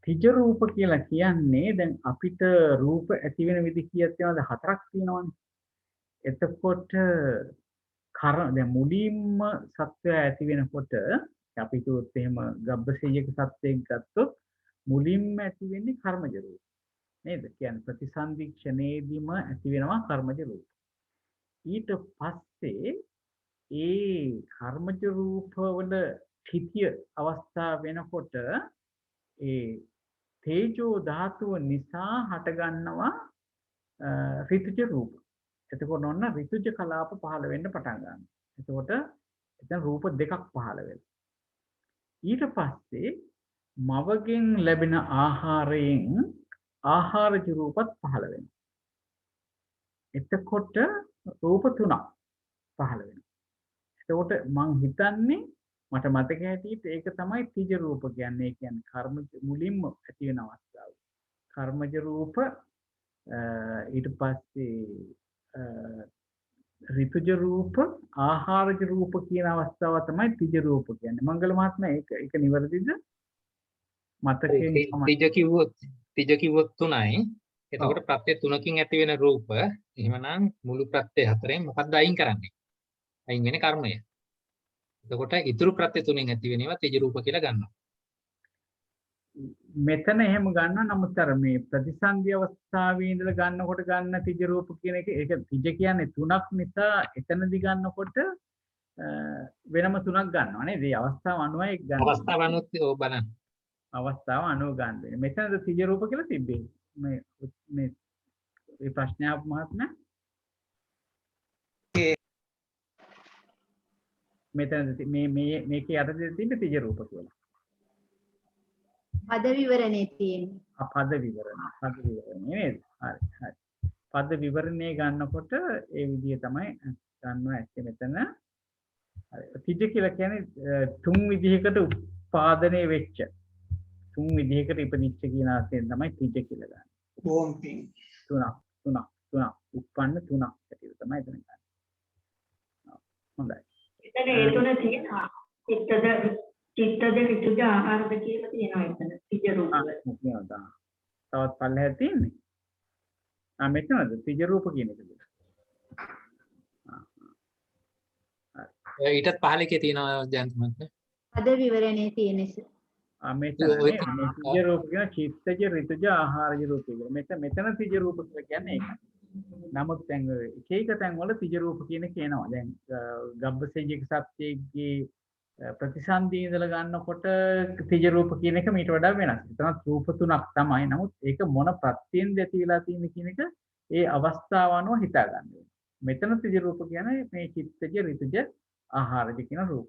තිජ රූප කියලා කියන්නේ දැන් අපිට රූප ඇති වෙන විදි කීයක් තියෙනවද? 4ක් තියෙනවනේ. එතකොට දැන් මුලින්ම සත්‍යය ඇති වෙනකොට අපි කිව්වොත් එහෙම ගබ්බසීයක සත්‍යයක් ගත්තොත් මුලින්ම ඇති වෙන්නේ කර්මජ රූප. නේද? කියන්නේ ප්‍රතිසන්දික්ෂණයේදීම ඇති වෙනවා කර්මජ රූප. ඊට පස්සේ ඒ කර්මජ රූප වල තිතිය අවස්ථාව වෙනකොට ඒ තේජෝ ධාතුව නිසා හටගන්නවා ඍතුජ රූප. එතකොට ඔන්න ඍතුජ කලාප පහළ වෙන්න පටන් ගන්නවා. එතකොට එතන රූප දෙකක් පහළ වෙනවා. ඊට පස්සේ මවගෙන් ලැබෙන ආහාරයෙන් ආහාරජ රූපත් පහළ වෙනවා. එතකොට රූප තුනක් පහළ වෙනවා. එතකොට මං හිතන්නේ මට මතක හැටියට ඒක තමයි තිජ රූප කියන්නේ. ඒ කියන්නේ කර්ම මුලින්ම ඇති වෙන අවස්ථාව. කර්මජ රූප ඊට පස්සේ ඍතුජ රූප ආහාරජ රූප කියන අවස්ථාව තමයි තිජ රූප කියන්නේ. මංගල මහත්මයා ඒක නිවැරදිද? මතකයෙන් තිජ කිව්වොත් 3යි. එතකොට ප්‍රත්‍ය 3කින් ඇති වෙන රූප. එහෙමනම් මුළු ප්‍රත්‍ය 4ෙන් මොකක්ද අයින් කරන්නේ? අයින් වෙන්නේ කර්මය. එතකොට ඉතුරු ප්‍රත්‍ය 3ෙන් ඇති වෙනවා තිජ රූප කියලා ගන්නවා. මෙතන එහෙම ගන්නවා. නමුත් අර මේ ප්‍රතිසන්දි අවස්ථාවේ ඉඳලා ගන්නකොට ගන්න තිජ රූප කියන එක ඒක තිජ කියන්නේ 3ක් නිසා එතනදි ගන්නකොට වෙනම 3ක් ගන්නවා නේද? මේ අවස්ථාව අනුවයි ගන්න. අවස්ථාව අනුත් ඔව් බලන්න. අවස්ථාව අනුව ගන්න වෙන්නේ. මෙතනද තිජ රූප කියලා තිබ්බේ. මේ මේ ප්‍රශ්නය ආපු මහත්මයා. මෙතනද මේකේ යටතේ තිබ්බේ තිජ රූප කියලා. පද විවරණේ තියෙන්නේ. පද විවරණේ නේද? හරි. පද විවරණේ ගන්නකොට ඒ විදිය තමයි ගන්නවා ඇත්තේ මෙතන. හරි. තිජ කියලා කියන්නේ තුන් විදිහකට උත්පාදනය වෙච්ච තුන් විදිහකට ඉපදිච්ච කියන අර්ථයෙන් තමයි තිජ කියලා ගන්න. බොම් පින්. තුනක් උත්පන්න තුනක් ඇටියට තමයි එතන ගන්න. හොඳයි. එතන ඒ තුන තියෙනවා. චිත්තද ඍතුජ ආහාරද කියලා තියෙනවා එතන. තිජ රූප. තවත් පල්ලෙහා තියෙන්නේ. මෙතනද තිජ රූප කියන එකද? ඊටත් පහල එකේ තියෙනවා ජයන්ත මහත්මයා. පද විවරණේ තියෙන්නේ. මෙතන තිජ රූප කියන චිත්තජ ඍතුජ ආහාරජ රූප කියලා. මෙතන තිජ රූප කියලා කියන්නේ ඒකයි. නමුත් දැන් එක තැන් වල තිජ රූප කියන කියනවා. දැන් ගබ්බසේජික සත්‍යයේ ප්‍රතිසන්දී ඉඳලා ගන්නකොට තිජ රූප කියන එක මීට වඩා වෙනස්. එතනත් රූප තුනක් තමයි. නමුත් ඒක මොන ප්‍රත්‍යයෙන් ඇති වෙලා තියෙන කියන එක ඒ අවස්ථාව අනුව හිතා ගන්න වෙනවා. මෙතන තිජ රූප කියන්නේ මේ චිත්තජ ඍතුජ ආහාරජ කියන රූප.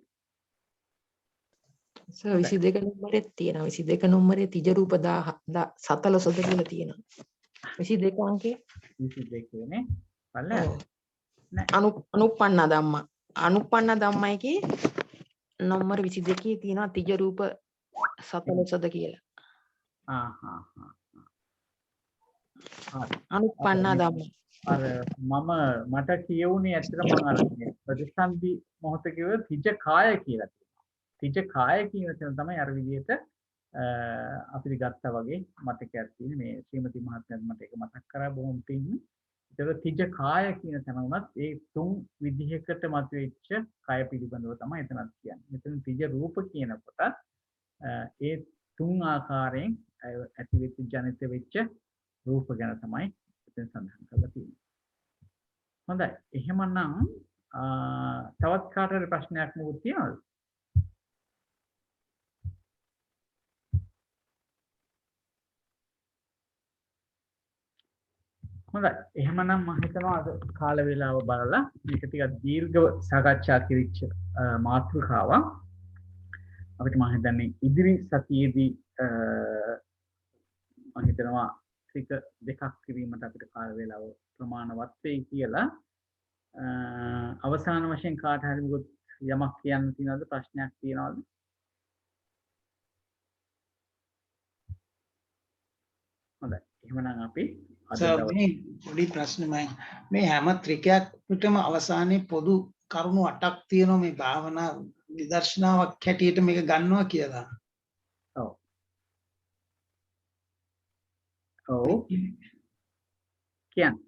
22 නම්බරෙත් තියෙනවා. 22 නම්බරේ තිජ රූප 17 කියලා තියෙනවා. 22 අංකේ 22 නේ. බලන්න. අනුප්පන්න ධම්ම. අනුප්පන්න ධම්මයිකේ නම්බර 22 තියෙනවා තිජ රූප 17 කියලා. අනුප්පන්න ධම්ම. අර මට කියවුනේ ඇත්තටම අර ප්‍රතිසන්දි මොහොත කියව තිජ කාය කියලා තියෙනවා. තිජ කාය කියන තැන තමයි අර විදිහට අපිට ගත්තා වගේ මතකයක් තියෙන මේ ශ්‍රීමති මහත්මයාත් මට ඒක මතක් කරා බොහොම පිං. ඒක තිජ කාය කියන තැන උනත් ඒ තුන් විදිහකට මතුවෙච්ච කාය පිළිබඳව තමයි එතනත් කියන්නේ. මෙතන තිජ රූප කියනකොට ඒ තුන් ආකාරයෙන් ඇති වෙච්ච ජනිත වෙච්ච රූප ගැන තමයි එතන සඳහන් කරලා තියෙන්නේ. හොඳයි. එහෙමනම් තවත් කාටද ප්‍රශ්නයක් මොකක්ද තියෙනවද? හොඳයි. එහෙමනම් මම හිතනවා අද කාල වේලාව බලලා මේක ටිකක් දීර්ඝව සාකච්ඡා කිරිච්ච මාතෘකාවක්. අපිට මම හිතන්නේ ඉදිරි සතියේදී මම හිතනවා ටික දෙකක් කිරීමට අපිට කාල වේලාව ප්‍රමාණවත් වෙයි කියලා. අවසාන වශයෙන් කාට හරි මොකද යමක් කියන්න තියෙනවද? ප්‍රශ්නයක් තියෙනවද? හොඳයි. එහෙමනම් අපි පොඩි ප්‍රශ්නමයි. මේ හැම ත්‍රිකයකටම අවසානයේ පොදු කරුණු 8ක් තියෙනවා මේ භාවනා විදර්ශනාවක් හැටියට මේක ගන්නවා කියලා. ඔව්. කියන්නේ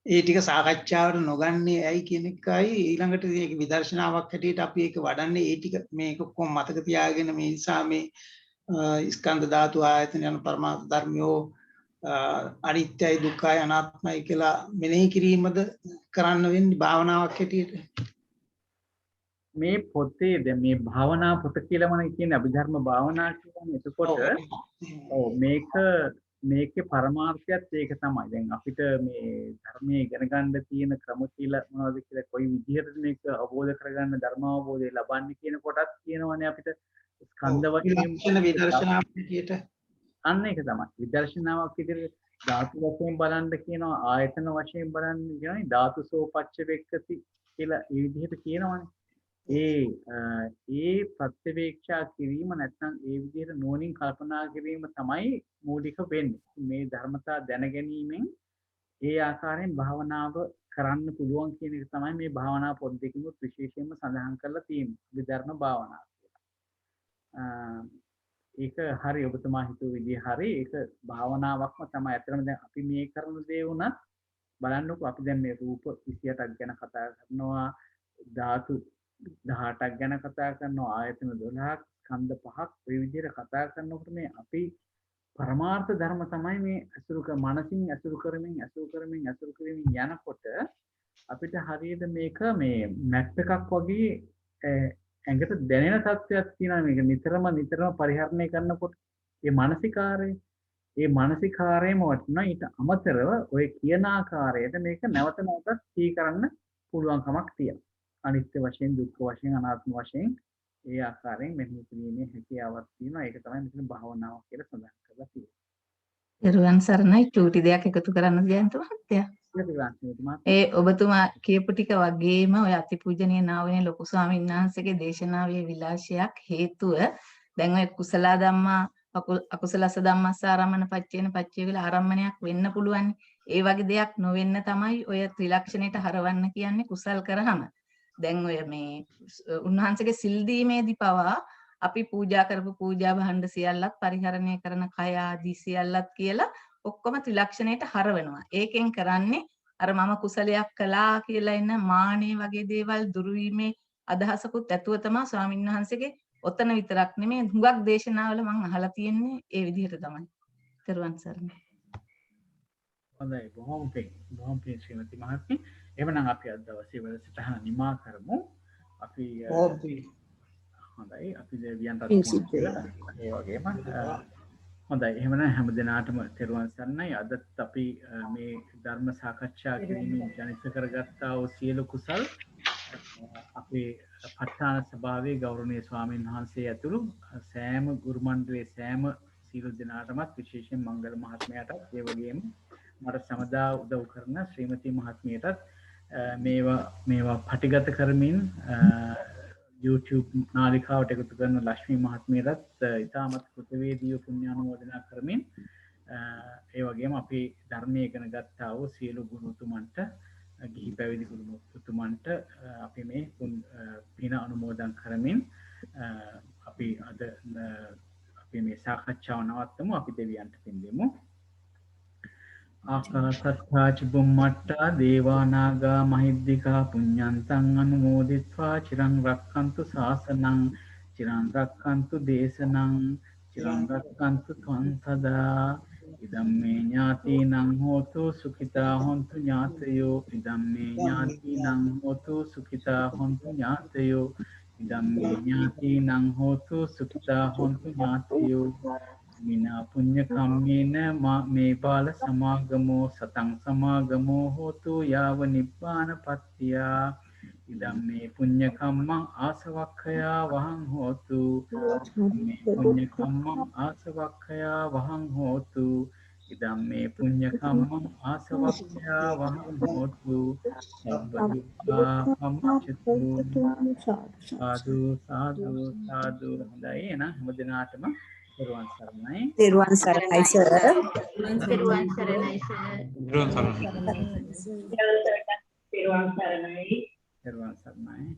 ඒ ටික සාකච්ඡාවට නොගන්නේ ඇයි කියන එකයි ඊළඟට මේක විදර්ශනාවක් හැටියට අපි ඒක වඩන්නේ ඒ ටික මේක කොහොම මතක තියාගෙන මේ නිසා මේ ස්කන්ධ ධාතු ආයතන යන පරමාර්ථ ධර්මයෝ අනිත්‍යයි දුක්ඛයි අනාත්මයි කියලා මෙනෙහි කිරීමද කරන්න වෙන්නේ භාවනාවක් හැටියට. මේ පොතේ දැන් මේ භාවනා පොත කියලා මම කියන්නේ අභිධර්ම භාවනා කියන්නේ. එතකොට ඔව් මේකේ පරමාර්ථයත් ඒක තමයි. දැන් අපිට මේ ධර්මයේ ඉගෙන ගන්න තියෙන ක්‍රම කියලා මොනවද කියලා කොයි විදිහටද මේක අවබෝධ කරගන්න ධර්ම අවබෝධය ලබන්නේ කියන කොටස් කියනවනේ අපිට ස්කන්ධ වශයෙන් විදර්ශනාවක් හැටියට. අන්න ඒක තමයි. විදර්ශනාවක් විදිහට ධාතු වශයෙන් බලන්න කියනවා, ආයතන වශයෙන් බලන්න කියනවා, ධාතුසෝපච්ච වෙක්කති කියලා මේ විදිහට කියනවනේ. ඒ ප්‍රත්‍යවේක්ෂා කිරීම නැත්නම් ඒ විදිහට නුවණින් කල්පනා කිරීම තමයි මූලික වෙන්නේ. මේ ධර්මතා දැන ගැනීමෙන් ඒ ආකාරයෙන් භාවනාව කරන්න පුළුවන් කියන එක තමයි මේ භාවනා පොත් දෙකෙම විශේෂයෙන්ම සඳහන් කරලා තියෙන්නේ. විධර්ම භාවනාව කියලා. ඒක හරි ඔබතුමා හිතුව විදිහ හරි. ඒක භාවනාවක්ම තමයි. අතරම දැන් අපි මේ කරන දේ වුණත් බලන්නකෝ අපි දැන් මේ රූප 28ක් ගැන කතා කරනවා, ධාතු 18ක් ගැන කතා කරනවා, ආයතන 12ක්, ස්කන්ධ 5ක් මේ විදිහට කතා කරනකොට මේ අපි පරමාර්ථ ධර්ම තමයි මේ මනසින් ඇසුරු කරමින් යනකොට අපිට හරියට මේක මේ මැප් එකක් වගේ ඇඟට දැනෙන තත්ත්වයක් තියෙනවා. මේක නිතරම පරිහරණය කරනකොට ඒ මානසිකාරයම වටිනවා. ඊට අමතරව ඔය කියන ආකාරයට මේක නැවත නැවතත් සිහි කරන්න පුළුවන්කමක් තියෙනවා. අනිත්‍ය වශයෙන්, දුක්ඛ වශයෙන්, අනාත්ම වශයෙන් ඒ ආකාරයෙන් මෙහෙම කිරීමේ හැකියාවක් තියෙනවා. ඒක තමයි මෙතන භාවනාව කියලා සඳහන් කරලා තියෙන්නේ. දරුවන් සරණයි චූටි දෙයක් එකතු කරන්න ජයන්ත මහත්තයා. ඒ ඔබතුමා කියපු ටික වගේම ඔය අතිපූජනීය නාවනේ ලොකු ස්වාමීන් වහන්සේගේ දේශනාවේ විලාශයක් හේතුව දැන් ඔය කුසල ධම්මා අකුසලස ධම්මස්සාරම්මන පච්චේන පච්චේ කියලා ආරම්මණයක් වෙන්න පුළුවන්. ඒ වගේ දෙයක් නොවෙන්න තමයි ඔය ත්‍රිලක්ෂණයට හරවන්න කියන්නේ කුසල් කරාම. දැන් ඔය මේ උන්වහන්සේගේ සිල් දීමේදී පවා අපි පූජා කරපු පූජා භාණ්ඩ සියල්ලත් පරිහරණය කරන කය ආදී සියල්ලත් කියලා ඔක්කොම ත්‍රිලක්ෂණයට හරවනවා. ඒකෙන් කරන්නේ අර මම කුසලයක් කළා කියලා එන මානෙ වගේ දේවල් දුරු වීමේ අදහසකුත් ඇතුව තමයි ස්වාමීන් වහන්සේගේ ඔතන විතරක් නෙමෙයි හුඟක් දේශනාවල මම අහලා තියෙන්නේ ඒ විදිහට තමයි. ත්වන් සරණයි. හොඳයි බොහොම පිං ශ්‍රීමති මහත්මිය. එහෙනම් අපි අද දවසේ වැඩසටහන නිමා කරමු. අපි හොඳයි අපි දෙවියන්ට ඒ වගේම හොඳයි එහෙමනම් හැම දිනාටම තෙරුවන් සරණයි. අදත් අපි මේ ධර්ම සාකච්ඡා කිරීමෙන් ජනිත කරගත්තා වූ සියලු කුසල් අපේ ප ဋ ාණ සභාවේ ගෞරවනීය ස්වාමීන් වහන්සේ ඇතුළු සෑම ගුරු මණ්ඩලයේ සෑම සියලු දෙනාටමත් විශේෂයෙන් මංගල මහත්මයාටත් ඒ වගේම මට සමදා උදව් කරන ශ්‍රීමති මහත්මියටත් මේවා පටිගත කරමින් YouTube නාලිකාවට එකතු කරන ලක්ෂ්මී මහත්මියටත් ඉතාමත් කෘතවේදීව පුණ්‍යානුමෝදනා කරමින් ඒ වගේම අපි ධර්මයේ ඉගෙන ගත්තා වූ සියලු ගුරුතුමන්ට ගිහි පැවිදි ගුරුතුමන්ට අපි මේ පින අනුමෝදන් කරමින් අපි අද අපි මේ සාකච්ඡාව නවත්තමු. අපි දෙවියන්ට පින් දෙමු. ආකාසත්තා ච බුම්මට්ටා දේවා නාග මහිද්దికා පුඤ්ඤන්තං අනුමෝදිත්වා චිරං රක්ඛන්තු ශාසනං චිරං රක්ඛන්තු දේශනං චිරං රක්ඛන්තු ත්වං සදා ඉදම්මේ ඥාතිනං හෝතු සුඛිතා හොන්තු ඥාතයෝ ඉදම්මේ ඥාතිනං හෝතු සුඛිතා හොන්තු ඥාතයෝ ඉදම්මේ ඥාතිනං හෝතු සුඛිතා හොන්තු ඥාතයෝ විනා පුඤ්ඤ කම්මේන මේ බාල සමාගමෝ සතං සමාගමෝ හෝතු යාව නිබ්බාන පත්තියා ඉදම්මේ පුඤ්ඤ කම්මං ආසවක්ඛයා වහං හෝතු මේ පුඤ්ඤ කම්මං ආසවක්ඛයා වහං හෝතු ඉදම්මේ පුඤ්ඤ කම්මං ආසවක්ඛයා වහං හෝතු සබ්බ දුක්ඛා පමුච්චතු සාදු සාදු සාදු. හොඳයි එහෙනම් හැම දිනාටම තෙරුවන් සරණයි. තෙරුවන් සරණයි සර්. තෙරුවන් සරණයි සර්. තෙරුවන් සරණයි. තෙරුවන් සරණයි. තෙරුවන් සරණයි.